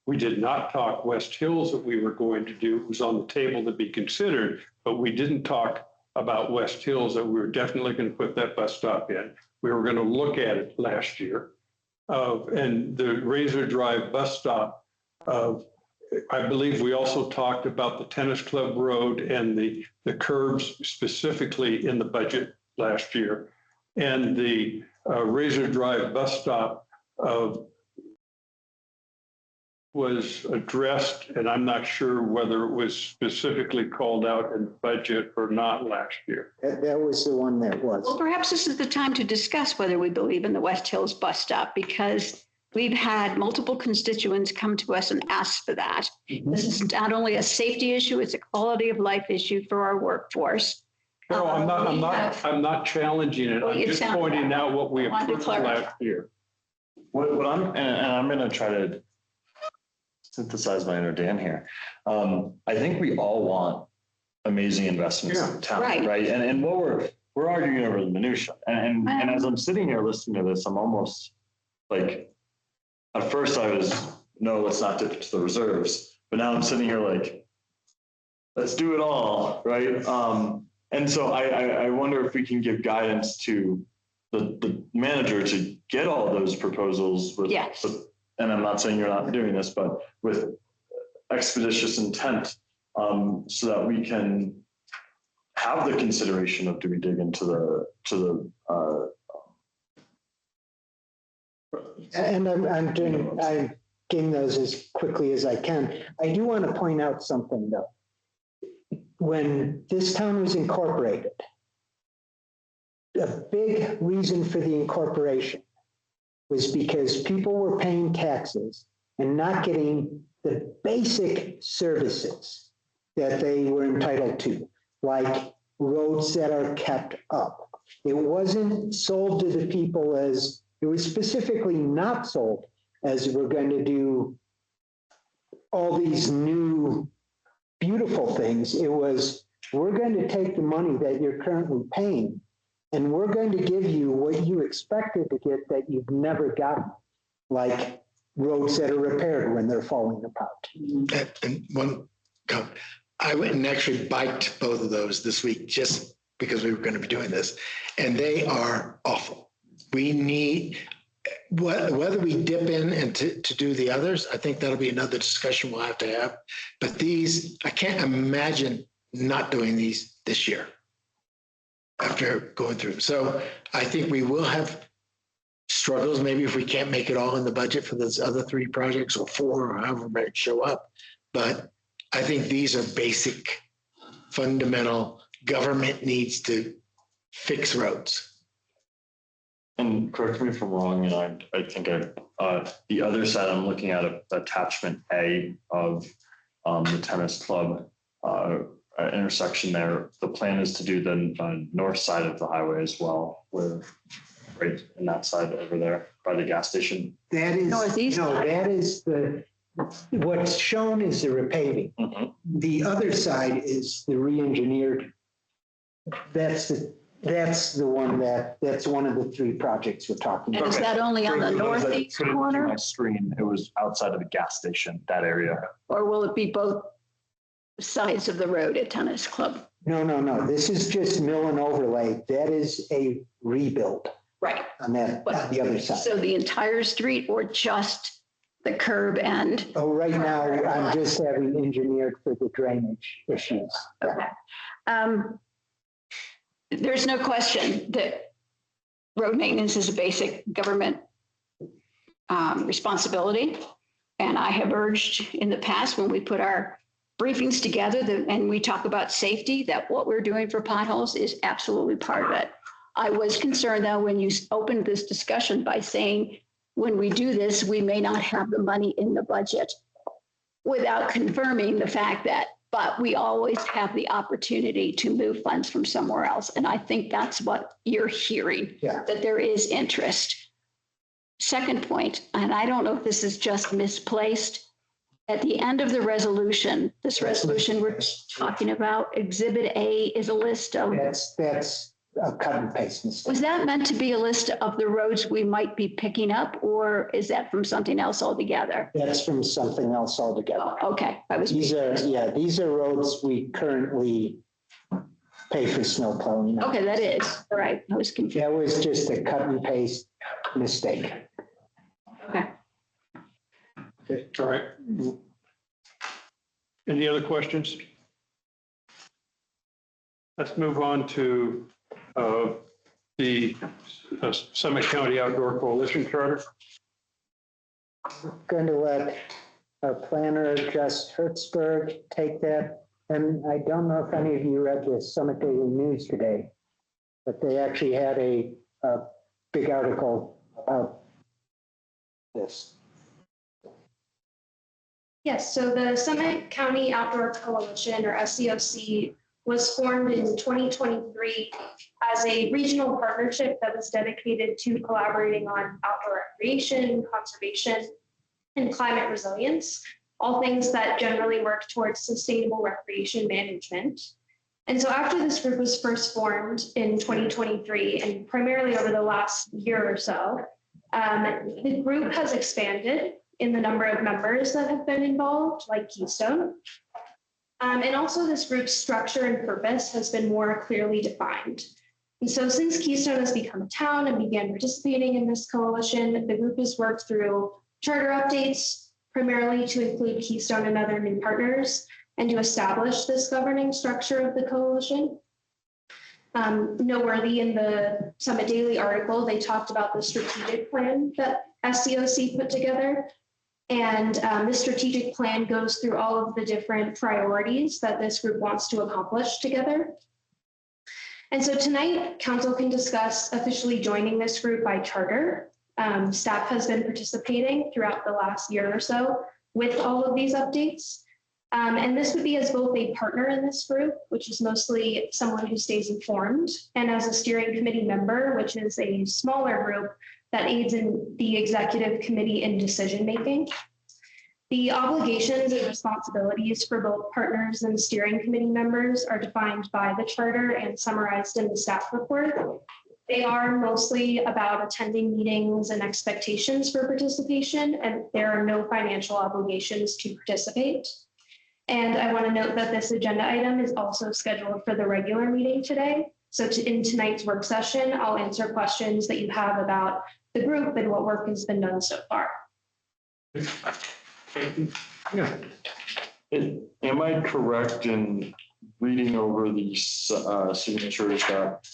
We did not talk West Hills that we were going to do. It was on the table to be considered, but we didn't talk about West Hills that we were definitely going to put that bus stop in. We were going to look at it last year. And the Razor Drive bus stop, I believe we also talked about the tennis club road and the curbs specifically in the budget last year. And the Razor Drive bus stop was addressed, and I'm not sure whether it was specifically called out in the budget or not last year. That was the one that was. Well, perhaps this is the time to discuss whether we believe in the West Hills bus stop, because we've had multiple constituents come to us and ask for that. This is not only a safety issue, it's a quality of life issue for our workforce. No, I'm not challenging it. Well, I'm it just sounded pointing that. out what we I wanted to approved clarify. last year. what I'm, and I'm gonna try to synthesize my inner Dan here. I think we all want amazing investments in town, Right. right? And what we're arguing over the minutia. And as I'm sitting here listening to this, I'm almost like, at first I was, no, let's not dip to the reserves. But now I'm sitting here like, let's do it all, right? And so I wonder if we can give guidance to the manager to get all those proposals with, Yes. and I'm not saying you're not doing this, but with expeditious intent, so that we can have the consideration of, do we dig into the And I'm getting those as quickly as I can. I do want to point out something though. When this town was incorporated, a big reason for the incorporation was because people were paying taxes and not getting the basic services that they were entitled to, like roads that are kept up. It wasn't sold to the people as, it was specifically not sold as we're going to do all these new beautiful things. It was, we're going to take the money that you're currently paying and we're going to give you what you expected to get that you've never gotten, like roads that are repaired when they're falling apart. And one comment, I went and actually biked both of those this week just because we were going to be doing this, and they are awful. We need, whether we dip in and to do the others, I think that'll be another discussion we'll have to have. But these, I can't imagine not doing these this year after going through. So I think we will have struggles, maybe if we can't make it all in the budget for those other 3 projects or 4 or however many show up. But I think these are basic, fundamental, government needs to fix roads. And correct me if I'm wrong, and I think the other side, I'm looking at attachment A of the tennis club intersection there. The plan is to do the north side of the highway as well, where right in that side over there by the gas station. That is, Northeast no, side. that is what's shown is the repaving. Mm-hmm. The other side is the re-engineered. That's the one that's one of the 3 projects we're talking And about. is that only on the northeast Put it into corner, my screen, it was outside of a gas station, that area. or will it be both sides of the road at Tennis Club? No. This is just mill and overlay. That is a rebuild Right. on that, on the other side. So the entire street or just the curb and? Oh, right now, I'm just having engineered for the drainage issues. Okay. There's no question that road maintenance is a basic government responsibility. And I have urged in the past, when we put our briefings together and we talk about safety, that what we're doing for potholes is absolutely part of it. I was concerned though, when you opened this discussion by saying, when we do this, we may not have the money in the budget, without confirming the fact that, but we always have the opportunity to move funds from somewhere else. And I think that's what you're hearing, that there is interest. Second point, and I don't know if this is just misplaced, at the end of the resolution, this resolution we're talking about, Exhibit A is a list of. That's a cut and paste mistake. Was that meant to be a list of the roads we might be picking up, or is that from something else altogether? That's from something else altogether. Oh, okay. These are roads we currently pay for snow plowing. Okay, that is, all right. I was confused. That was just a cut and paste mistake. Okay. All right. Any other questions? Let's move on to the Summit County Outdoor Coalition Charter. Going to let our planner, Jess Hertzberg, take that. And I don't know if any of you read the Summit Daily News today, but they actually had a big article about this. Yes, so the Summit County Outdoor Coalition, or SCOC, was formed in 2023 as a regional partnership that was dedicated to collaborating on outdoor recreation, conservation, and climate resilience, all things that generally work towards sustainable recreation management. And so after this group was first formed in 2023, and primarily over the last year or so, the group has expanded in the number of members that have been involved, like Keystone. And also this group's structure and purpose has been more clearly defined. And so since Keystone has become a town and began participating in this coalition, the group has worked through charter updates, primarily to include Keystone and other new partners, and to establish this governing structure of the coalition. Noteworthy in the Summit Daily article, they talked about the strategic plan that SCOC put together. And this strategic plan goes through all of the different priorities that this group wants to accomplish together. And so tonight, council can discuss officially joining this group by charter. Staff has been participating throughout the last year or so with all of these updates. And this would be as both a partner in this group, which is mostly someone who stays informed, and as a steering committee member, which is a smaller group that aids in the executive committee in decision-making. The obligations and responsibilities for both partners and steering committee members are defined by the charter and summarized in the staff report. They are mostly about attending meetings and expectations for participation, and there are no financial obligations to participate. And I want to note that this agenda item is also scheduled for the regular meeting today. So in tonight's work session, I'll answer questions that you have about the group and what work has been done so far. Yeah. Am I correct in reading over the signatures that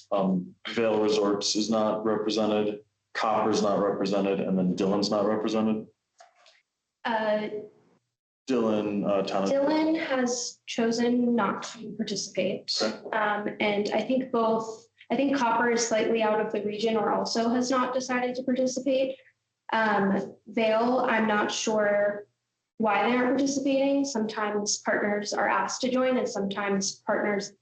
Vail Resorts is not represented, Copper's not represented, and then Dillon's not represented? Dylan has chosen not to participate. Okay. And I think Copper is slightly out of the region or also has not decided to participate. Vail, I'm not sure why they aren't participating. Sometimes partners are asked to join and sometimes partners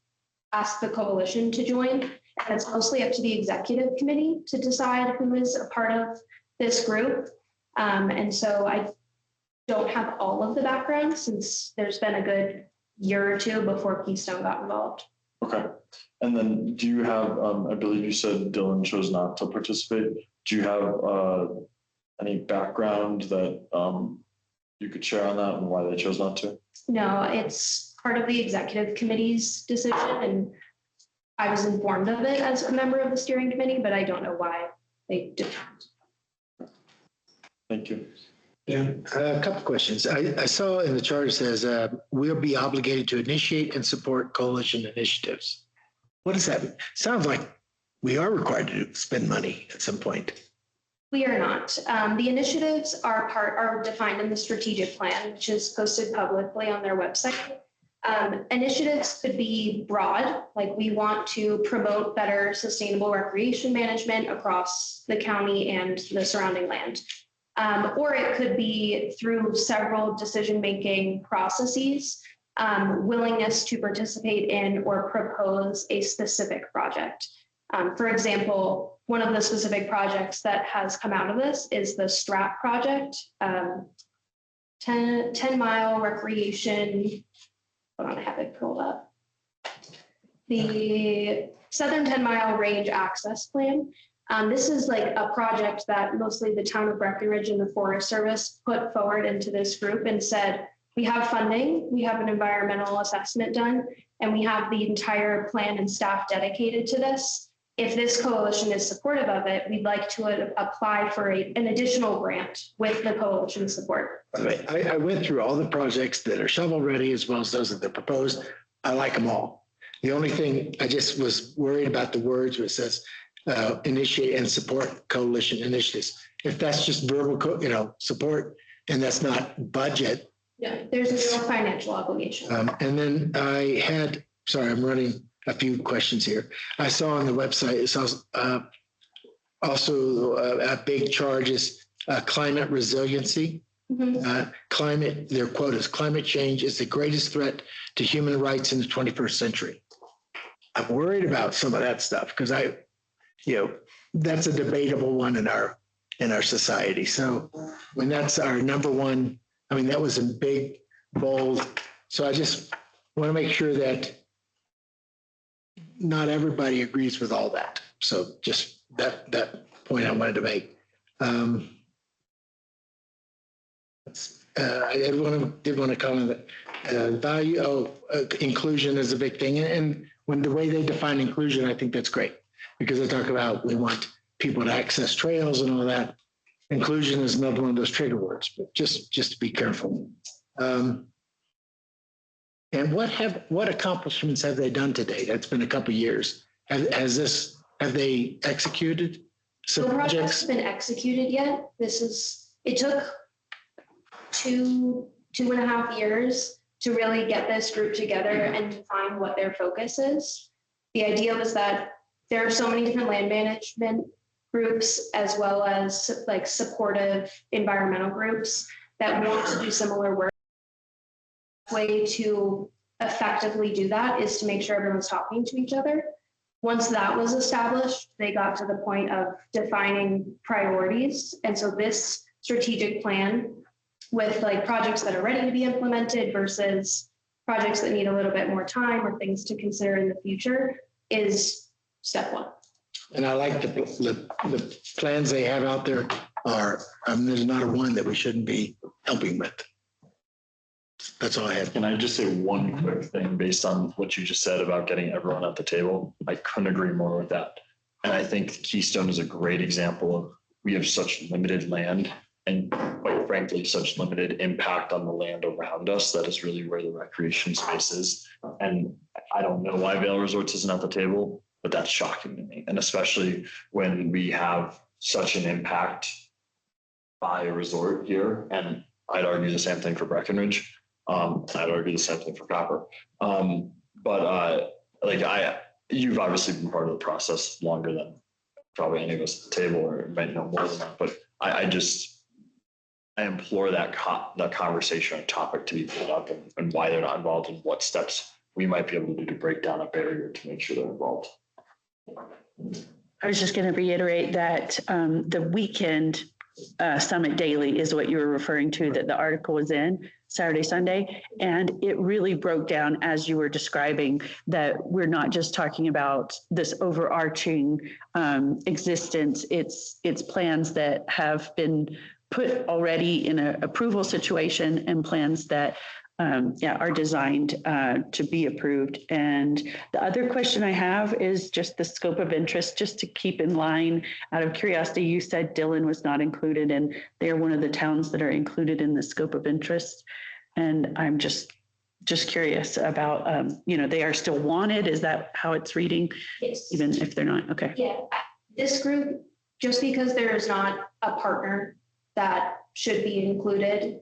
ask the coalition to join. And it's mostly up to the executive committee to decide who is a part of this group. And so I don't have all of the background since there's been a good year or two before Keystone got involved. Okay. And then do you have, I believe you said Dylan chose not to participate. Do you have any background that you could share on that and why they chose not to? No, it's part of the executive committee's decision, and I was informed of it as a member of the steering committee, but I don't know why they didn't. Thank you. Yeah, a couple of questions. I saw in the charter says we'll be obligated to initiate and support coalition initiatives. What does that mean? Sounds like we are required to spend money at some point. We are not. The initiatives are defined in the strategic plan, which is posted publicly on their website. Initiatives could be broad, like we want to promote better sustainable recreation management across the county and the surrounding land. Or it could be through several decision-making processes, willingness to participate in or propose a specific project. For example, one of the specific projects that has come out of this is the STRAP project, 10-mile recreation. Hold on, I have it pulled up. The Southern 10-Mile Range Access Plan. This is like a project that mostly the town of Breckenridge and the Forest Service put forward into this group and said, we have funding, we have an environmental assessment done, and we have the entire plan and staff dedicated to this. If this coalition is supportive of it, we'd like to apply for an additional grant with the coalition support. I went through all the projects that are shovel ready as well as those that are proposed. I like them all. The only thing I just was worried about the words where it says initiate and support coalition initiatives. If that's just verbal, support, and that's not budget. Yeah, there's no financial obligation. And then I had, sorry, I'm running a few questions here. I saw on the website, it says also a big charge is climate resiliency. Their quote is climate change is the greatest threat to human rights in the 21st century. I'm worried about some of that stuff because that's a debatable one in our society. So when that's our number one, I mean, that was a big, bold. So I just want to make sure that not everybody agrees with all that. So just that point I wanted to make. I did want to comment that inclusion is a big thing. And when the way they define inclusion, I think that's great because they talk about we want people to access trails and all that. Inclusion is another one of those trigger words, but just to be careful. And what accomplishments have they done to date? It's been a couple of years. Have they executed some no projects? project's been executed yet. It took 2.5 years to really get this group together and define what their focus is. The idea was that there are so many different land management groups as well as like supportive environmental groups that want to do similar work. Way to effectively do that is to make sure everyone's talking to each other. Once that was established, they got to the point of defining priorities. And so this strategic plan with like projects that are ready to be implemented versus projects that need a little bit more time or things to consider in the future is step one. And I like the plans they have out there there's not a one that we shouldn't be helping with. That's all I have. Can I just say one quick thing based on what you just said about getting everyone at the table? I couldn't agree more with that. And I think Keystone is a great example of we have such limited land and quite frankly, such limited impact on the land around us. That is really where the recreation space is. And I don't know why Vail Resorts isn't at the table, but that's shocking to me. And especially when we have such an impact by a resort here. And I'd argue the same thing for Breckenridge. I'd argue the same thing for Copper. You've obviously been part of the process longer than probably any of us at the table, or might know more than that. But I implore that conversation or topic to be pulled up and why they're not involved and what steps we might be able to do to break down a barrier to make sure they're involved. I was just going to reiterate that the weekend Summit Daily is what you were referring to, that the article was in Saturday, Sunday. And it really broke down as you were describing that we're not just talking about this overarching existence. It's plans that have been put already in an approval situation and plans that are designed to be approved. And the other question I have is just the scope of interest, just to keep in line. Out of curiosity, you said Dillon was not included, and they're one of the towns that are included in the scope of interest. And I'm just curious about, they are still wanted. Is that how it's reading? Yes. Even if they're not? Okay. Yeah, this group, just because there is not a partner that should be included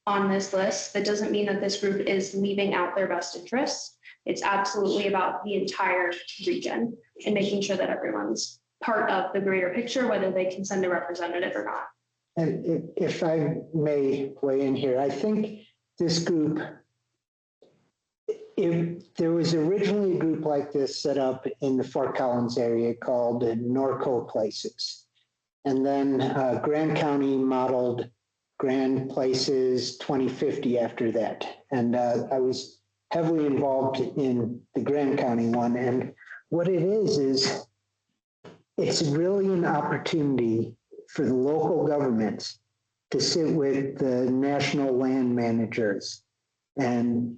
on this list. That doesn't mean that this group is leaving out their best interests. It's absolutely about the entire region and making sure that everyone's part of the greater picture, whether they can send a representative or not. And if I may weigh in here, I think this group, if there was originally a group like this set up in the Fort Collins area called Norco Places. And then Grand County modeled Grand Places 2050 after that. And I was heavily involved in the Grand County one. And what it is it's really an opportunity for the local governments to sit with the national land managers and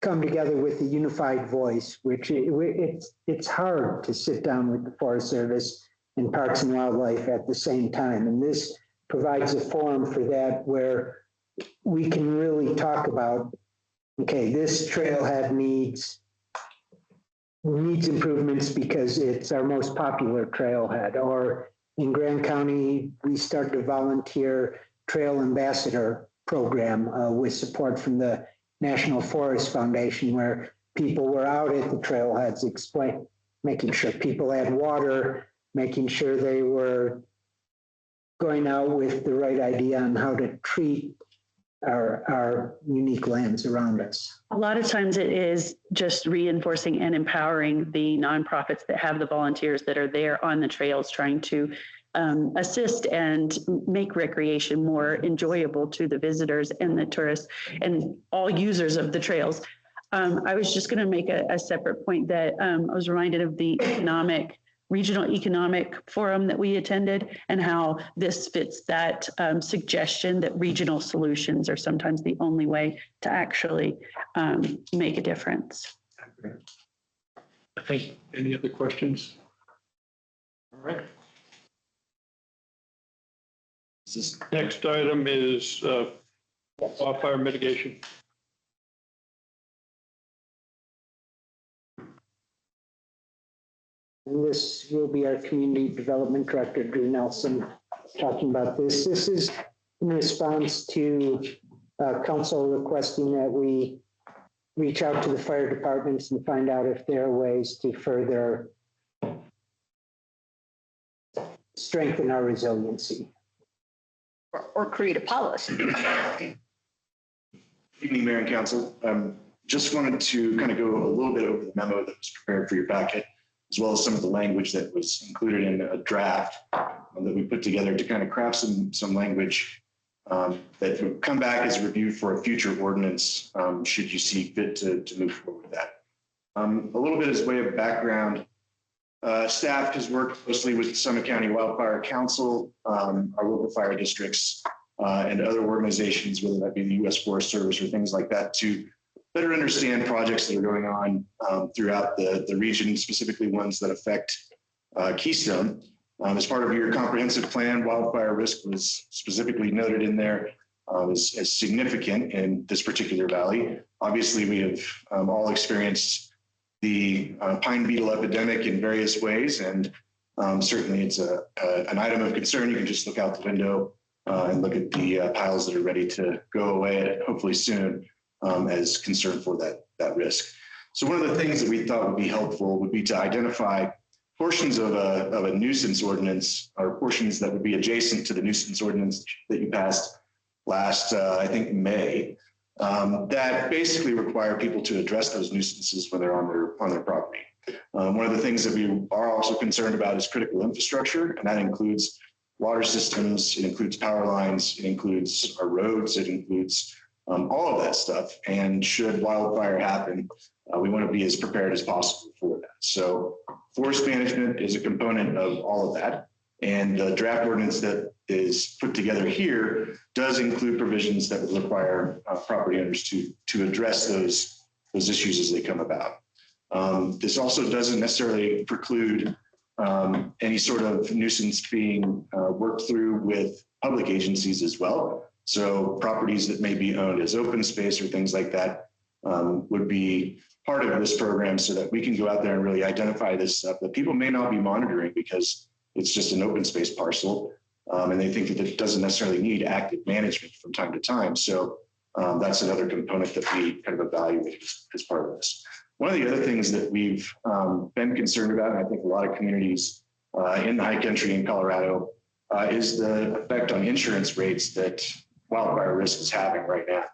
come together with a unified voice, which it's hard to sit down with the Forest Service and Parks and Wildlife at the same time. And this provides a forum for that where we can really talk about, okay, this trailhead needs improvements because it's our most popular trailhead. Or in Grand County, we started a volunteer trail ambassador program with support from the National Forest Foundation, where people were out at the trailheads making sure people had water, making sure they were going out with the right idea on how to treat our unique lands around us. A lot of times it is just reinforcing and empowering the nonprofits that have the volunteers that are there on the trails trying to assist and make recreation more enjoyable to the visitors and the tourists and all users of the trails. I was just going to make a separate point that I was reminded of the regional economic forum that we attended and how this fits that suggestion that regional solutions are sometimes the only way to actually make a difference. I think, any other questions? All right. This Next item is wildfire mitigation. And this will be our Community Development Director, Drew Nelson, talking about this. This is in response to council requesting that we reach out to the fire departments and find out if there are ways to further strengthen our resiliency. Or create a policy. Evening, Mayor and Council. Just wanted to kind of go a little bit over the memo that was prepared for your packet, as well as some of the language that was included in a draft that we put together to kind of craft some language that would come back as a review for a future ordinance, should you see fit to move forward with that. A little bit as way of background, staff has worked closely with the Summit County Wildfire Council, our local fire districts, and other organizations, whether that be the U.S. Forest Service or things like that, to better understand projects that are going on throughout the region, specifically ones that affect Keystone. As part of your comprehensive plan, wildfire risk was specifically noted in there as significant in this particular valley. Obviously, we have all experienced the pine beetle epidemic in various ways, and certainly it's an item of concern. You can just look out the window and look at the piles that are ready to go away, hopefully soon, as concern for that risk. So one of the things that we thought would be helpful would be to identify portions of a nuisance ordinance, or portions that would be adjacent to the nuisance ordinance that you passed last, I think, May, that basically require people to address those nuisances when they're on their property. One of the things that we are also concerned about is critical infrastructure, and that includes water systems, it includes power lines, it includes our roads, it includes all of that stuff. And should wildfire happen, we want to be as prepared as possible for that. So forest management is a component of all of that. And the draft ordinance that is put together here does include provisions that would require property owners to address those issues as they come about. This also doesn't necessarily preclude any sort of nuisance being worked through with public agencies as well. So properties that may be owned as open space or things like that would be part of this program, so that we can go out there and really identify this stuff that people may not be monitoring because it's just an open space parcel. And they think that it doesn't necessarily need active management from time to time. So that's another component that we kind of evaluate as part of this. One of the other things that we've been concerned about, and I think a lot of communities in the high country in Colorado, is the effect on insurance rates that wildfire risk is having right now.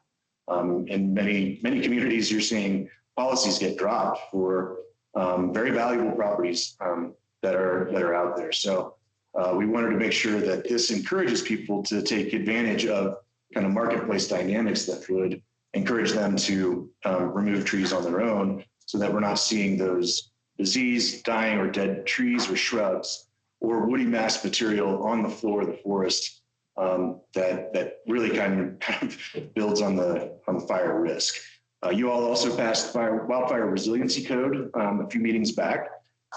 In many communities, you're seeing policies get dropped for very valuable properties that are out there. So we wanted to make sure that this encourages people to take advantage of kind of marketplace dynamics that would encourage them to remove trees on their own, so that we're not seeing those diseased, dying, or dead trees or shrubs or woody mass material on the floor of the forest that really kind of builds on the fire risk. You all also passed the wildfire resiliency code a few meetings back,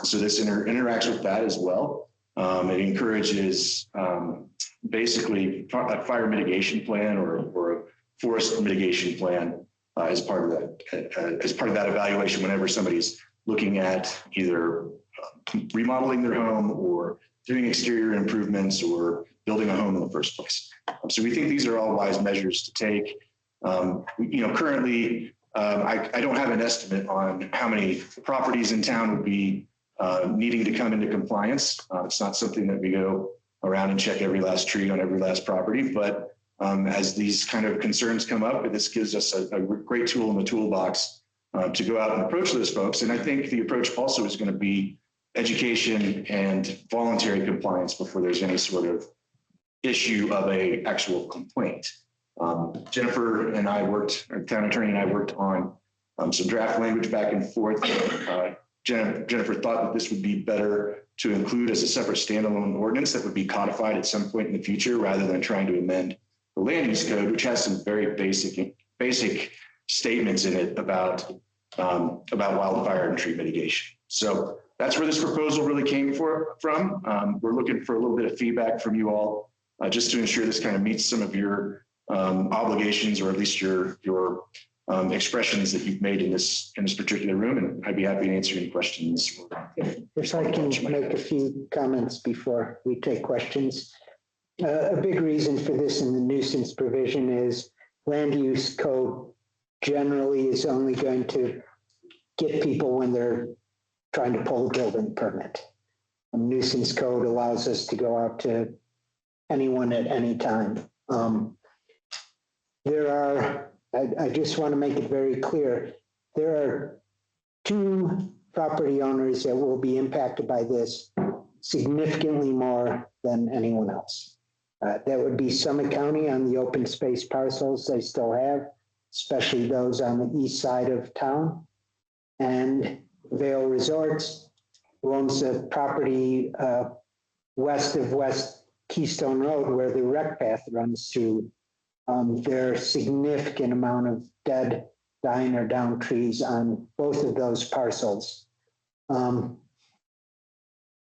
so this interacts with that as well. It encourages basically a fire mitigation plan or a forest mitigation plan as part of that evaluation whenever somebody's looking at either remodeling their home or doing exterior improvements or building a home in the first place. So we think these are all wise measures to take. Currently, I don't have an estimate on how many properties in town would be needing to come into compliance. It's not something that we go around and check every last tree on every last property, but as these kind of concerns come up, this gives us a great tool in the toolbox to go out and approach those folks. And I think the approach also is going to be education and voluntary compliance before there's any sort of issue of a actual complaint. Jennifer and I worked, our town attorney and I worked on some draft language back and forth. Jennifer thought that this would be better to include as a separate standalone ordinance that would be codified at some point in the future, rather than trying to amend the land use code, which has some very basic statements in it about wildfire and tree mitigation. So that's where this proposal really came from. We're looking for a little bit of feedback from you all, just to ensure this kind of meets some of your obligations, or at least your expressions that you've made in this particular room. And I'd be happy to answer any questions. If I can make a few comments before we take questions. A big reason for this in the nuisance provision is land use code generally is only going to get people when they're trying to pull a building permit. A nuisance code allows us to go out to anyone at any time. I just want to make it very clear, there are 2 property owners that will be impacted by this significantly more than anyone else. That would be Summit County on the open space parcels they still have, especially those on the east side of town. And Vail Resorts, who owns the property west of West Keystone Road where the rec path runs through. There are significant amount of dead, dying, or down trees on both of those parcels.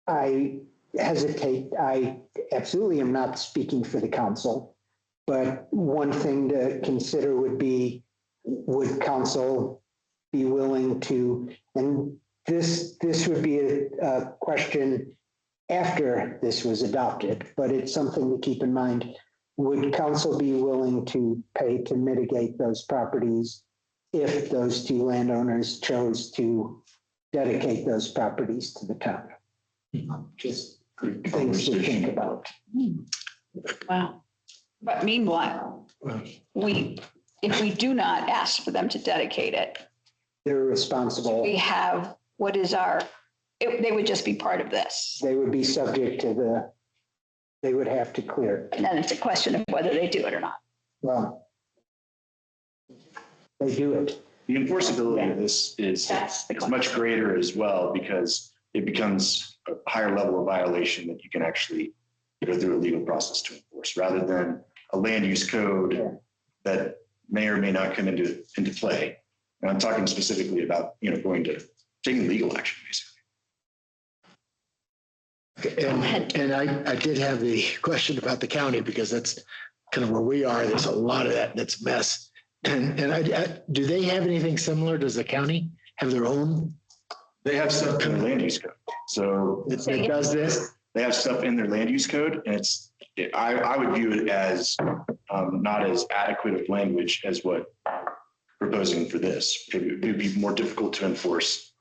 I hesitate, I absolutely am not speaking for the council, but one thing to consider would be, would council be willing to, and this would be a question after this was adopted, but it's something to keep in mind. Would council be willing to pay to mitigate those properties if those 2 landowners chose to dedicate those properties to the town? Just things to think about. Wow. But meanwhile, if we do not ask for them to dedicate it, They're responsible. we have, what is they would just be part of this. They would be subject to they would have to clear. And then it's a question of whether they do it or not. Well, they do it. The enforceability of this is it's much greater as well, because it becomes a higher level of violation that you can actually go through a legal process to enforce, rather than a land use code that may or may not come into play. And I'm talking specifically about taking legal action, basically. And I did have the question about the county, because that's kind of where we are. There's a lot of that's mess. And do they have anything similar? Does the county have their own? They have stuff in their land use code. So it does this? They have stuff in their land use code, and I would view it as not as adequate of language as what proposing for this. It would be more difficult to enforce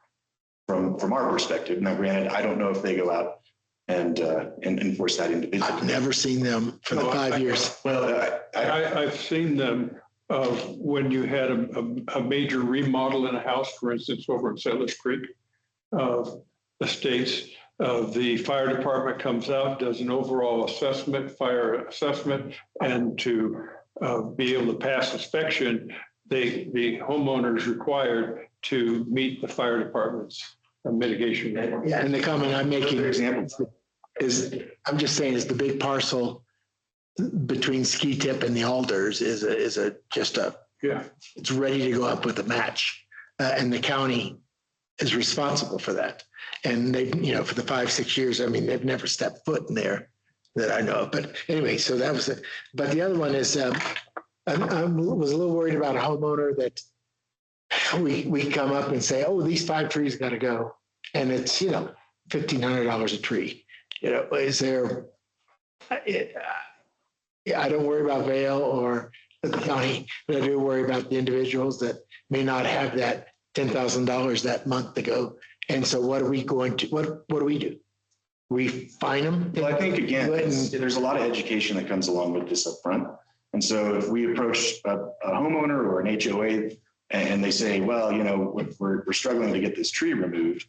from our perspective. Now, granted, I don't know if they go out and enforce that individually. I've never seen them for the 5 years. Well, I've seen them when you had a major remodel in a house, for instance, over in Settlers Creek Estates. The fire department comes out, does an overall assessment, fire assessment, and to be able to pass inspection, the homeowner is required to meet the fire department's mitigation. Yeah, and the comment I'm making examples is, I'm just saying, is the big parcel between Ski Tip and the Alders is just a, Yeah. it's ready to go up with a match. And the county is responsible for that. And they, for the 5-6 years, I mean, they've never stepped foot in there that I know of. But anyway, so that was it. But the other one is, I was a little worried about a homeowner that we come up and say, oh, these 5 trees got to go. And it's, $1,500 a tree. Is there, I don't worry about Vail or the county, but I do worry about the individuals that may not have that $10,000 that month to go. And so what are we going to, what do we do? We fine them? Well, I think, again, there's a lot of education that comes along with this up front. And so if we approach a homeowner or an HOA and they say, well, we're struggling to get this tree removed,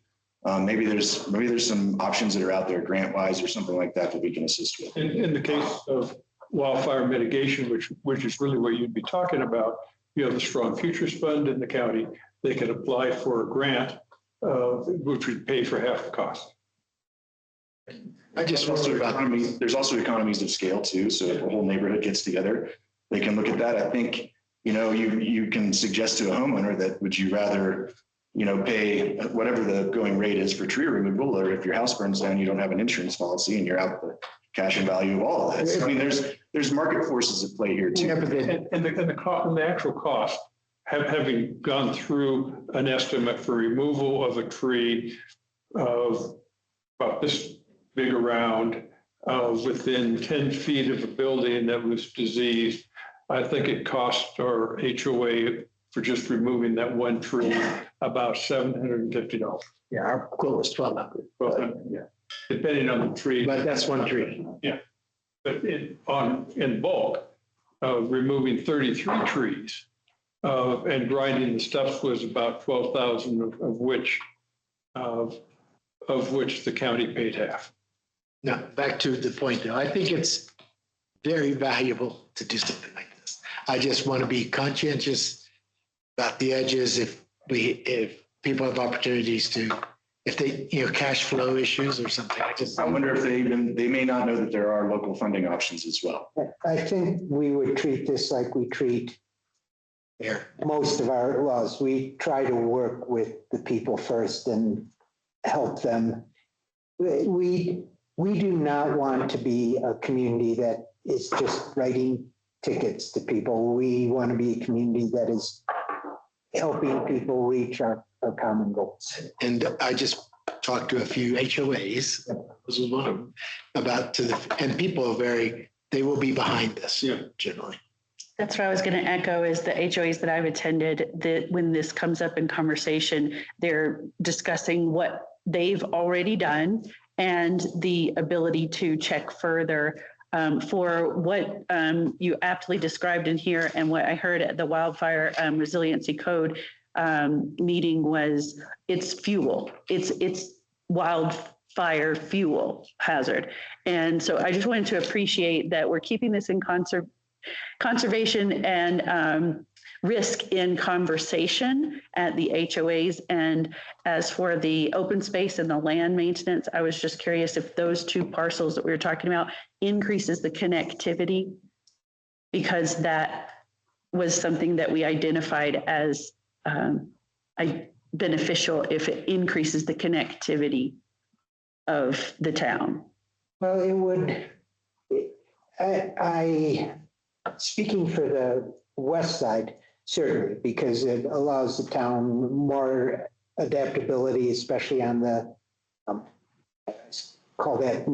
maybe there's some options that are out there grant wise or something like that we can assist with. In the case of wildfire mitigation, which is really what you'd be talking about, you have the Strong Futures Fund in the county. They can apply for a grant, which would pay for half the cost. I just wonder about there's also economies of scale too. So if a whole neighborhood gets together, they can look at that. I think, you can suggest to a homeowner that would you rather, pay whatever the going rate is for tree removal, or if your house burns down, you don't have an insurance policy and you're out the cash and value of all of that. So, I mean, there's market forces at play here too. And the actual cost, having gone through an estimate for removal of a tree of about this big around within 10 feet of a building that was diseased, I think it cost our HOA for just removing that one tree about $750. Yeah, our quote was $1,200. Yeah, depending on the tree. But that's one tree. Yeah, but in bulk, removing 33 trees and grinding the stuff was about 12,000, of which the county paid half. Now, back to the point though, I think it's very valuable to do something like this. I just want to be conscientious about the edges. If people have opportunities to, if they, cash flow issues or something, I wonder if they may not know that there are local funding options as well. I think we would treat this like we treat most of our laws. We try to work with the people first and help them. We do not want to be a community that is just writing tickets to people. We want to be a community that is helping people reach our common goals. And I just talked to a few HOAs, this was one of them, and people they will be behind this generally. That's what I was going to echo is the HOAs that I've attended, that when this comes up in conversation, they're discussing what they've already done and the ability to check further for what you aptly described in here. And what I heard at the Wildfire Resiliency Code meeting was it's fuel. It's wildfire fuel hazard. And so I just wanted to appreciate that we're keeping this in conservation and risk in conversation at the HOAs. And as for the open space and the land maintenance, I was just curious if those 2 parcels that we were talking about increases the connectivity, because that was something that we identified as beneficial if it increases the connectivity of the town. Well, it would, speaking for the west side, certainly, because it allows the town more adaptability, especially on the call that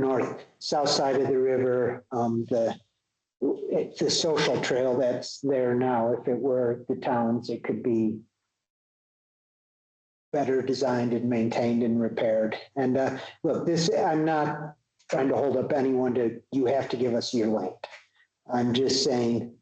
south side of the river, the social trail that's there now. If it were the towns, it could be better designed and maintained and repaired. And look, I'm not trying to hold up anyone you have to give us your land. I'm just saying.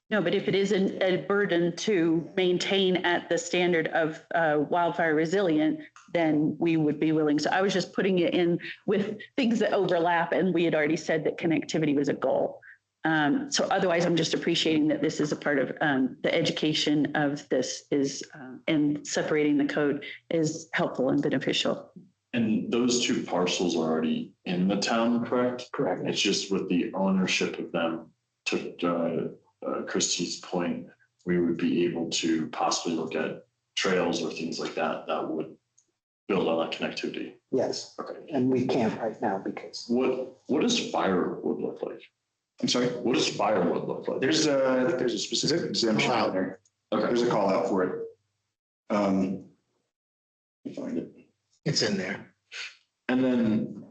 No, but if it is a burden to maintain at the standard of wildfire resilient, then we would be willing. So I was just putting it in with things that overlap, and we had already said that connectivity was a goal. So otherwise, I'm just appreciating that this is a part of the education of this and separating the code is helpful and beneficial. And those two parcels are already in the town, correct? Correct. It's just with the ownership of them, to Christie's point, we would be able to possibly look at trails or things like that that would build on that connectivity. Yes. Okay. And we can't right now because. What does firewood look like? I'm sorry. What does firewood look like? There's a specific exemption out there. Okay. There's a call out for it. Let me find it. It's in there. And then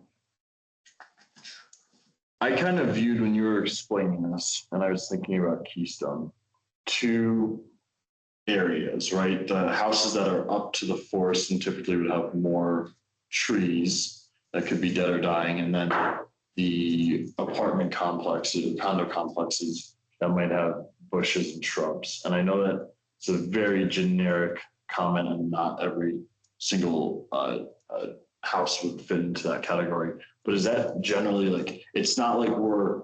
I kind of viewed when you were explaining this, and I was thinking about Keystone, two areas, right? The houses that are up to the forest and typically would have more trees that could be dead or dying, and then the apartment complexes, condo complexes that might have bushes and shrubs. And I know that it's a very generic comment, and not every single house would fit into that category. But is that generally like, it's not like we're,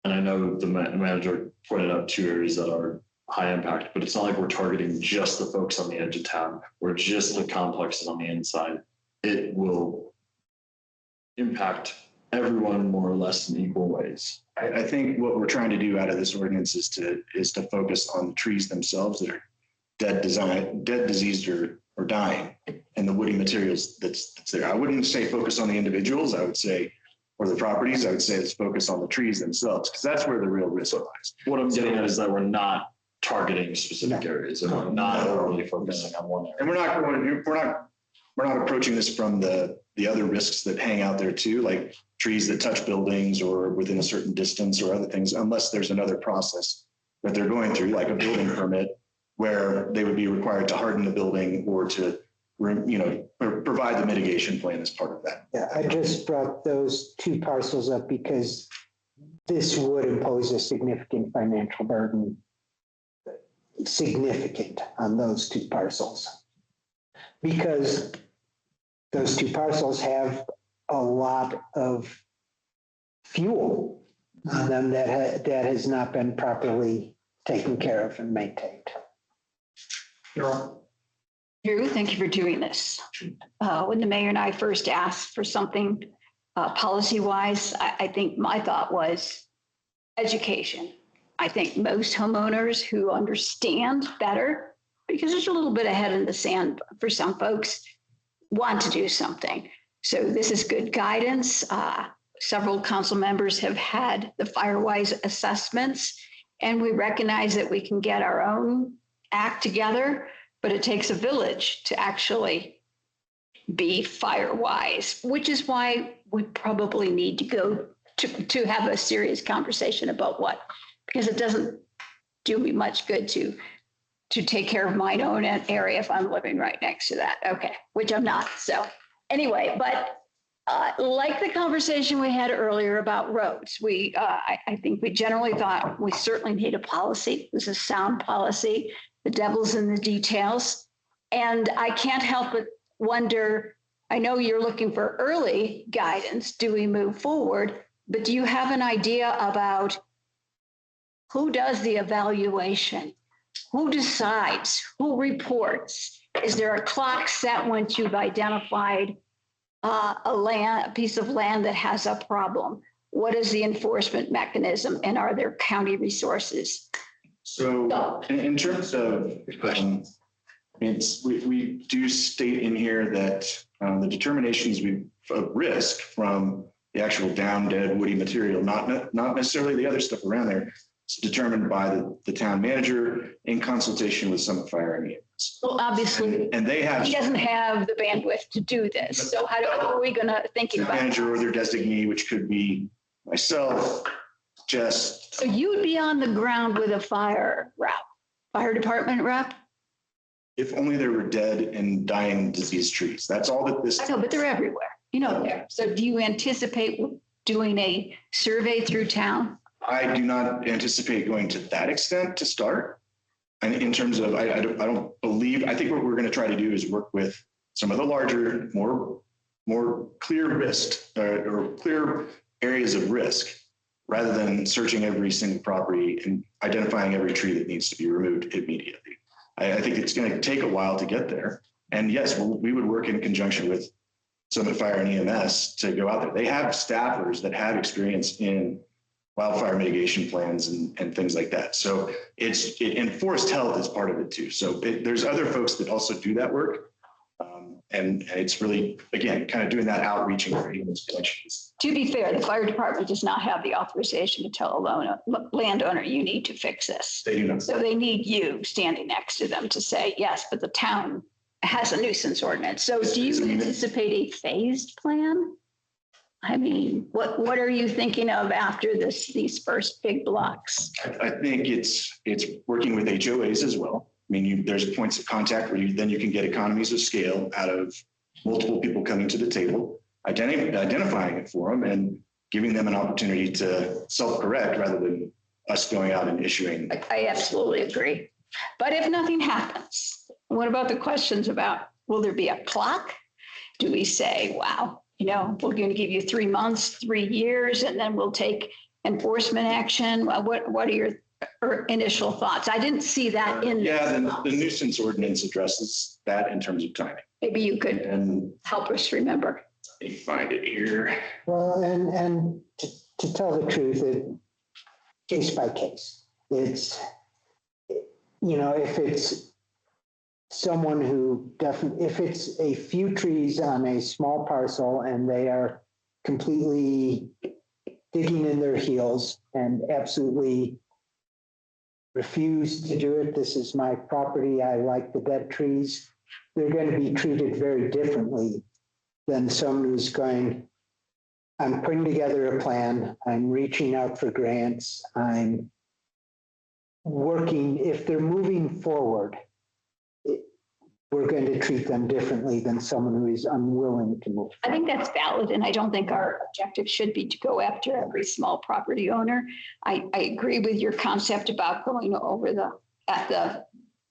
and I know the manager pointed out two areas that are high impact, but it's not like we're targeting just the folks on the edge of town or just the complexes on the inside. It will impact everyone more or less in equal ways. I think what we're trying to do out of this ordinance is to focus on the trees themselves that are dead, diseased, or dying, and the woody materials that's there. I wouldn't say focus on the individuals. I would say, or the properties. I would say let's focus on the trees themselves, because that's where the real risk lies. What I'm getting at is that we're not targeting specific areas, and we're not overly focusing on one area. And we're not approaching this from the other risks that hang out there too, like trees that touch buildings or within a certain distance or other things, unless there's another process that they're going through, like a building permit, where they would be required to harden the building or to, provide the mitigation plan as part of that. Yeah, I just brought those two parcels up because this would impose a significant financial burden, significant on those two parcels. Because those two parcels have a lot of fuel on them that has not been properly taken care of and maintained. Drew, thank you for doing this. When the mayor and I first asked for something policy-wise, I think my thought was education. I think most homeowners who understand better, because there's a little bit of head in the sand for some folks, want to do something. So this is good guidance. Several council members have had the FireWise assessments, and we recognize that we can get our own act together, but it takes a village to actually be FireWise, which is why we probably need to go to have a serious conversation about what, because it doesn't do me much good to take care of my own area if I'm living right next to that. Okay, which I'm not. So anyway, but like the conversation we had earlier about roads, I think we generally thought we certainly need a policy. This is sound policy. The devil's in the details. And I can't help but wonder, I know you're looking for early guidance. Do we move forward? But do you have an idea about who does the evaluation? Who decides? Who reports? Is there a clock set once you've identified a piece of land that has a problem? What is the enforcement mechanism, and are there county resources? So in terms of we do state in here that the determinations of risk from the actual down dead woody material, not necessarily the other stuff around there, it's determined by the town manager in consultation with Summit Fire and Well, obviously, And they have he doesn't have the bandwidth to do this. So how are we going to thinking their about manager or that? their designee, which could be myself, Jess. So you would be on the ground with a fire department rep? If only there were dead and dying diseased trees. That's all that this. I know, but they're everywhere. You know, there. So do you anticipate doing a survey through town? I do not anticipate going to that extent to start. And in terms of, I don't believe, I think what we're going to try to do is work with some of the larger, more clear risk or clear areas of risk, rather than searching every single property and identifying every tree that needs to be removed immediately. I think it's going to take a while to get there. And yes, we would work in conjunction with Summit Fire and EMS to go out there. They have staffers that have experience in wildfire mitigation plans and things like that. So and forest health is part of it too. So there's other folks that also do that work. And it's really, again, kind of doing that outreach and creating those connections. To be fair, the fire department does not have the authorization to tell a landowner, you need to fix this. They do not. So they need you standing next to them to say, yes, but the town has a nuisance ordinance. So do you anticipate a phased plan? I mean, what are you thinking of after these first big blocks? I think it's working with HOAs as well. I mean, there's points of contact where then you can get economies of scale out of multiple people coming to the table, identifying it for them and giving them an opportunity to self-correct rather than us going out and issuing. I absolutely agree. But if nothing happens, what about the questions about, will there be a clock? Do we say, wow, we're going to give you 3 months, 3 years, and then we'll take enforcement action? What are your initial thoughts? I didn't see that in the nuisance ordinance addresses that in terms of timing. Maybe you could And help us remember. let me find it here. Well, and to tell the truth, case by case, it's, if it's someone who definitely, if it's a few trees on a small parcel and they are completely digging in their heels and absolutely refuse to do it, this is my property, I like the dead trees, they're going to be treated very differently than someone who's going, I'm putting together a plan, I'm reaching out for grants, I'm working, if they're moving forward, we're going to treat them differently than someone who is unwilling to move. I think that's valid, and I don't think our objective should be to go after every small property owner. I agree with your concept about going over at the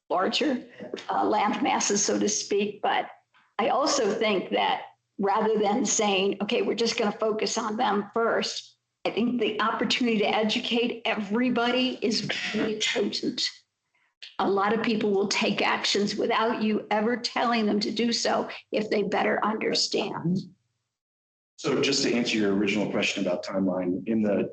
larger land masses, so to speak, but I also think that rather than saying, okay, we're just going to focus on them first, I think the opportunity to educate everybody is really potent. A lot of people will take actions without you ever telling them to do so if they better understand. So just to answer your original question about timeline, in the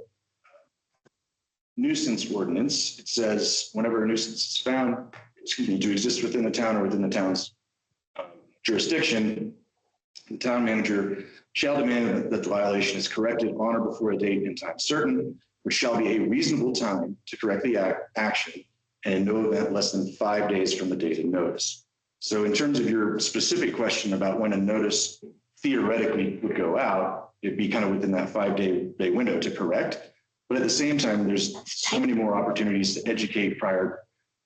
nuisance ordinance, it says whenever a nuisance is found, to exist within the town or within the town's jurisdiction, the town manager shall demand that the violation is corrected on or before a date and time certain, which shall be a reasonable time to correct the action, and in no event less than 5 days from the date of notice. So in terms of your specific question about when a notice theoretically would go out, it'd be kind of within that 5 day window to correct. But at the same time, there's so many more opportunities to educate prior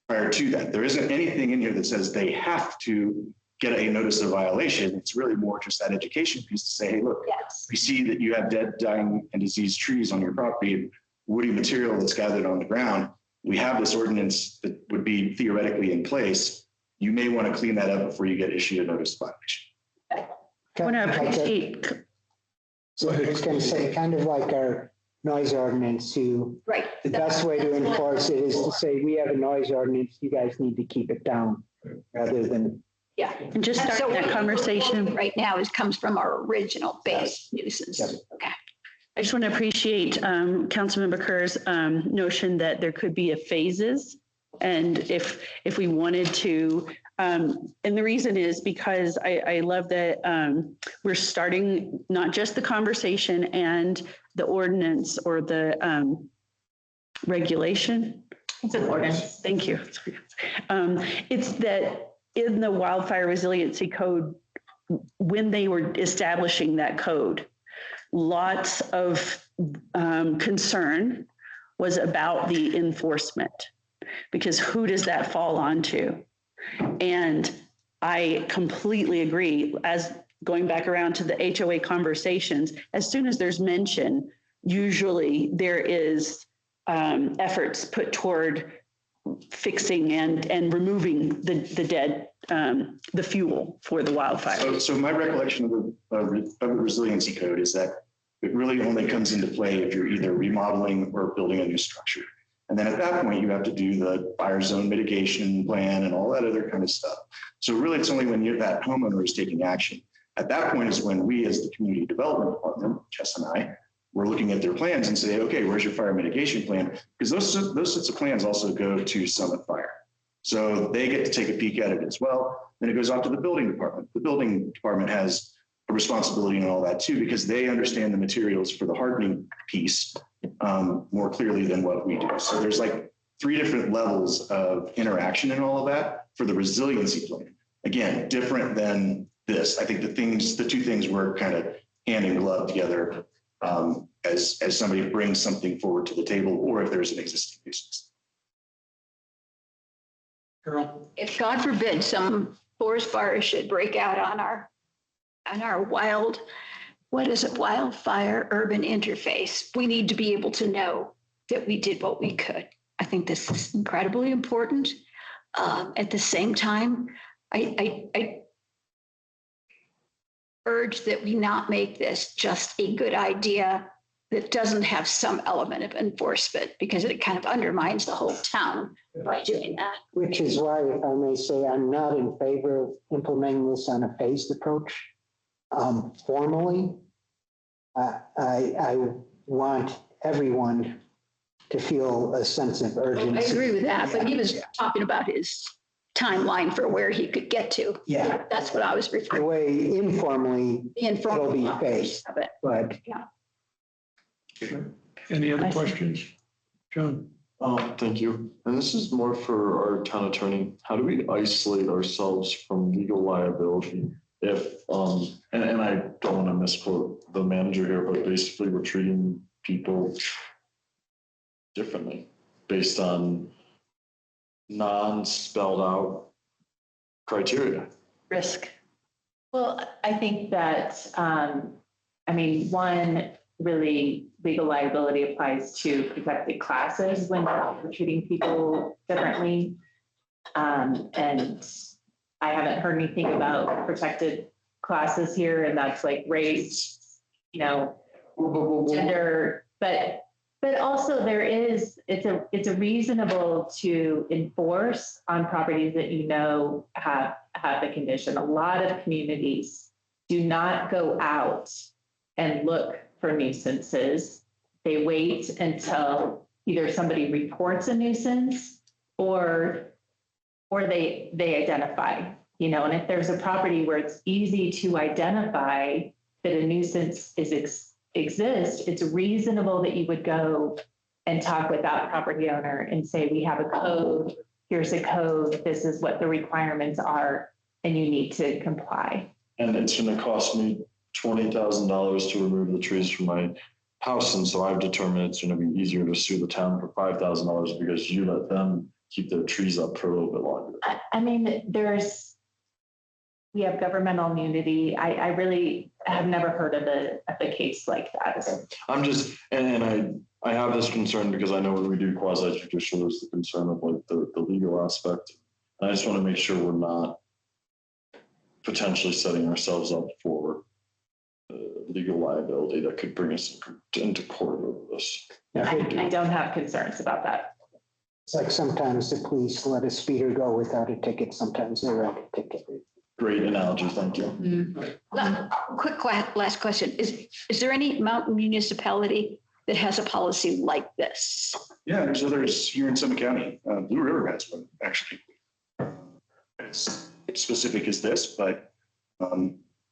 to that. There isn't anything in here that says they have to get a notice of violation. It's really more just that education piece to say, hey, look, Yes. we see that you have dead, dying, and diseased trees on your property, woody material that's gathered on the ground. We have this ordinance that would be theoretically in place. You may want to clean that up before you get issued a notice of violation. I want to appreciate. So I was going to say, kind of like our noise ordinance, the best way to enforce it is to say, we have a noise ordinance, you guys need to keep it down, rather than. Yeah. And just start that conversation. Right now comes from our original base nuisance. Yep. Okay. I just want to appreciate Councilmember Kerr's notion that there could be a phases. And if we wanted to, and the reason is because I love that we're starting not just the conversation and the ordinance or the regulation. It's an ordinance. Thank you. It's that in the wildfire resiliency code, when they were establishing that code, lots of concern was about the enforcement, because who does that fall onto? And I completely agree. As going back around to the HOA conversations, as soon as there's mention, usually there is efforts put toward fixing and removing the dead, the fuel for the wildfire. So my recollection of the resiliency code is that it really only comes into play if you're either remodeling or building a new structure. And then at that point, you have to do the fire zone mitigation plan and all that other kind of stuff. So really, it's only when that homeowner is taking action. At that point is when we, as the community development department, Jess and I, we're looking at their plans and say, okay, where's your fire mitigation plan? Because those sets of plans also go to Summit Fire. So they get to take a peek at it as well. Then it goes off to the building department. The building department has a responsibility and all that too, because they understand the materials for the hardening piece more clearly than what we do. So there's like 3 different levels of interaction and all of that for the resiliency plan. Again, different than this. I think the 2 things work kind of hand in glove together as somebody brings something forward to the table, or if there's an existing nuisance. Carol? If God forbid some forest fire should break out on our wildfire urban interface, we need to be able to know that we did what we could. I think this is incredibly important. At the same time, I urge that we not make this just a good idea that doesn't have some element of enforcement, because it kind of undermines the whole town by doing that. Which is why, if I may say, I'm not in favor of implementing this on a phased approach. Formally, I want everyone to feel a sense of urgency. I agree with that, but he was talking about his timeline for where he could get to. Yeah. That's what I was The referring way informally, to. it'll be phased, Of it. but Any other questions? John? Thank you. And this is more for our town attorney. How do we isolate ourselves from legal liability if, and I don't want to misquote the manager here, but basically we're treating people differently based on non-spelled out criteria. Risk. Well, I think that, one, really legal liability applies to protected classes when we're treating people differently. And I haven't heard anything about protected classes here, and that's like race, gender, but also it's a reasonable to enforce on properties that have the condition. A lot of communities do not go out and look for nuisances. They wait until either somebody reports a nuisance or they identify, and if there's a property where it's easy to identify that a nuisance exists, it's reasonable that you would go and talk with that property owner and say, we have a code, here's a code, this is what the requirements are, and you need to comply. And it's going to cost me $20,000 to remove the trees from my house. And so I've determined it's going to be easier to sue the town for $5,000 because you let them keep their trees up for a little bit longer. We have governmental immunity. I really have never heard of a case like that. I'm just, and I have this concern because I know when we do quasi judicial, there's the concern of like the legal aspect. And I just want to make sure we're not potentially setting ourselves up for legal liability that could bring us into court over this. I don't have concerns about that. it's like sometimes the police let a speeder go without a ticket, sometimes they write a ticket. Great analogy, thank you. Quick last question. Is there any mountain municipality that has a policy like this? Yeah, there's others here in Summit County. Blue River has one, actually. It's specific as this, but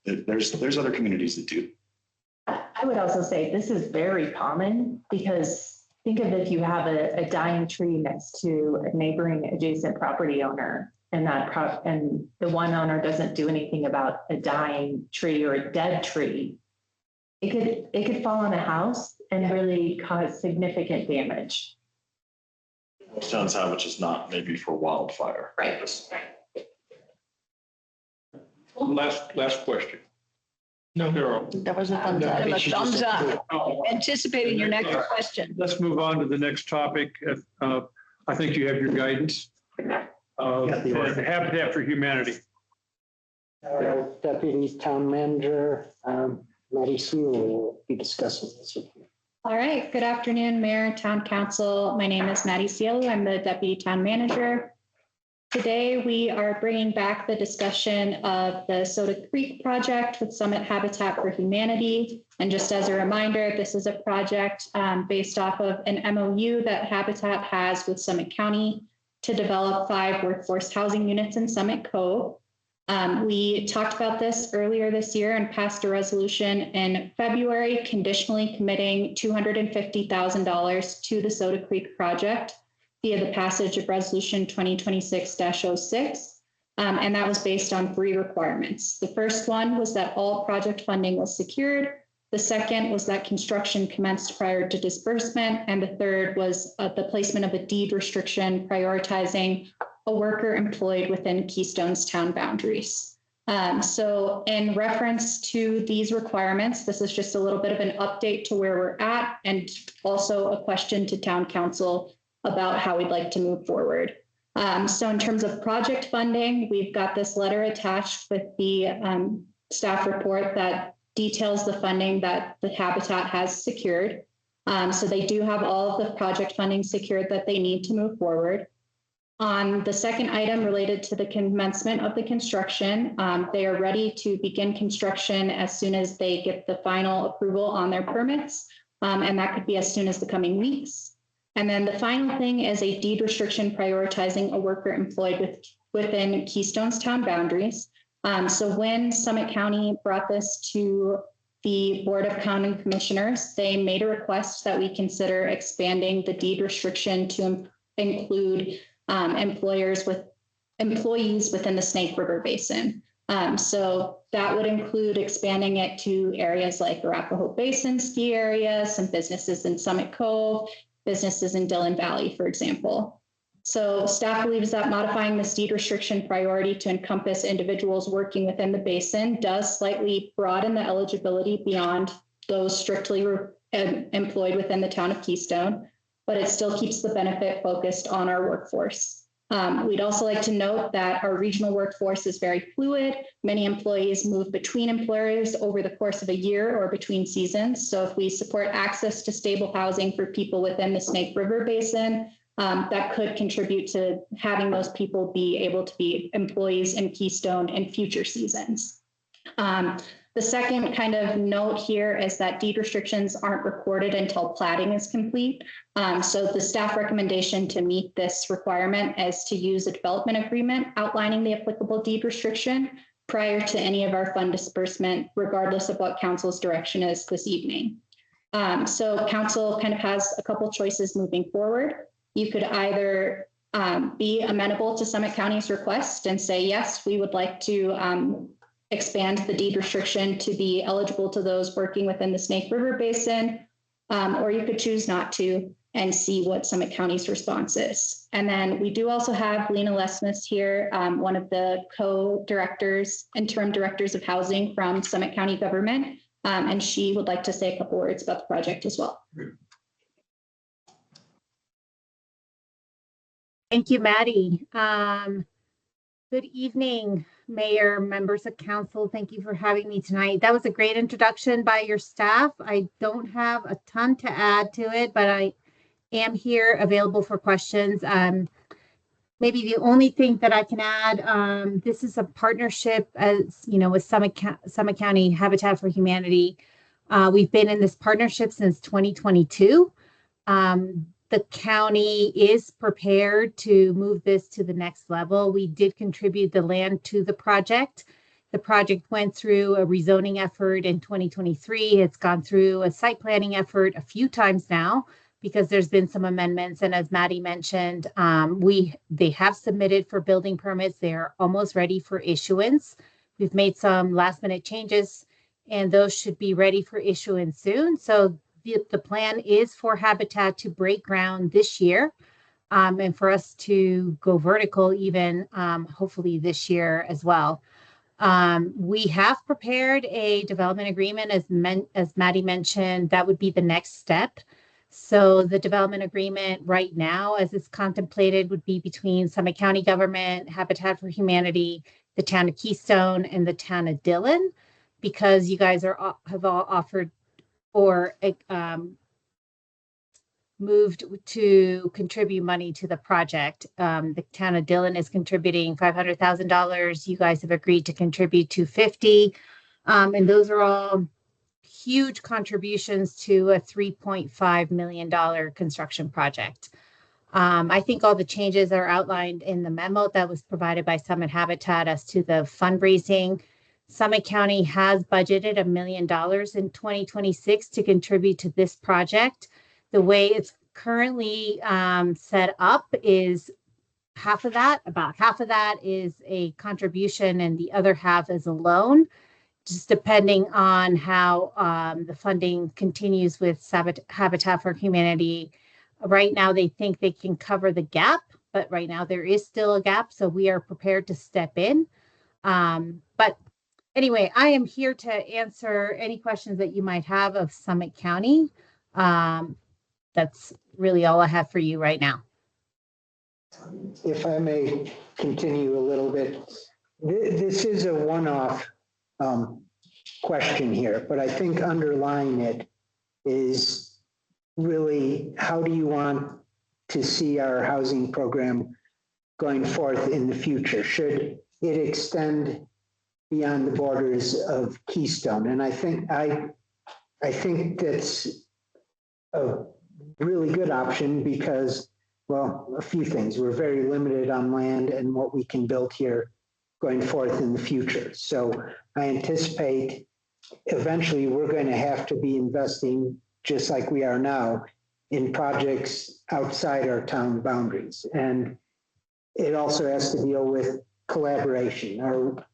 there's other communities that do. I would also say this is very common because think of if you have a dying tree next to a neighboring adjacent property owner and the one owner doesn't do anything about a dying tree or a dead tree, it could fall on the house and really cause significant damage. Most towns have, which is not maybe for wildfire. Right. Last question. No. Carol. That was a thumbs up. Give him a thumbs up. Oh, Anticipating your next question. Let's move on to the next topic. I think you have your guidance. Habitat for Humanity. Our Deputy Town Manager, Maddie Sewell, will be discussing this with you. All right, good afternoon, Mayor, Town Council. My name is Maddie Cielo. I'm the Deputy Town Manager. Today, we are bringing back the discussion of the Soda Creek project with Summit Habitat for Humanity. And just as a reminder, this is a project based off of an MOU that Habitat has with Summit County to develop 5 workforce housing units in Summit Cove. We talked about this earlier this year and passed a resolution in February conditionally committing $250,000 to the Soda Creek project via the passage of Resolution 2026-06. And that was based on 3 requirements. The first one was that all project funding was secured. The second was that construction commenced prior to disbursement. And the third was the placement of a deed restriction prioritizing a worker employed within Keystone's town boundaries. So in reference to these requirements, this is just a little bit of an update to where we're at and also a question to town council about how we'd like to move forward. So in terms of project funding, we've got this letter attached with the staff report that details the funding that the Habitat has secured. So they do have all of the project funding secured that they need to move forward. On the second item related to the commencement of the construction, they are ready to begin construction as soon as they get the final approval on their permits. And that could be as soon as the coming weeks. And then the final thing is a deed restriction prioritizing a worker employed within Keystone's town boundaries. So when Summit County brought this to the Board of County Commissioners, they made a request that we consider expanding the deed restriction to include employees within the Snake River Basin. So that would include expanding it to areas like Arapahoe Basin ski area, some businesses in Summit Cove, businesses in Dillon Valley, for example. So staff believes that modifying this deed restriction priority to encompass individuals working within the basin does slightly broaden the eligibility beyond those strictly employed within the town of Keystone, but it still keeps the benefit focused on our workforce. We'd also like to note that our regional workforce is very fluid. Many employees move between employers over the course of a year or between seasons. So if we support access to stable housing for people within the Snake River Basin, that could contribute to having those people be able to be employees in Keystone in future seasons. The second kind of note here is that deed restrictions aren't recorded until platting is complete. So the staff recommendation to meet this requirement is to use a development agreement outlining the applicable deed restriction prior to any of our fund disbursement, regardless of what council's direction is this evening. So council kind of has a couple choices moving forward. You could either be amenable to Summit County's request and say, yes, we would like to expand the deed restriction to be eligible to those working within the Snake River Basin, or you could choose not to and see what Summit County's response is. And then we do also have Lena Lesmus here, one of the co-directors, interim directors of housing from Summit County government, and she would like to say a couple words about the project as well. Thank you, Maddie. Good evening, Mayor, members of council. Thank you for having me tonight. That was a great introduction by your staff. I don't have a ton to add to it, but I am here available for questions. Maybe the only thing that I can add, this is a partnership, as you know, with Summit County Habitat for Humanity. We've been in this partnership since 2022. The county is prepared to move this to the next level. We did contribute the land to the project. The project went through a rezoning effort in 2023. It's gone through a site planning effort a few times now, because there's been some amendments. And as Maddie mentioned, they have submitted for building permits. They're almost ready for issuance. We've made some last minute changes and those should be ready for issuance soon. So the plan is for Habitat to break ground this year, and for us to go vertical even hopefully this year as well. We have prepared a development agreement, as Maddie mentioned. That would be the next step. So the development agreement right now, as it's contemplated, would be between Summit County government, Habitat for Humanity, the town of Keystone, and the town of Dillon, because you guys have all offered or moved to contribute money to the project. The town of Dillon is contributing $500,000. You guys have agreed to contribute $250,000. And those are all huge contributions to a $3.5 million construction project. I think all the changes are outlined in the memo that was provided by Summit Habitat as to the fundraising. Summit County has budgeted $1 million in 2026 to contribute to this project. The way it's currently set up is about half of that is a contribution and the other half is a loan, just depending on how the funding continues with Habitat for Humanity. Right now, they think they can cover the gap, but right now there is still a gap, so we are prepared to step in. But anyway, I am here to answer any questions that you might have of Summit County. That's really all I have for you right now. If I may continue a little bit, this is a one-off question here, but I think underlying it is really, how do you want to see our housing program going forth in the future? Should it extend beyond the borders of Keystone? And I think that's a really good option because, well, a few things. We're very limited on land and what we can build here going forth in the future. So I anticipate eventually we're going to have to be investing, just like we are now, in projects outside our town boundaries. And it also has to deal with collaboration. Or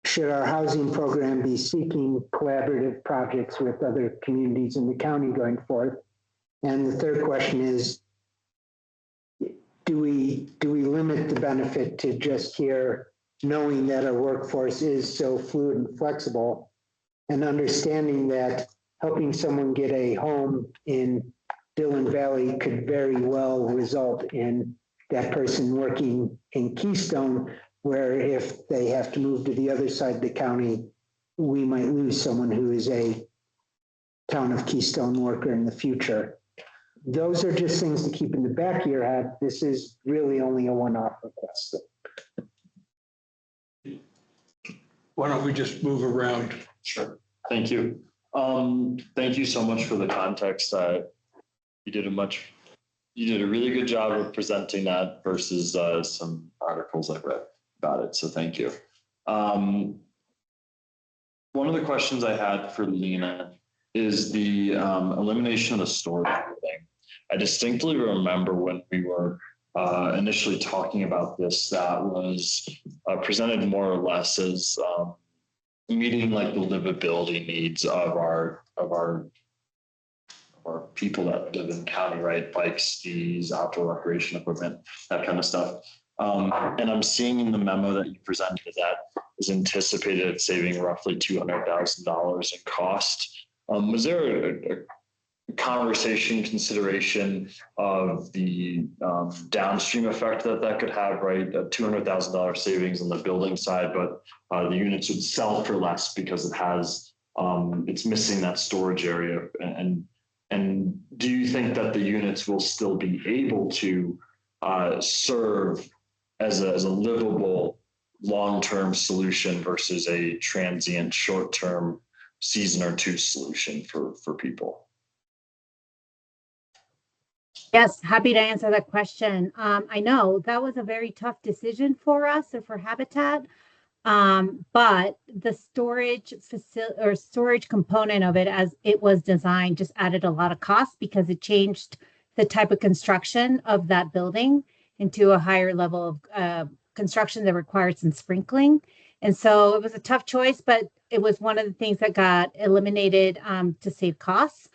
should our housing program be seeking collaborative projects with other communities in the county going forth? And the third question is, do we limit the benefit to just here, knowing that our workforce is so fluid and flexible, and understanding that helping someone get a home in Dillon Valley could very well result in that person working in Keystone, where if they have to move to the other side of the county, we might lose someone who is a town of Keystone worker in the future. Those are just things to keep in the back of your head. This is really only a one-off request. Why don't we just move around? Sure. Thank you. Thank you so much for the context. You did a really good job of presenting that versus some articles I've read about it. So thank you. One of the questions I had for Lena is the elimination of the storage building. I distinctly remember when we were initially talking about this, that was presented more or less as meeting like the livability needs of our people that live in the county, right? Bikes, skis, outdoor recreation equipment, that kind of stuff. And I'm seeing in the memo that you presented that is anticipated at saving roughly $200,000 in cost. Was there a conversation, consideration of the downstream effect that could have, right? A $200,000 savings on the building side, but the units would sell for less because it has, it's missing that storage area. And do you think that the units will still be able to serve as a livable long-term solution versus a transient short-term season or two solution for people? Yes, happy to answer that question. I know that was a very tough decision for us or for Habitat, but the storage facility or storage component of it, as it was designed, just added a lot of cost because it changed the type of construction of that building into a higher level of construction that required some sprinkling. And so it was a tough choice, but it was one of the things that got eliminated to save costs.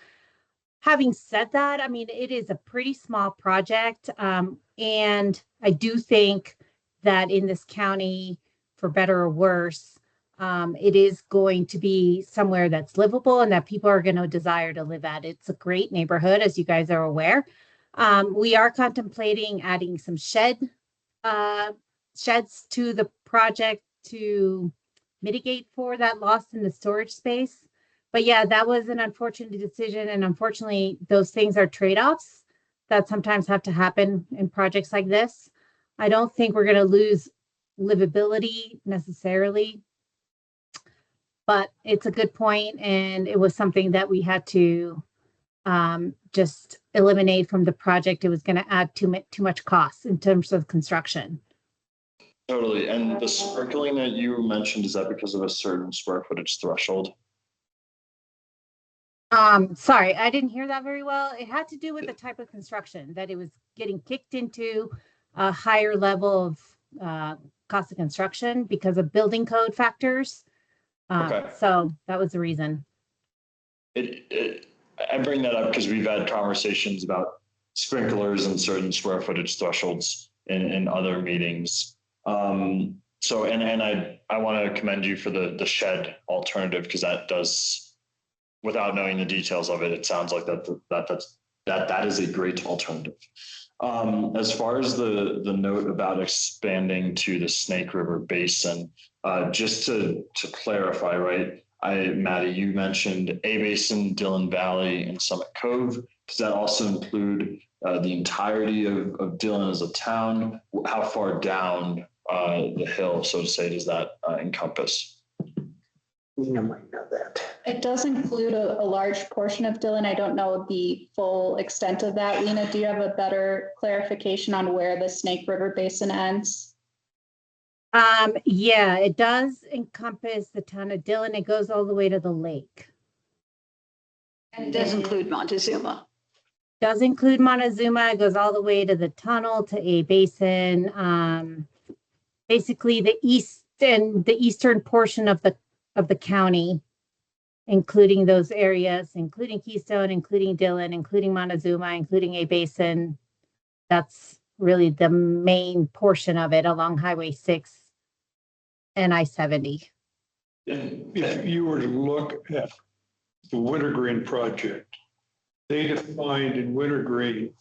Having said that, I mean, it is a pretty small project. And I do think that in this county, for better or worse, it is going to be somewhere that's livable and that people are going to desire to live at. It's a great neighborhood, as you guys are aware. We are contemplating adding some sheds to the project to mitigate for that loss in the storage space. But yeah, that was an unfortunate decision. And unfortunately, those things are trade-offs that sometimes have to happen in projects like this. I don't think we're going to lose livability necessarily, but it's a good point, and it was something that we had to just eliminate from the project. It was going to add too much cost in terms of construction. Totally. And the sprinkling that you mentioned, is that because of a certain square footage threshold? Sorry, I didn't hear that very well. It had to do with the type of construction, that it was getting kicked into a higher level of cost of construction because of building code factors. Okay. So that was the reason. I bring that up because we've had conversations about sprinklers and certain square footage thresholds in other meetings. So, and I want to commend you for the shed alternative, because that does, without knowing the details of it, it sounds like that is a great alternative. As far as the note about expanding to the Snake River Basin, just to clarify, right? Maddie, you mentioned A Basin, Dillon Valley, and Summit Cove. Does that also include the entirety of Dillon as a town? How far down the hill, so to say, does that encompass? You might know that. It does include a large portion of Dillon. I don't know the full extent of that. Lena, do you have a better clarification on where the Snake River Basin ends? Yeah, it does encompass the town of Dillon. It goes all the way to the lake. And it does include Montezuma. Does include Montezuma. It goes all the way to the tunnel to A Basin. Basically the eastern portion of the county, including those areas, including Keystone, including Dillon, including Montezuma, including A Basin. That's really the main portion of it along Highway 6 and I-70. If you were to look at the Wintergreen project, they defined in Wintergreen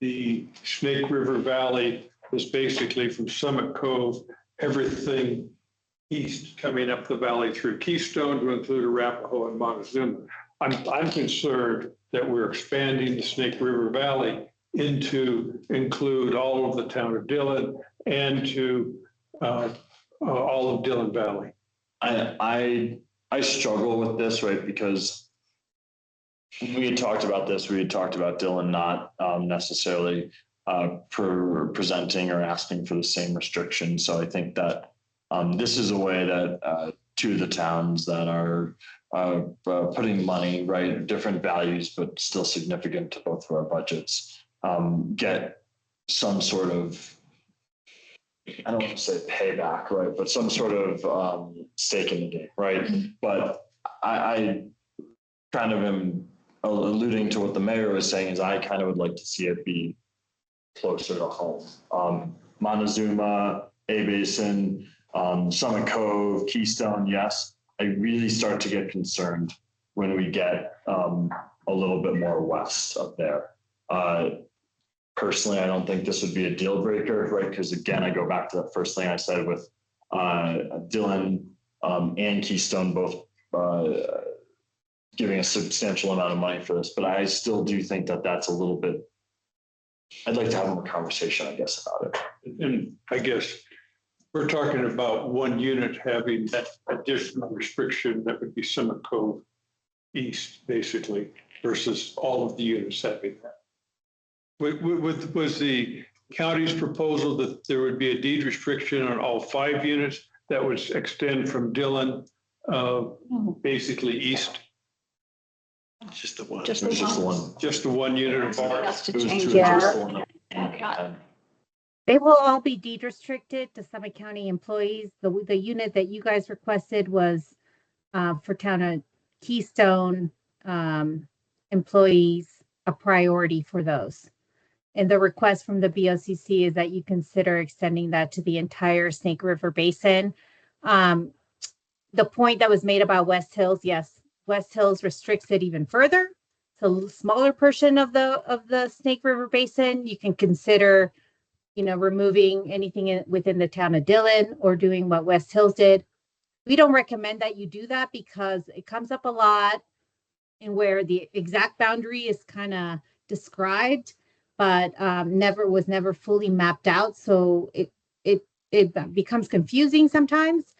the Snake River Valley was basically from Summit Cove, everything east coming up the valley through Keystone to include Arapahoe and Montezuma. I'm concerned that we're expanding the Snake River Valley into include all of the town of Dillon and to all of Dillon Valley. I struggle with this, right? Because when we had talked about this, we had talked about Dillon not necessarily presenting or asking for the same restrictions. So I think that this is a way that two of the towns that are putting money, right, different values, but still significant to both of our budgets, get some sort of, I don't want to say payback, right, but some sort of stake in the game, right? Mm-hmm. But I kind of am alluding to what the mayor was saying, is I kind of would like to see it be closer to home. Montezuma, A Basin, Summit Cove, Keystone, yes. I really start to get concerned when we get a little bit more west up there. Personally, I don't think this would be a deal breaker, right? Because again, I go back to that first thing I said with Dillon and Keystone both giving a substantial amount of money for this. But I still do think that that's a little bit, I'd like to have more conversation, I guess, about it. And I guess we're talking about one unit having that additional restriction that would be Summit Cove East, basically, versus all of the units having that. Was the county's proposal that there would be a deed restriction on all 5 units that would extend from Dillon basically east? Just the one. Just It was just the one. Just the one unit of bar. Has to It was change two, it. just the one. Yeah. They will all be deed restricted to Summit County employees. The unit that you guys requested was for town of Keystone employees, a priority for those. And the request from the BOCC is that you consider extending that to the entire Snake River Basin. The point that was made about West Hills, yes, West Hills restricts it even further. It's a smaller portion of the Snake River Basin. You can consider, removing anything within the town of Dillon or doing what West Hills did. We don't recommend that you do that because it comes up a lot and where the exact boundary is kind of described, but never fully mapped out. So it becomes confusing sometimes,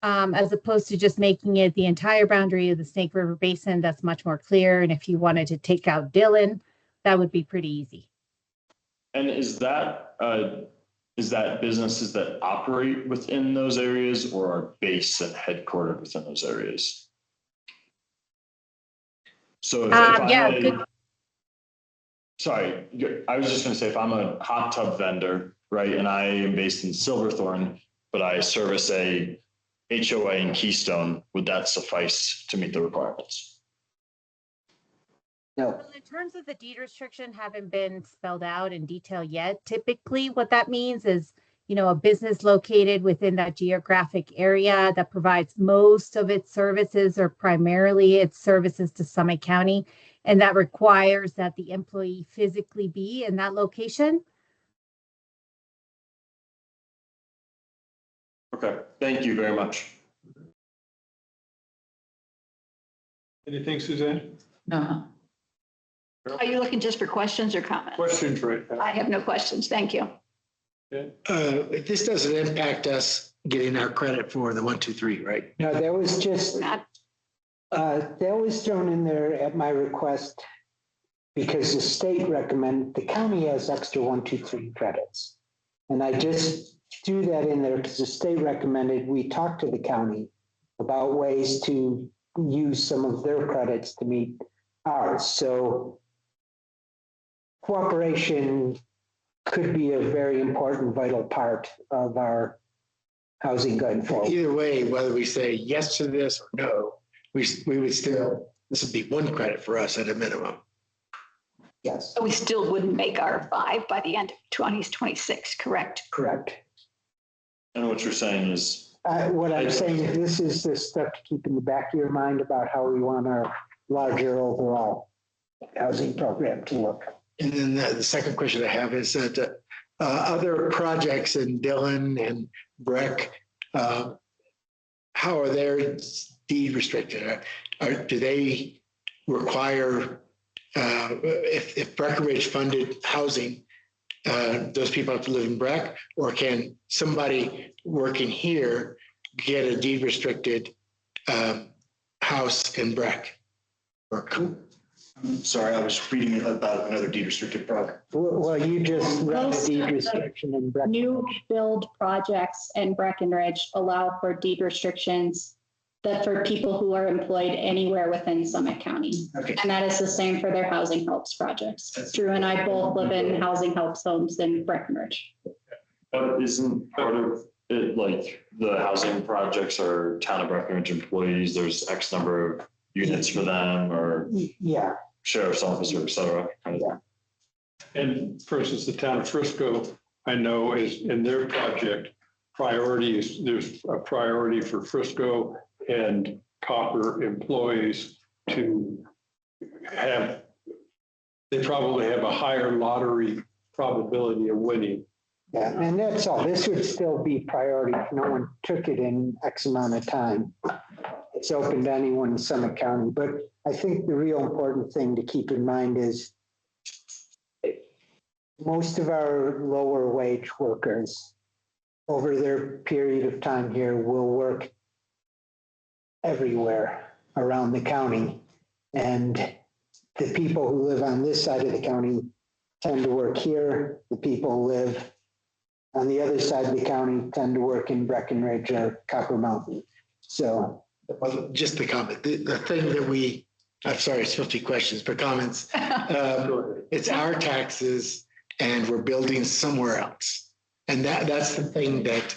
as opposed to just making it the entire boundary of the Snake River Basin. That's much more clear. And if you wanted to take out Dillon, that would be pretty easy. And is that businesses that operate within those areas or are based and headquartered within those areas? So sorry, I was just going to say, if I'm a hot tub vendor, right, and I am based in Silverthorne, but I service a HOA in Keystone, would that suffice to meet the requirements? No. Well, the terms of the deed restriction haven't been spelled out in detail yet. Typically, what that means is, a business located within that geographic area that provides most of its services or primarily its services to Summit County. And that requires that the employee physically be in that location. Okay, thank you very much. Anything, Suzanne? No. Are you looking just for questions or comments? Questions right now? I have no questions. Thank you. This doesn't impact us getting our credit for the 1, 2, 3, right? No, that was just, that was thrown in there at my request because the state recommended, the county has extra 1, 2, 3 credits. And I just threw that in there because the state recommended we talk to the county about ways to use some of their credits to meet ours. So cooperation could be a very important, vital part of our housing going forward. Either way, whether we say yes to this or no, we would still, this would be 1 credit for us at a minimum. Yes. We still wouldn't make our 5 by the end of 2026, correct? Correct. And what you're saying is? What I'm saying is this is the stuff to keep in the back of your mind about how we want our larger overall housing program to look. And then the second question I have is that other projects in Dillon and Breck, how are their deed restricted? Do they require, if Breckenridge funded housing, those people have to live in Breck, or can somebody working here get a deed restricted house in Breck? Sorry, I was reading about another deed restricted project. Well, you just read the Most deed of the restriction in Breckenridge. New build projects in Breckenridge allow for deed restrictions that for people who are employed anywhere within Summit County. Okay. And that is the same for their housing helps projects. Drew and I both live in housing helps homes in Breckenridge. But isn't part of it like the housing projects are town of Breckenridge employees, there's X number of units for them or Yeah. sheriff's office or et cetera? And for instance, the town of Frisco, I know is in their project, priorities, there's a priority for Frisco and Copper employees to have, they probably have a higher lottery probability of winning. Yeah, and that's all. This would still be priority if no one took it in X amount of time. It's open to anyone in Summit County, but I think the real important thing to keep in mind is most of our lower wage workers over their period of time here will work everywhere around the county. And the people who live on this side of the county tend to work here. The people who live on the other side of the county tend to work in Breckenridge or Copper Mountain. So Just the comment, the thing that we I'm sorry, it's 50 questions, but comments. It's our taxes and we're building somewhere else. And that's the thing that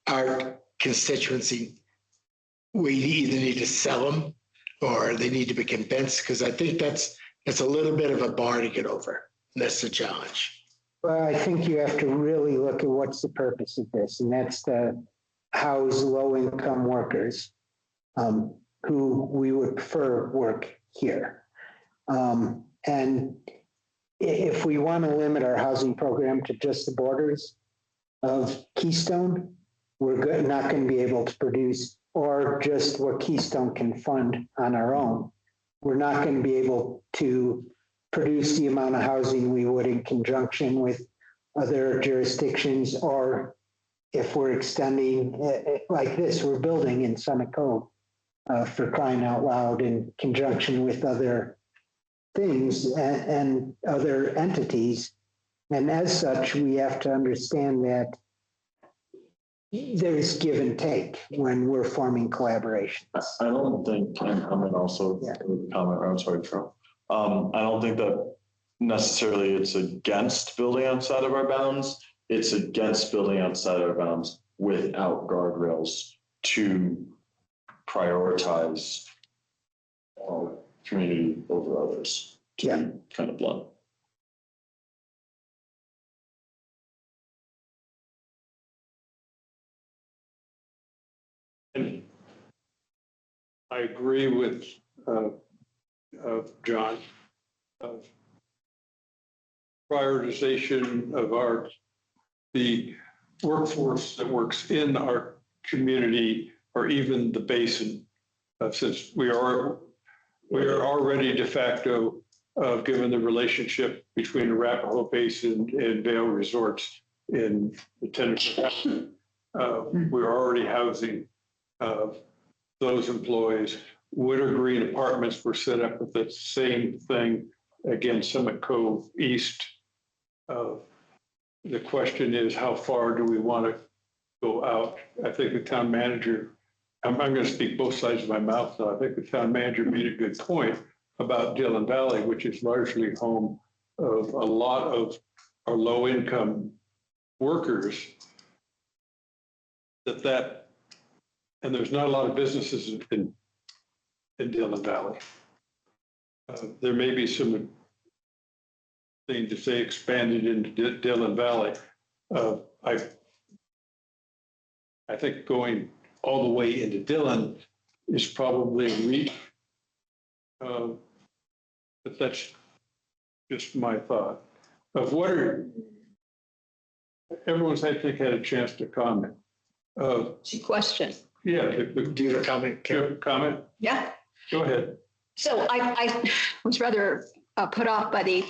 our constituency, we either need to sell them or they need to be convinced, because I think that's a little bit of a bar to get over. And that's the challenge. Well, I think you have to really look at what's the purpose of this, and that's to house low-income workers who we would prefer work here. And if we want to limit our housing program to just the borders of Keystone, we're not going to be able to produce, or just what Keystone can fund on our own. We're not going to be able to produce the amount of housing we would in conjunction with other jurisdictions, or if we're extending like this, we're building in Summit Cove for crying out loud in conjunction with other things and other entities. And as such, we have to understand that there's give and take when we're forming collaborations. I don't think, can I comment also? Yeah. Comment, I'm sorry, Trump. I don't think that necessarily it's against building outside of our bounds. It's against building outside our bounds without guardrails to prioritize our community over others. To be kind of blunt. And I agree with John. Prioritization of the workforce that works in our community, or even the basin, since we are already de facto, given the relationship between the Arapahoe Basin and Vail Resorts in the Tennessee. We're already housing those employees. Wintergreen Apartments were set up with the same thing. Again, Summit Cove East. The question is, how far do we want to go out? I think the town manager, I'm going to speak both sides of my mouth now. I think the town manager made a good point about Dillon Valley, which is largely home of a lot of our low-income workers. And there's not a lot of businesses in Dillon Valley. There may be some thing to say expanded into Dillon Valley. I think going all the way into Dillon is probably a reach. But that's just my thought of what everyone's, I think, had a chance to comment. Question. Yeah. Do you have a comment? Comment? Yeah. Go ahead. So I was rather put off by the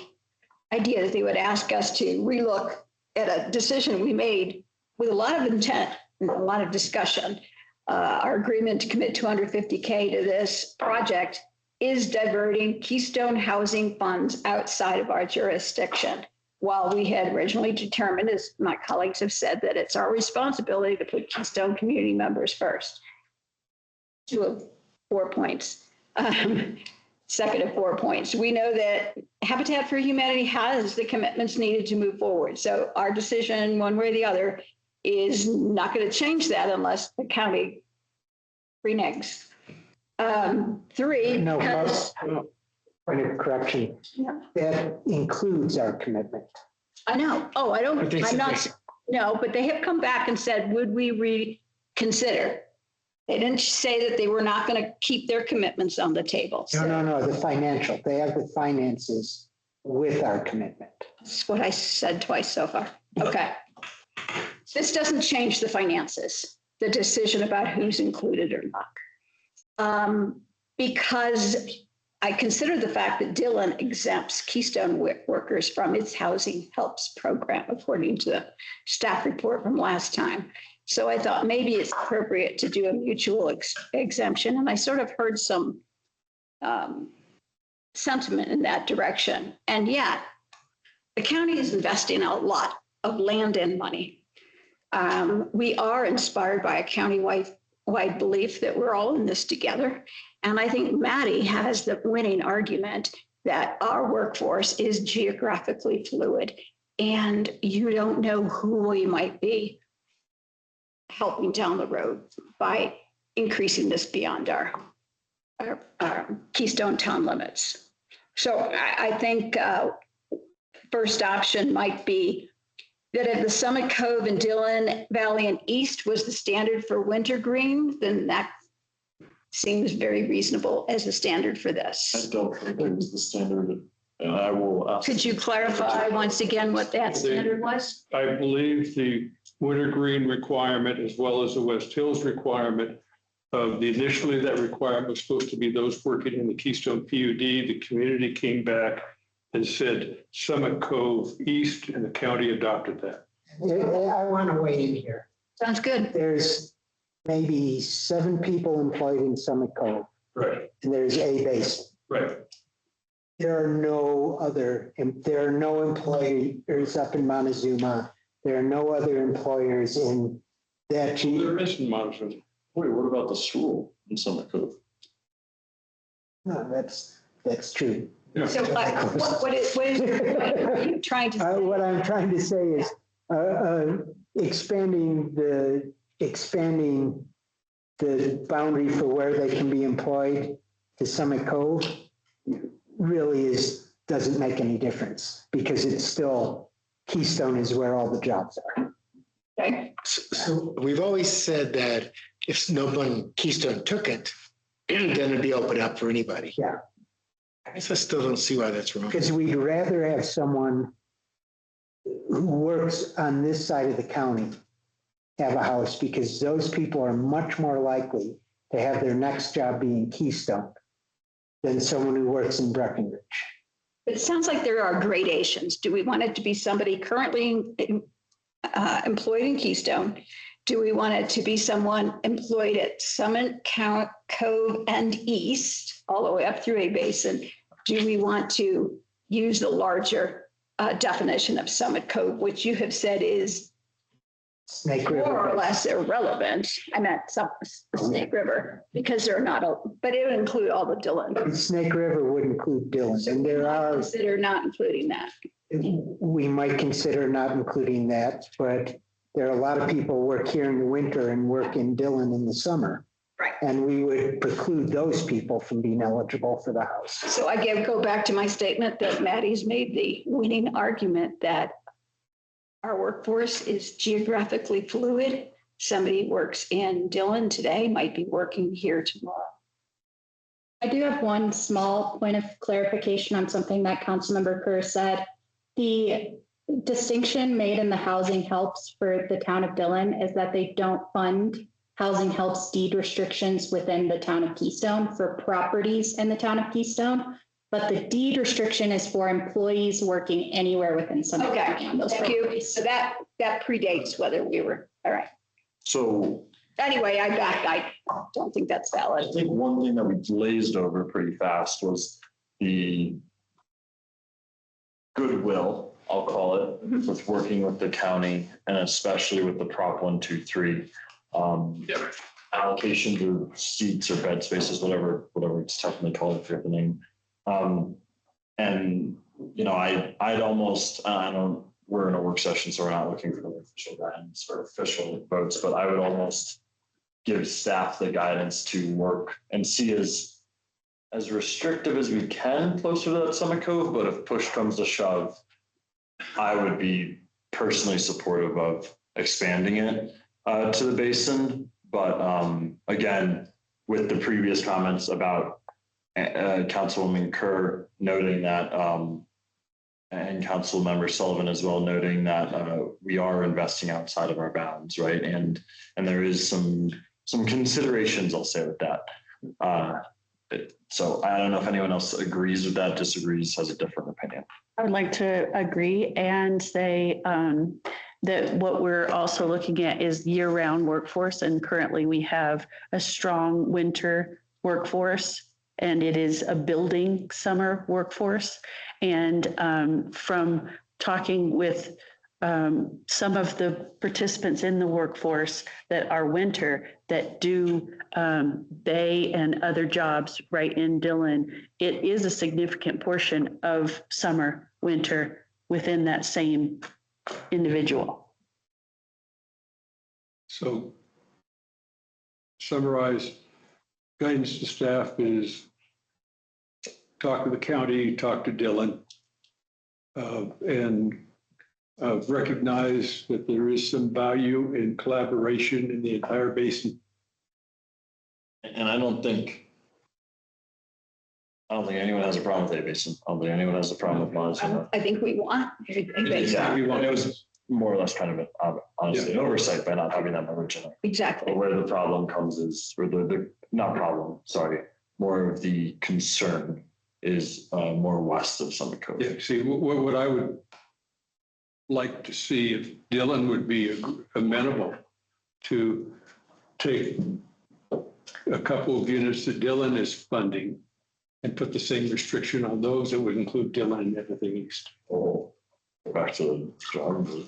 idea that they would ask us to relook at a decision we made with a lot of intent and a lot of discussion. Our agreement to commit $250K to this project is diverting Keystone housing funds outside of our jurisdiction. While we had originally determined, as my colleagues have said, that it's our responsibility to put Keystone community members first. 2 of 4 points. Second of 4 points. We know that Habitat for Humanity has the commitments needed to move forward. So our decision, one way or the other, is not going to change that unless the county reneges. 3, No, because point of correction. Yeah. That includes our commitment. I know. Oh, I'm not. No, but they have come back and said, would we reconsider? They didn't say that they were not going to keep their commitments on the table. No, the financial. They have the finances with our commitment. That's what I said twice so far. Okay. This doesn't change the finances, the decision about who's included or not. Because I consider the fact that Dillon exempts Keystone workers from its housing helps program, according to the staff report from last time. So I thought maybe it's appropriate to do a mutual exemption. And I sort of heard some sentiment in that direction. And yet, the county is investing a lot of land and money. We are inspired by a county-wide belief that we're all in this together. And I think Maddie has the winning argument that our workforce is geographically fluid and you don't know who we might be helping down the road by increasing this beyond our Keystone town limits. So I think first option might be that if the Summit Cove and Dillon Valley and East was the standard for wintergreen, then that seems very reasonable as a standard for I this. don't think it's the standard, and I will ask. Could you clarify once again what that standard was? I believe the wintergreen requirement as well as the West Hills requirement, initially that requirement was supposed to be those working in the Keystone PUD. The community came back and said Summit Cove East, and the county adopted that. I want to weigh in here. Sounds good. There's maybe 7 people employed in Summit Cove, Right. and there's a basin. Right. There are no employers up in Montezuma. There are no other employers in that. There is in Montezuma. Wait, what about the school in Summit Cove? No, that's true. Yeah. So what is what are you trying to say? What I'm trying to say is expanding the boundary for where they can be employed to Summit Cove really doesn't make any difference because it's still Keystone is where all the jobs are. Okay. So we've always said that if no one Keystone took it, then it'd be open up for anybody. Yeah. I guess I still don't see why that's wrong. Because we'd rather have someone who works on this side of the county have a house because those people are much more likely to have their next job be in Keystone than someone who works in Breckenridge. It sounds like there are gradations. Do we want it to be somebody currently employed in Keystone? Do we want it to be someone employed at Summit Cove and East, all the way up through A Basin? Do we want to use the larger definition of Summit Cove, which you have said is Snake River. more or less irrelevant? I meant Snake River because they're not, but it would include all the Dillon. Snake River would include Dillon, and there are. Consider not including that. We might consider not including that, but there are a lot of people work here in the winter and work in Dillon in the summer. Right. And we would preclude those people from being eligible for the house. So I go back to my statement that Maddie's made the winning argument that our workforce is geographically fluid. Somebody works in Dillon today, might be working here tomorrow. I do have one small point of clarification on something that Councilmember Kerr said. The distinction made in the housing helps for the town of Dillon is that they don't fund housing helps deed restrictions within the town of Keystone for properties in the town of Keystone. But the deed restriction is for employees working anywhere within Summit County on those Thank you. properties. So that predates whether we were, all right. So Anyway, I don't think that's I valid. think one thing that we glazed over pretty fast was the goodwill, I'll call it, with working with the county and especially with the Prop 123. Allocation to seats or bed spaces, whatever it's technically called, if you have the name. And, you know, I'd almost, we're in a work session, so we're not looking for the official guidance or official votes, but I would almost give staff the guidance to work and see as restrictive as we can closer to that Summit Cove, but if push comes to shove, I would be personally supportive of expanding it to the basin. But again, with the previous comments about Councilwoman Kerr noting that, and Councilmember Sullivan as well noting that we are investing outside of our bounds, right? And there is some considerations, I'll say, with that. So I don't know if anyone else agrees with that, disagrees, has a different opinion. I would like to agree and say that what we're also looking at is year-round workforce. And currently we have a strong winter workforce and it is a building summer workforce. And from talking with some of the participants in the workforce that are winter, that do bay and other jobs right in Dillon, it is a significant portion of summer, winter within that same individual. So summarize, guidance to staff is talk to the county, talk to Dillon, and recognize that there is some value in collaboration in the entire basin. And I don't think anyone has a problem with A Basin. I don't think anyone has a problem with Montezuma. I think we want. Yeah, and it was more or less kind of honestly an oversight by not having that original. Exactly. But where the problem comes is, or the not problem, sorry, more of the concern is more west of Summit Cove. Yeah, see, what I would like to see if Dillon would be amenable to take a couple of units that Dillon is funding and put the same restriction on those that would include Dillon and everything east. Oh, back to the geography.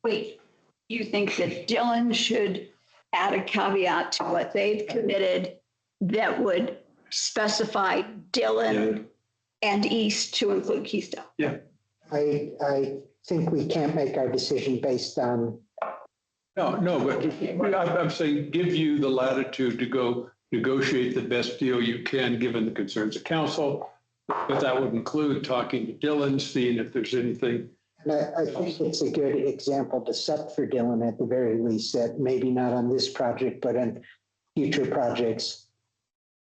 Wait, you think that Dillon should add a caveat to what they've committed that would specify Dillon and east to include Keystone? Yeah. I think we can't make our decision based on. No, but I'm saying give you the latitude to go negotiate the best deal you can, given the concerns of council. But that would include talking to Dillon, seeing if there's anything. And I think it's a good example to set for Dillon at the very least, that maybe not on this project, but on future projects.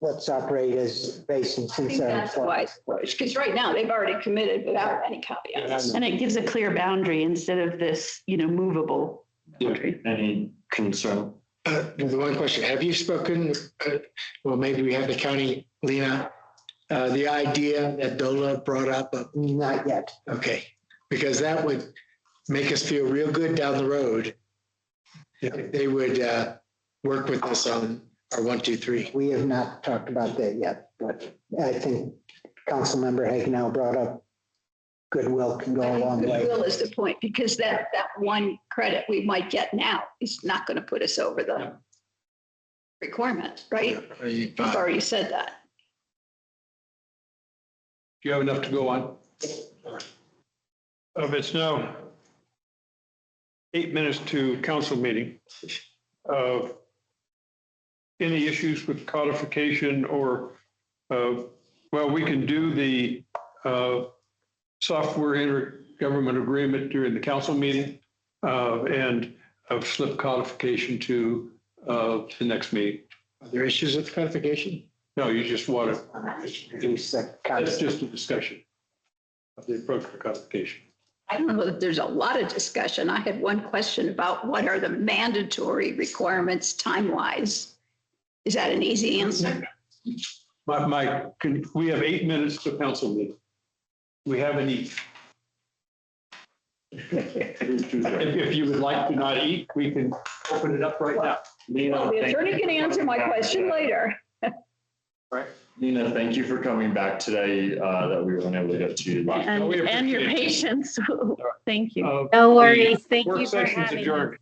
Let's operate as basin. I think that's a wise approach, because right now they've already committed without any caveats. And it gives a clear boundary instead of this, movable boundary. Any concern? The one question, have you spoken, well, maybe we have the county, Lena, the idea that Dola brought up? Not yet. Okay, because that would make us feel real good down the road. If they would work with us on our 1, 2, 3. We have not talked about that yet, but I think Councilmember Hagnell brought up goodwill can go a long way. Goodwill is the point, because that one credit we might get now is not going to put us over the requirement, right? You've already said that. Do you have enough to go on? It's now 8 minutes to council meeting. Any issues with codification or, well, we can do the software intergovernment agreement during the council meeting and slip codification to the next meeting. Are there issues with codification? No, you just want to, it's just a discussion of the approach for codification. I don't know that there's a lot of discussion. I had one question about what are the mandatory requirements time-wise? Is that an easy answer? We have 8 minutes to council meeting. We haven't eaten. If you would like to not eat, we can open it up right now. Well, the attorney can answer my question later. Right. Nina, thank you for coming back today, that we were unable to get to you. And your patience. Thank you. No worries. Thank you Work for session's having me. adjourned.